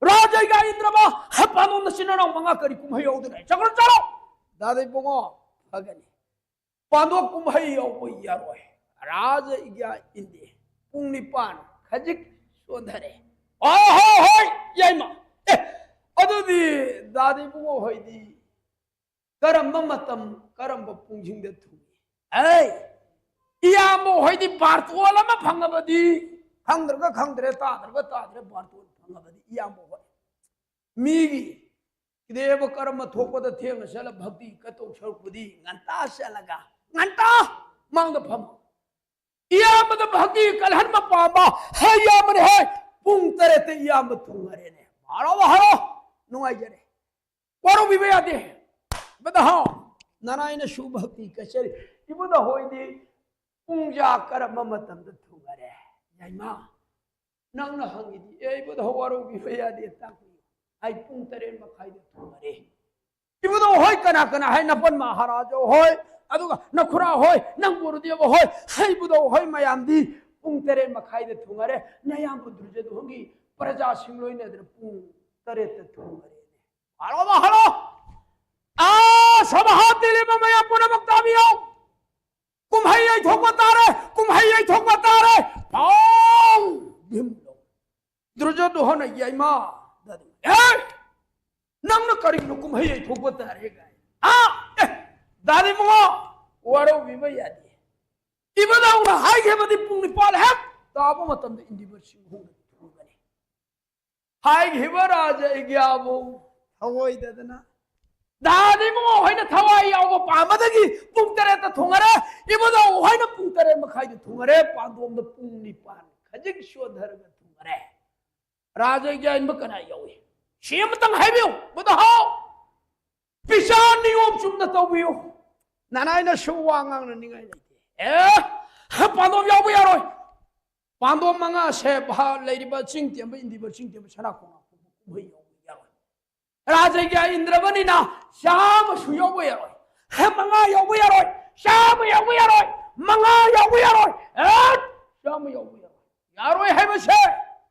राजा इंद्रमा पांडव नसिना मंगा करी कुमहै यावदुनै चक्र चलो दादी बुंगो फगनी पांडव कुमहै यारोय राजा इंदे पुंग निपान खजिक सोधरे ओ हो याइमा ए अदुदी दादी बुंगो होइदी करम मतम करम पुंजिंग दे थुगी ए इयामो होइदी बारतोल अमा फंगबदी खंद्रे ताद्रे बारतोल फंगबदी इयामो होय मीगी देव कर्म थोपद थेंग सल भक्ति कतो छरपुदी nganta सलगा nganta मंग फम इयामद भक्ति कलहन म पाबा हयाम रे पुंग तरे ते इयाम थुंगरे ने हारो नुआई जरे वरो विवेया दे बदहा नारायण शु भक्ति कचर इबद होइदी पुंजा कर्म मतम थुंगरे याइमा नंग हंगिदी ए इबद वरो विवेया दे ताकु आई पुंग तरे मखाई दे थुंगरे इबद होय कना है नपन महाराज होय अदुगा नखुरा होय नंग गुरुदेव होय इबद होय मयामदी पुंग तरे मखाई दे थुंगरे नयाम द्रुजद होंगी प्रजा सिंगलोइने दे पुंग तरे ते थुंगरे हारो आ सभा दिले में मैं पुनः वक्तावियो कुमहै थोक तारे पाऊ भिमलो द्रुजद होन याइमा दादी ए नंग करिनो कुमहै थोक तारे गाय आ दादी मो वरो विवया दे इबदाउना हाय गेबदी पुंग निपाल है ताबो मतम इंदिबर सिंह होगने हाय गेबराज इग्याबो हवोय ददना दादी मो होइना थवाई यावो पामदगी पुंग तरे त थोंगरे इबदो होइना पुंग तरे मखाई दे थोंगरे पांदोम द पुंग निपान खजिक शोधर ग थोंगरे राजा ज्ञान बकना यावे शेम तंग हाइबियो बदहा पिशान नियम चुमना तवियो नानायना शुवांगांग निगाय लेते ए पांदोम यावो यारोय पांदोम मंगा से भा लेरिबा चिंगतेम इंदिबा चिंगतेम सना खोंगा कुमहै राजा इंद्रवनी ना श्याम सुयोबो यारोय हे मंगा योबो यारोय श्याम योबो यारोय मंगा योबो यारोय श्याम योबो यारोय है बसे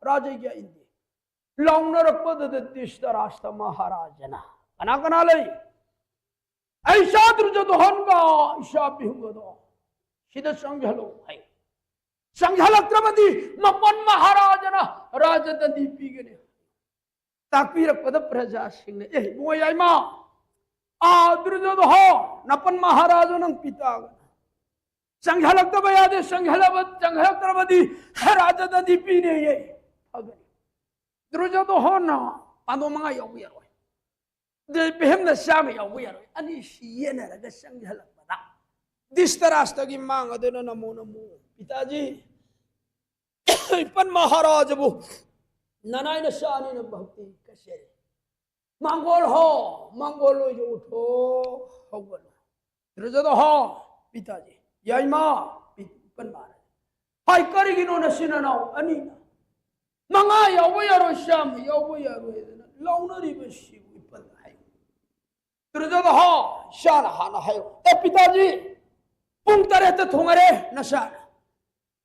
राजा इंद्र लौनरपद दिष्ट राष्ट्र महाराजना कना लई ऐसा द्रुजद होनगा ऐसा बिहुगदो सिद संघलो है संघलक्रमदी मपन महाराजना राजदंदी पीगने ताकपीरपद प्रजा सिंह ए मोयाइमा दुर्जोध हो नपन महाराज नंग पिता संघलक यादे संघलबदी राजा ददी पीने ये दुर्जोध हो ना पांडो मंगा यौ यारो दे बेहम न श्याम यौ यारो अनि सियेन रग संघलबदा दिस्तराष्ट्र की मांग देन नमो नमो पिताजी पन महाराज वो ननाई न शानी न भक्ति कसे मंगोल हो मंगोल जो उठो होगल दुर्जोध हो पिताजी याइमा पन महाराज हाय करिगिनो न सिननाव अनि मंगा यावो यारो श्याम यावो यारो लाउनरी बसी पन हाय दुर्जोध हो शान हाना हाय ए पिताजी पुंग तरे त थोंगरे नशा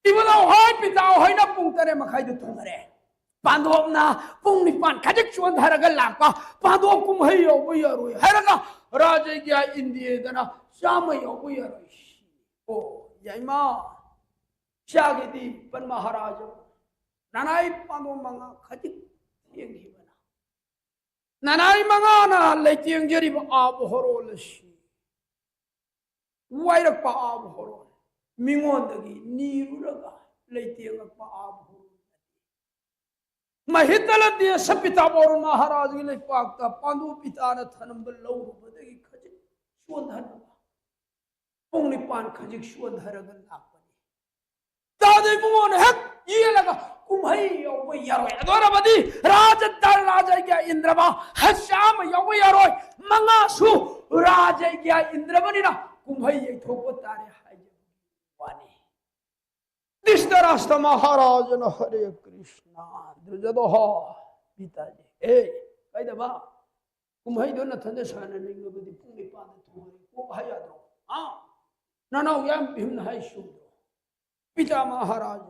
इबलाव हाय पिता हाय न पुंग तरे मखाई द थोंगरे पांडव ना पुंग निपान खजक चोन धरग लाका पांडव कुमहै यावो यारो हरगा राजे गया इंडिया दना श्याम यावो यारो ओ याइमा शागिदी पन महाराज ननाई पांडो मंगा खजिक येंगी बना ननाई मंगा ना लेतियंग जरिब आब होरोलसी वाइरक पा आब होरो मिंगोंदगी नीरुरगा लेतियंग पा आब होरो महितल दिय सपिता बोर महाराज गी ले पाकता पांडु पिता न थनम लौरुबदगी खजिक सोधन पुंग निपान खजिक सोधरग लापनी तादे मुन हक ये लगा कुमहै यो यारो अदोरबदी राज दल राज गया इंद्रमा हश्याम यो यारो मंगासु राज गया इंद्रमनि ना कुमहै ये थोको तारे हाय वानी दिष्टराष्ट्र महाराज न हरे कृष्णा दुर्जोध हो पिताजी ए कैदबा कुमहै दो न थंदे साने निंगबदी पुंग निपान थोरे को भाया दो हां ननो याम भीम हाय सु पिता महाराज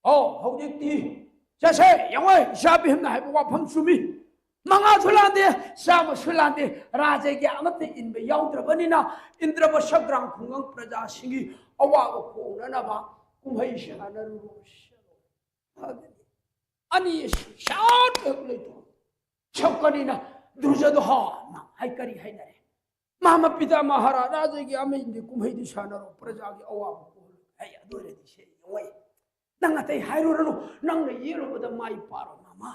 ओ हौजिक्ति जैसे यंगै शा भीम हाय वाफम सुमी मंगा सुलांदे श्याम सुलांदे राजे के अमत इनबे याउद्रबनिना इंद्रब शग्रांग खुंगं प्रजा सिंगी अवाग कोननबा कुमहै शानरु अनि शाट लेतो छकनिना दुर्जोध हो हाय करी हाय नरे मामा पिता महाराज राजे की अमे इंदे कुमहै दिशानरो प्रजा की अवाग को हाय अदोरे दिसे योय नंग अतै हायरोरनु नंग येलोबद माई पारो मामा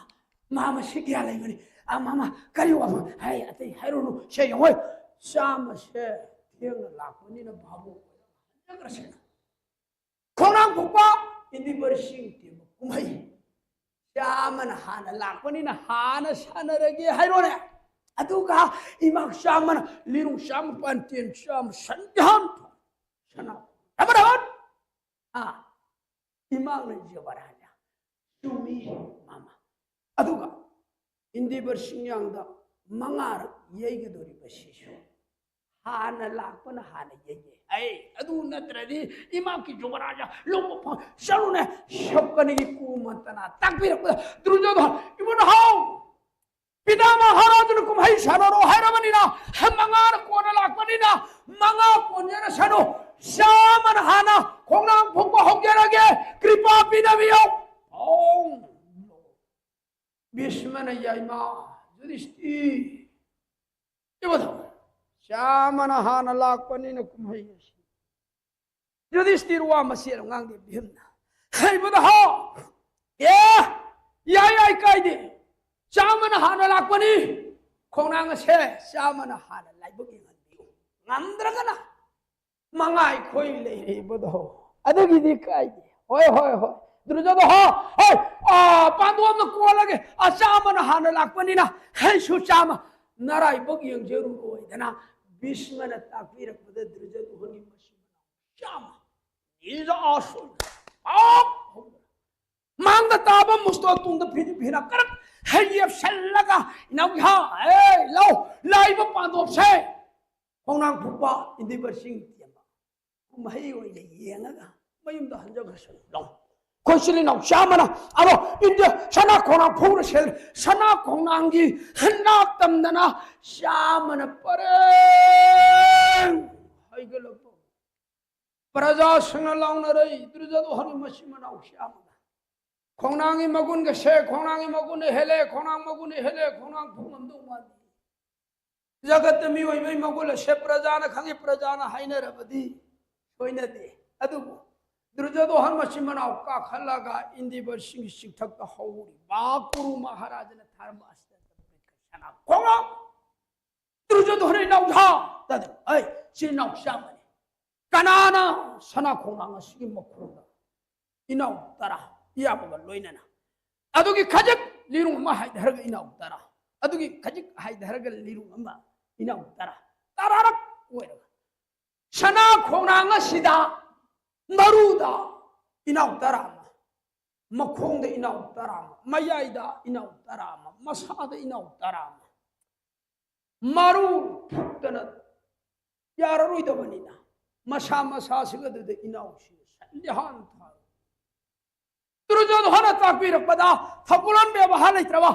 मामा सिगिया लेबनी आ मामा करी वा हाय अतै हायरोरनु से योय शाम से थेंग लापनी न बाबू जगरसे खोनांग भुपा इंदी बरसिंग ते कुमहै शामन हान लापनी न हान सानरगे हायरोने अदुगा इमाक शामन लिरु शाम पंतेन शाम संध्यान सना अबरहन आ इमाक ने जबराजा सुमी मामा अदुगा इंदी बरसिंयांगदा मंगार येगे दोरी बसिसु हान लापन हान येगे ऐ अदु नत्रदी इमाक की जबराजा लोग सरुने शक्कनी की कुमंतना तकबीर दुर्योधन इबन हाउ पिता महाराज ने कुमहै शानरो हैरवनिना मंगार कोन लाकवनिना मंगा कोन्यर सनो श्यामन हाना खोंगना भुक होगेरगे कृपा पिनवियो ओम भीष्मन याइमा युधिष्ठि इबद श्यामन हाना लाकवनिना कुमहै युधिष्ठिर वा मसेर ngang de bhimna इबद हो याय कायदे श्यामन हाना लाकवनी खोंगनांग से श्यामन हाना लाइबगी ngandbiu ngamdragana mangai khoi le bodo adugidi kai hoy hoy hoy दुर्जोध हो होय पांडवम न कोलगे श्यामन हाना लाकवनी ना है सु श्याम नराय बगियं जरूर होयदना भीष्मन ताकवीरकबद दुर्जोध होनी मसिमना श्याम इज आसुल मांग ताब मुस्तो तुंग फिना कर है ये सल्लगा नौहा ए लो लाइब पांडव से खोंनांग फुपा इंदी बरसिंग तियमा कुमहै होय येंगा मयुमदा हंजगसन लो खोसिली नौ श्यामना अरो इंदे सना खोंनांग फुर सेल सना खोंनांगी हन्ना तमदना श्यामन परे हैगलो प्रजा संग लाउन रही दुर्जोध हरि मसिमना श्यामना खोंनांगी मगुन के से खोंनांगी मगुन हेले खोंनांग मगुन हेले खोंनांग फुंगम दो मादी जगत मियोई मगुल से प्रजाना खंगे प्रजाना हाइनरबदी सोइनदे अदुबो दुर्योधन मसिमनाव का खलगा इंदिबर सिंह सिंथक हौरी बाकुरु महाराज ने धर्म सना कोंगा दुर्योधन नाउधा तद ऐ सिनाव शामने कनाना सना कोंगा सिगी मखोंगा इनाव तरा इयाबगा लोइनना अदुगी खजक लिरुंग मा हाइदरग इनाव तरा अदुगी खजक हाइदरग लिरुंग मा इनाव तरा तरारक ओइरगा सना कोंगा सिदा मरुदा इनाव तरामा मखोंग इनाव तरामा मयाइदा इनाव तरामा मसाद इनाव तरामा मरु फुक्तना याररोइदबनिना मसा मसा सिगदद इनाव सि संध्यान था दुर्योधन ताकबिरपदा थकुलन व्यवहार लेत्रवा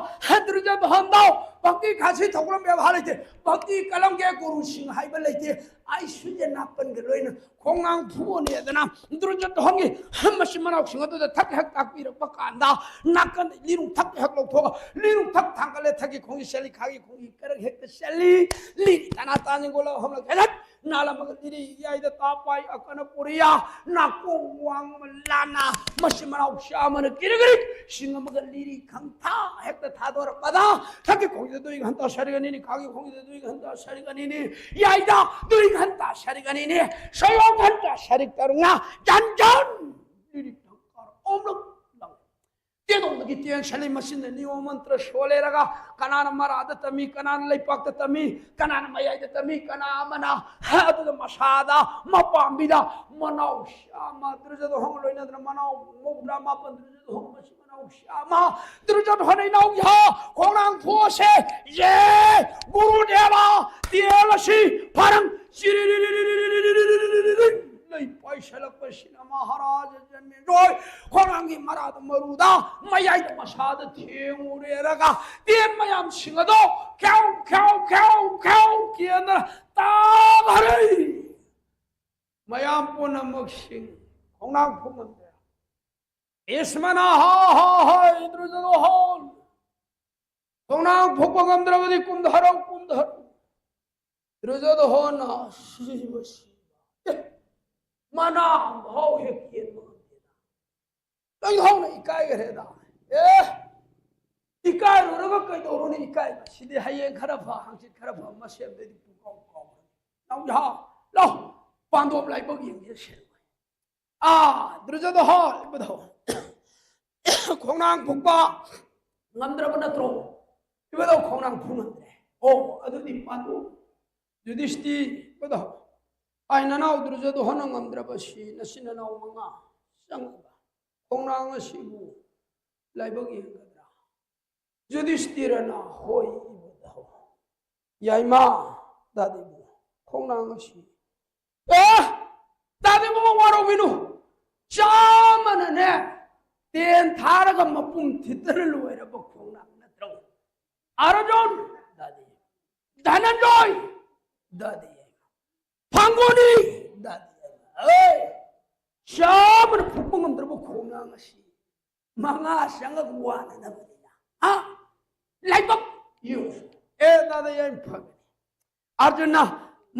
दुर्योधन दाव भक्ति खासी थकुलन व्यवहार लेते भक्ति कलम के गुरु सिंह हाइब लेते आई सुजे नापन के लोइन खोंगांग फुओने दना दुर्योधन की हम मसिमनाव सिंह तो थक हक ताकबिरपा कांदा नाकन लिरु थक हक लोथोगा लिरु थक थांगले थकी खोंगी सेली खागी खोंगी करग हेक सेली ली तना तानी गोला हम लोग नाला मगदीरी याइदा तापाई अकन पुरिया नाको वांग लाना मसिमनाव शामन किरगिरी सिंह मगदीरी खंथा हेक थादोर पदा थकी खोंगी दुई घंटा शरीगनी खागी खोंगी दुई घंटा शरीगनी याइदा दुई घंटा शरीगनी सयो घंटा शरीक तरुंगा जानजान लिरी थंकार ओमलक तेदोंदगी तियन शली मसिन नियो मंत्र सोलेरगा कनान मराद तमी कनान लैपाक तमी कनान मयाइद तमी कना मना हाद मसादा मपांबिदा मनाव श्यामा दुर्जद होंग लोइनद्र मनाव मोगरा मापन दुर्जद होंग मसि मनाव श्यामा दुर्जद होनै नाव या खोनांग फोसे ये गुरुदेवा तियलसी फरंग महाराज जन्मे रोय खोनांगी मराद मरुदा मयाई मसाद थेंगुरेरगा तेन मयाम सिंगदो क्याउ क्याउ क्याउ क्याउ कियन ताभरै मयाम पुनमक सिंह खोनांग फुमंदे इसमना हा इंद्रजदो होल खोनांग फुपगंद्रवदी कुंधरो कुंधर इंद्रजदो होना शिवसी मना भाव है किए तो नहीं इकाई रहेदा ए इकाई रोग कई तो रोने इकाई सीधे है ये खराब हांसी खराब मसेब दे कौ कौ नाउ जा लो पांडव लाई बगी ये से आ दुर्जद हो बधो खोनांग फुक्पा ngamdra natro ibado khonang phungandre o adudi pandu yudhishti bado aina naw durjado honang ngamdra basi nasina naw manga sangba khonang asibu laibagi gadra yudhishthira na hoi ibado yaima dadibu khonang asi dadibu waro binu chamana ne ten tharaga mapum thitara loira bakona natro arjun dadi dhananjoy dadi phangoni dadi ei shaman phupungam drabo khona ngasi manga sanga guana na badina ha laibak you dadi yai phag arjuna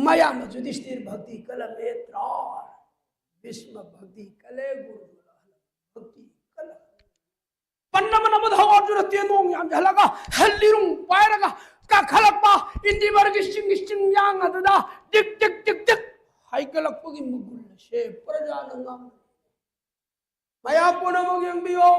maya ma yudhishthir bhakti kala metra bhisma bhakti kale guru bhakti पन्नम नमद हो अर्जुन तेनोंग याम झलगा हल्लिरुंग पायरगा का खलपा इंदी वर्ग सिंग यांग अददा टिक टिक टिक टिक हाइकलपगी मुगुल से प्रजानंगम मया पुनमग यंबियो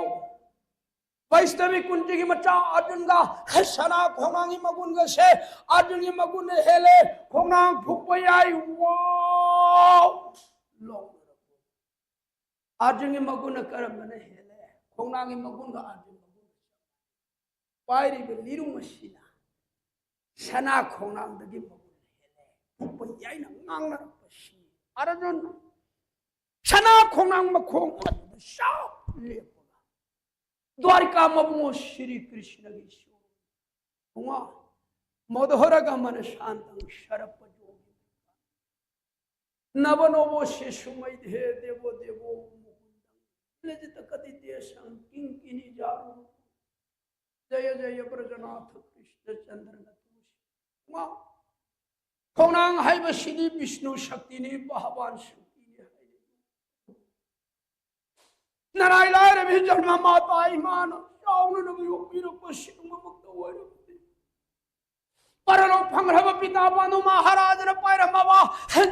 वैष्णवी कुंती की मचा अर्जुन का हसना खोंगांगी मगुन ग से अर्जुन की मगुन हेले खोंगांग फुपयाई वाओ लो अर्जुन की मगुन करम ने खोंगांगी मगुन का अर्जुन मगुन पायरी बे लिरु मसिना सना खोंगांग दगी मगुन हेले फुपयाई ना ngang पसी अर्जुन सना खोंगांग मखोंग शाप लेपगा द्वारिका मबुओ श्री कृष्ण की शोर हुआ मधुरगा मन शांतं शरप जोगी नवनोवो शिशुमय धे देवो देवो लजित कति देशं किंकिनी जारु जय जय ब्रजनाथ कृष्ण चंद्र नतुष खोनांग हाइबसिनी विष्णु शक्तिनी भगवान शक्तिनी नारायण लारे भी जन्म माता इमान शाउन नबी योगीर पश्चिम मुक्त होय परलोक फंगरब पिता बानु महाराज न पैरमवा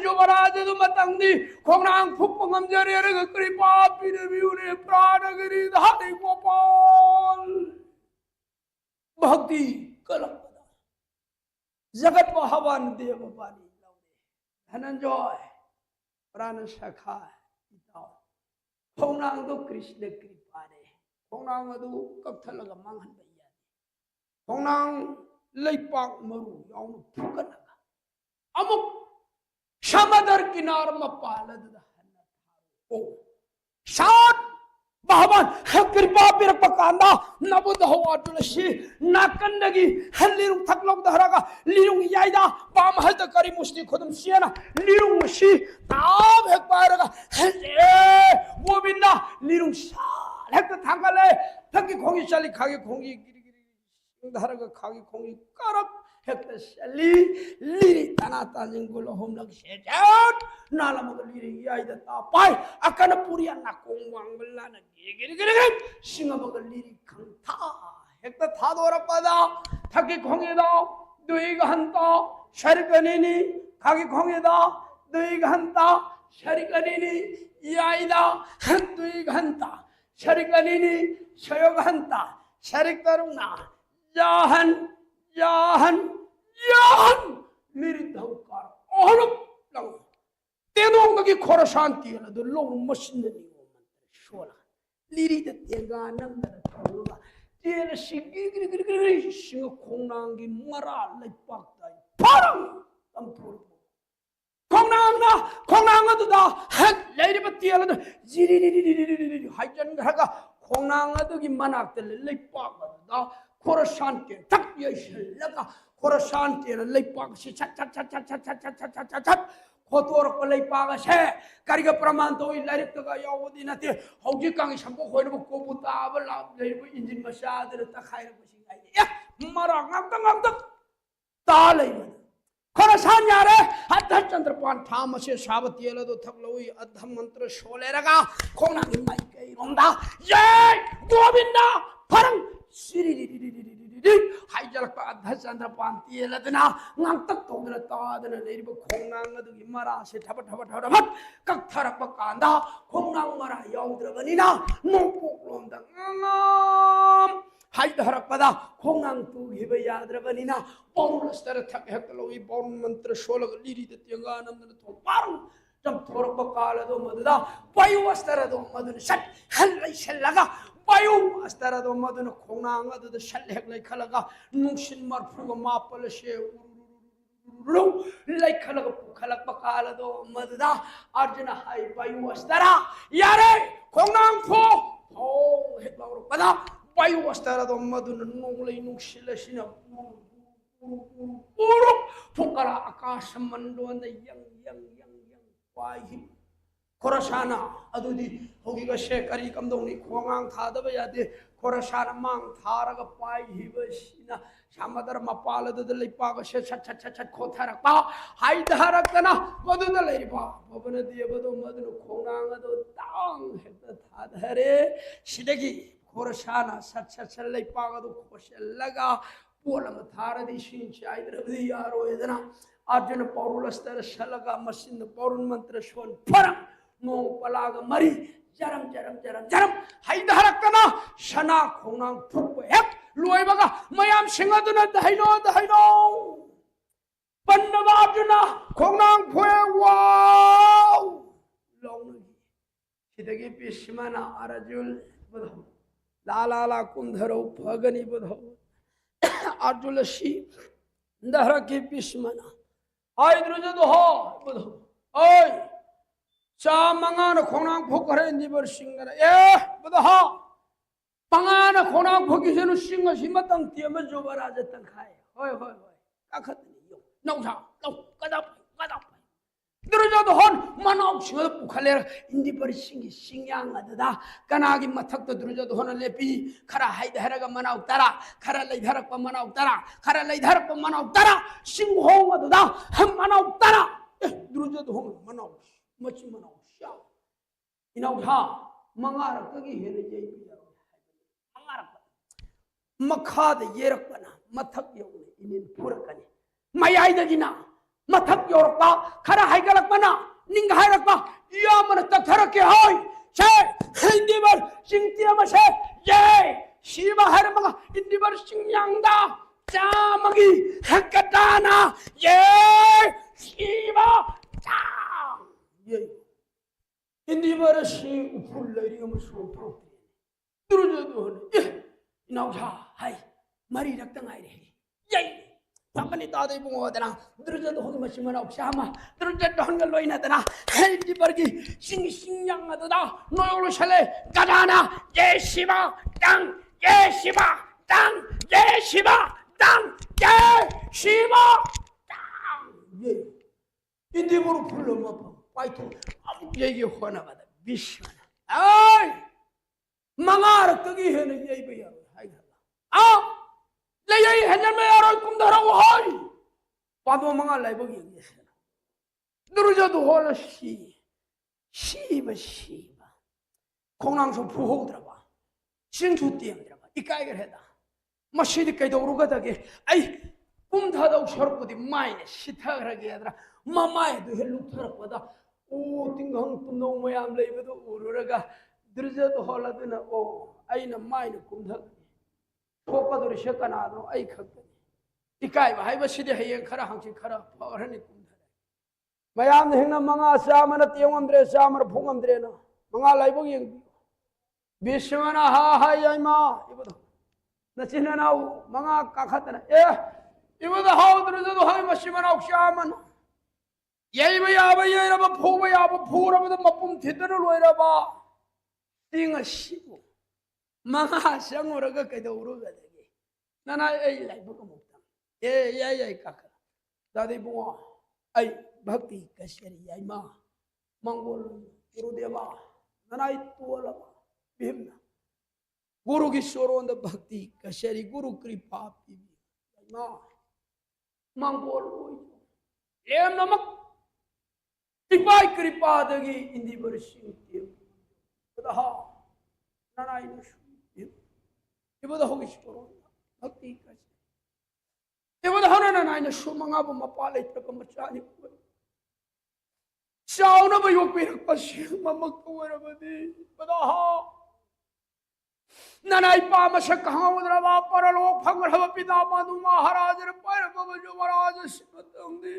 जुवराज दु मतंगदी खोनांग फुकंगम जरे रे कृपा पिरविउने प्राणगिरी धारी गोपाल भक्ति कलम जगत भगवान देव पानी धनंजय प्राण सखा खोनांग दो कृष्ण कृपा रे खोनांग दो कथलग मांगन भैया खोनांग लैपाक मरु याउन फुकनगा अमुक समुद्र किनार मपालद दहन ओ शान भगवान कृपा पिरक पकांदा नबुद हवा तुलसी नाकंदगी लिरुंग थकलोक दहरागा लिरुंग याइदा पाम हत करी मुस्ती खुदम सियाना लिरुंग मसी ताब एक पारगा हे गोविंदा लिरुंग साल हक थांगले थकी खोंगी चली खागे खोंगी धरगा खागी खोंगी करब हेक्ट शली लिरी तना ताजिंगुलो होमलग शेजाट नाला मग लिरी याइदा ता पाय अकन पुरिया ना कोंगवांगला ना गिरिगिरिगिरि सिंग मग लिरी खंथा हेक्ट था दोरा पदा थकी खोंगी दा दुई घंटा शरकनिनी खागी खोंगी दा दुई घंटा शरकनिनी याइदा दुई घंटा शरकनिनी छयो घंटा शरिक तरुना जाहन जाहन जाहन मेरी धौकार ओहलो लंग तेनोंग की खोर शांति है तो लोग मशीन नहीं वो मंत्र शोला लिरी द तेगा नंद थोला तेल सिगी गिर गिर गिर सिंग खोंनांगी मरा लपकता परम तम थोड़ खोंनांग तो दा हक लेरी बत्तियल जिरी री हाइजन घरगा खोंनांग तो की मनाक लपक दा खोरसान के तक ये लगा खोरसान के लैपाग से छट छट छट छट छट छट छट छट छट छट खोतोर को लैपाग से करिग प्रमाण तो लाइक तक यावदी नते हौजी कांग संबो खोइनो कोबुता बला लेबो इंजिन मसादर तखाइर बसी गाइ मरा ngam तक तालै खोरसान यारे अध चंद्रपान ठाम से सावतियल दो थकलोई अध मंत्र सोलेरगा खोना माई कई रोंदा जय गोविंदा फरंग हाइजलक अध चंद्रपान तियलदना ngangtak tongna taadana leiriba khongnang adugi mara se thaba thaba thaba thaba kaktharapak kanda khongnang mara yaudраbanina nongpoklomda ngam haidharakpada khongnang tugiba yadrabanina paulastara thakhekloi paul mantra solag liri de tyanganamna thoparang jam thorakpa kalado madda payu astara do madun sat halai shallaga पायु अस्तर दो मदन खोंनांग अद शल्हेक लै खलगा नुंगसिन मरफुग मापल से रो लै खलग खलक पकाल दो मददा अर्जुन हाय पायु अस्तर यारे खोंनांग फो हो हेक लाउर पदा पायु अस्तर दो मदन नुंग लै नुंगसिल सिन पुरु फुकरा आकाश मंडोन यंग यंग यंग यंग पाहि खोरसाना अदुदी होगिगा से करी कमदोंनी खोंगांग थादब यादे खोरसाना मांग थारग पाई हिबसिना सामदर मपाल दद लैपाग से छट छट छट छट खोथरपा हाय धरकना मदुद लैपा भवन दियबदो मदनु खोंगांग दो तांग हेत थादरे सिदगी खोरसाना छट छट छट लैपाग दो खोशलगा पोलम थारदी सिन चाइद्रबदी यारो एदना अर्जुन पौरुलस्तर शलगा मसिन पौरुन मंत्र सोन फरम नो पलाग मरी जरम जरम जरम जरम हाइदहरकना शना खोंनांग फुप हेक लोइबगा मयाम सिंगदुना दहाइनो दहाइनो पन्नवाजुना खोंनांग फुए वाव लौनगी सिदगी पिस्मना अर्जुन बधो लालाला कुंधरो फगनी बधो अर्जुन सी दहरकी पिस्मना आय द्रुजदो हो बधो ओय चा मंगान खोनांग फुकरे निबर सिंगर ए बदहा पंगान खोनांग फुकिसेनु सिंग सिमतंग तियम जोबराज तंखाय होय होय होय काखत नियो नौसा नौ कदा कदा दुर्जोधन मन मनाव सिंह पुखले इंदी पर सिंह अददा कनागी मथक दुर्जद होना लेपी खरा हाइधरग मनाव तरा खरा लैधरक मनाव तरा खरा लैधरक मनाव तरा सिंह होंग अददा हम मनाव तरा दुर्जद होंग मनाव मची मनाव शा इनाव था मंगारक की हेले जई मंगारक मखाद येरकना मथक योने इनिन पुरकने मयाइदगिना मथक योरपा खरा हाइगलकना निंग हाइरकपा यामन तथरके होय छे इंदिबर सिंगतियम छे ये शिवा हरमगा इंदिबर सिंगयांगदा चामगी हकटाना ये शिवा चा ये इंदिबर सिंग उफुल लरियम सोप्रो दुरुजदोन इनाउथा हाय मरी रक्तंग आइरे ये पापनी तादे बुंगोदना दुरुजद होग मसिमना उक्षामा दुरुजद होंग लोइनादना हेल्दी बर्गी सिंग सिंगयांगदा नोयोलो छले गदाना ये शिवा तंग ये शिवा तंग ये शिवा तंग ये शिवा तंग ये इंदिबर फुल्लो मप पाइथो अब ये होना बदा विश्वना आय मंगार कगी है ने ये भैया हाय आ ले ये हजर में यार कुम धरा वो हाय पादो मंगा लाई बगी ये दुरुजद होल शिवा खोनांग सो फुहोद्रबा सिंगसु तियंद्रबा इकाइगर हेदा मशीद कैदौरुगदगे आई कुम धादौ सरपुदी माइने सिथाग्रगे याद्रा ममाय दु हेलुथरपदा ओ तिंगहंग तुनो मयाम लेबदो उरुरगा दुरुजद होलदना ओ आइना माइने कुमधगनी थोपदुरि शकनादो आई खगनी इकाइबा हाइबसिदि हयें खरा हंगसि खरा फगरनि कुमधरे मयाम हेंना मंगा सामना तियंगमद्रे सामर फुंगमद्रेना मंगा लाइबो येंग विश्वना हा हाय आइमा इबदो नचिनानाउ मंगा काखतना ए इबदो हाउ दुरुजद हाय मसिमना उक्षामना यही भैया भैया रब फूबया फूरब मपुम थिदन लोइरबा तिंग सिबो मंगा संगुरग कैदौरुगदगे नना ए लाइबक मुक्ता ए या काका दादी बुआ आई भक्ति कशरी आइमा मंगोल गुरुदेवा ननाई तोलबा भीमना गुरु की सोरोंद भक्ति कशरी गुरु कृपा पीबी आइमा मंगोल एम नमक तिपाई कृपादगी इंदिबर सिंह बदहा ननाई नशु इबदा होगी सोरोंद भक्ति कशरी इबदा हना ननाई नशु मंगाब मपाले तक मचानी को शाउना बयो पिरक पशी ममक कोरबदी बदहा ननाई पामश कहां उद्रवा परलोक फंगरव पिता मादु महाराज रे पर बबजो महाराज सिमतंदी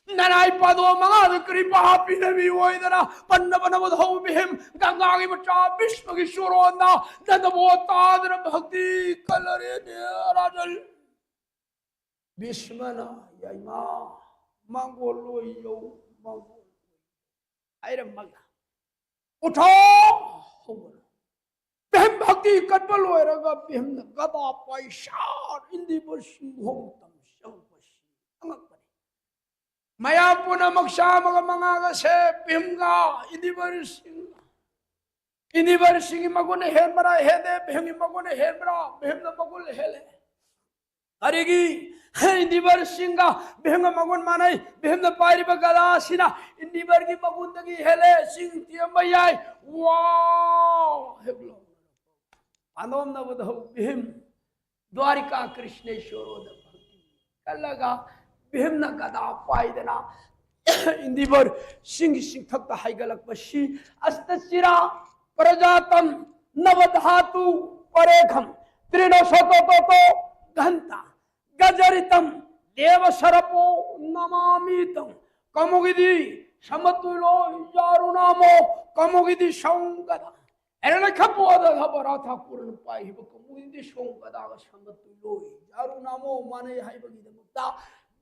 ननाई पदो मंगाद कृपा पिनवी ओइदना पन्नवन वधौ बिहिम गंगागी मचा विश्व की शोरोंदा ददबो तादर भक्ति कलरे ने राजल विश्वना यमा मंगोलो यो मंगोल आइरे मगा उठो होगो बिहिम भक्ति कटबल होइरगा बिहिम गदा पैशार इंदिबर सिंह तम संपसी अंगक मया पुनः मक्षामग मंगागा से बिहिमगा इंदिबर सिंह मगुन हेरबरा हेदे बिहिम मगुन हेरबरा बिहिम मगुल हेले अरेगी इंदिबर सिंह बिहिम मगुन मानै बिहिम पारिब गदासिना इंदिबर की मगुन दगी हेले सिंह तियमयाय वाह हेबलो आनोम नवदौ बिहिम द्वारिका कृष्णेश्वरो द भक्ति कलगा बिहिम गदा पाइदना इंदिबर सिंह थक हाइगलक बशी अस्तचिरा प्रजातम नवधातु परेखम त्रिनोशतो घंटा गजरितम देवसरपो नमामितम कमुगिदि समतुलो यारुनामो कमुगिदि संगदा एरने खपोद खबराथा पूर्ण पाइब कमुगिदि संगदा समतुलो यारुनामो माने हाइबगी दमुता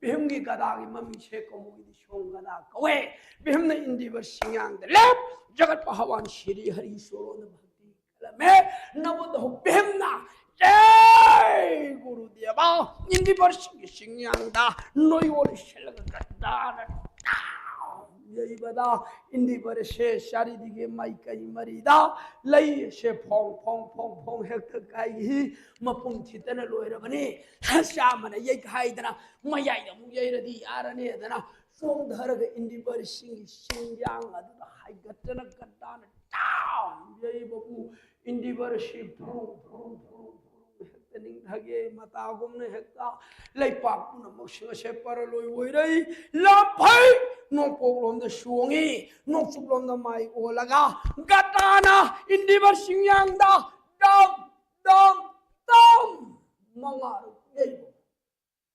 बिहिमगी गदागी मम्मी छे कमुगिदि संगदा कवे बिहिमने इंदिबर सिंगांग लेप जगत पहवान श्री हरि सोरोद भक्ति कलमे नवद बिहिमना जय गुरुदेवा इंदिबर सिंगांग दा नोयोल शेलग गदार ये लेबदा इंदी बर से सारी दिगे माई कई मरीदा लई से फोंग फोंग फोंग फोंग हेक काई ही मपुम थितन लोइरबने शामन ये खाइदना मयाई दमु येरदी यारने दना सोम धरग इंदी बर सिंग्यांग अदुदा हाइगतन गद्दान टाउन ये बबू इंदी बर से भ्रुं भ्रुं भ्रुं हेक्तनिंग धगे मतागुमने हेक्ता लैपाकुन मक्सिंगसे परलोय ओइरै लाफै नोपोग्लोम द सुंगी नोसुग्लोम द माई ओलगा गताना इंदिबर सिंग्यांगदा दम दम दम मंगारु येबो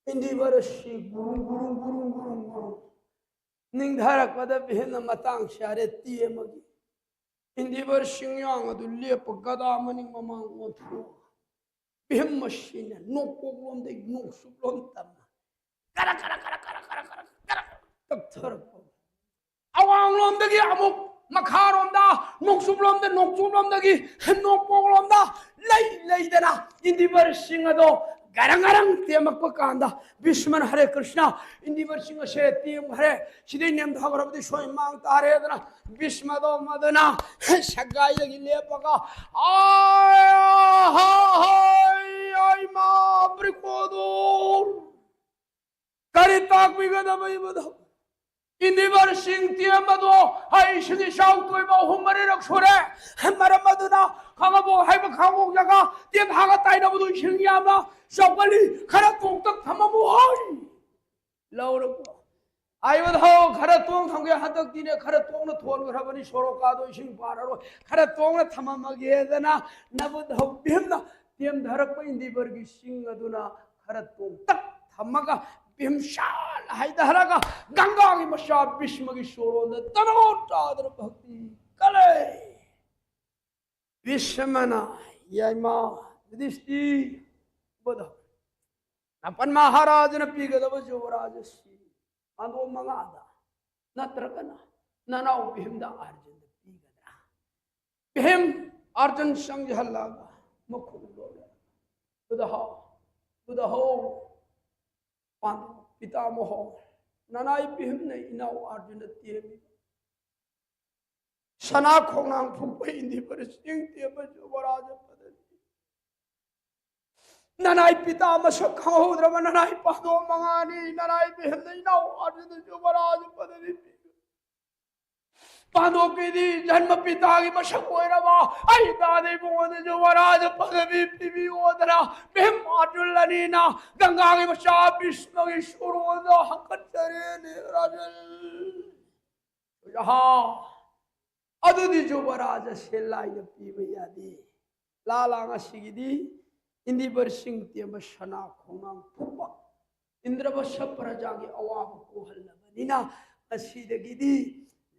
इंदिबर सि गुरु गुरु गुरु गुरु गुरु निंगधारक पद भिन्न मतांग शारे तियमगी इंदिबर सिंग्यांग अदु लेप गदा मनिंग ममांग ओथु Bihim machine nokpoglom de noksuglom tam kara kara kara kara kara kara kara tak thar awanglom de gi amuk makharom da noksuglom de gi nokpoglom da lei dana indibar singa do garang garang temak pakanda bishman hare krishna indibar singa she tem hare sidai nem dhagarabdi soy mang tare dana bishma do madana sagai de gi lepaga ay ma brikodor karitak bigada bai bada indibar sing tiamado hai shini shau toy ba humari rak sore hamara maduna khangabo hai ba khango jaga te bhaga tai na budu singyama sabali khara tok tak thamamu hai lauro ai bada khara tong thamge hatak dine khara tong na thon grabani soro ka do sing pararo khara tong na thamamage dana nabudho bhimna तेम धरक पे इंदी बर्गी सिंग अदुना खरत तो तक थमगा बिमशाल हाय धरगा गंगा की मशा विश्व की शोरों ने तनोटादर भक्ति कले विश्वमना यमा दिष्टि बद अपन महाराज ने पीगदव युवराजसी अंदो मंगादा नत्रकना ननाउ भीमदा अर्जुन पीगदरा भीम अर्जुन संग हल्लागा बुदहो पांडव पितामह ननाई भीम ने इनाव अर्जुन तेमी सना खोंगांग फुपै इंदी पर सिंग तेब युवराज पदवी ननाई पितामह सखाओद्रम ननाई पांडव मंगानी ननाई भीम ने इनाव अर्जुन युवराज पदवी पांडव के दी जन्म पिता की मशक होइरबा आई दादे बोन युवराज पदवी पीवी ओदरा भीम अर्जुन लनीना गंगा की मशा विष्णु की शुरोद हकचरे ने राजल यहां अदुदी युवराज सेलाई पीवे यादी लालांग सिगिदी इंदी बर सिंह ते मशना खोना फुपा इंद्रवश प्रजा की अवाब को हल्लबनीना असीदगिदी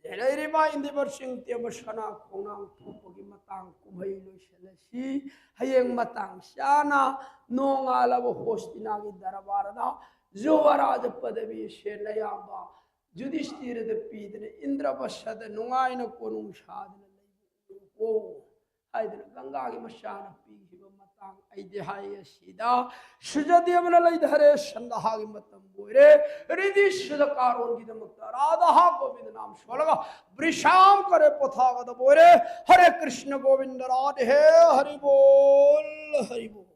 लेरेबा इंदी बर सिंह ते मशना खोना फुपगी मतांग कुमई लोइसलसी हयेंग मतांग शाना नोंगालब होस्तिना की दरबारदा युवराज पदवी से नयाबा युधिष्ठिर द पीदने इंद्रवशद नुंगाइन कोनुंग साधन को हाइदन गंगा की मशान पीहिब मतांग आइदे हाय सीधा सुजदेवन लैधरे संदहा की मतम बोरे रिदि सुदकारों की दमक राधा गोविंद नाम सोलगा वृषाम करे पथागत बोरे हरे कृष्ण गोविंद राधे हरि बोल हरि बोल।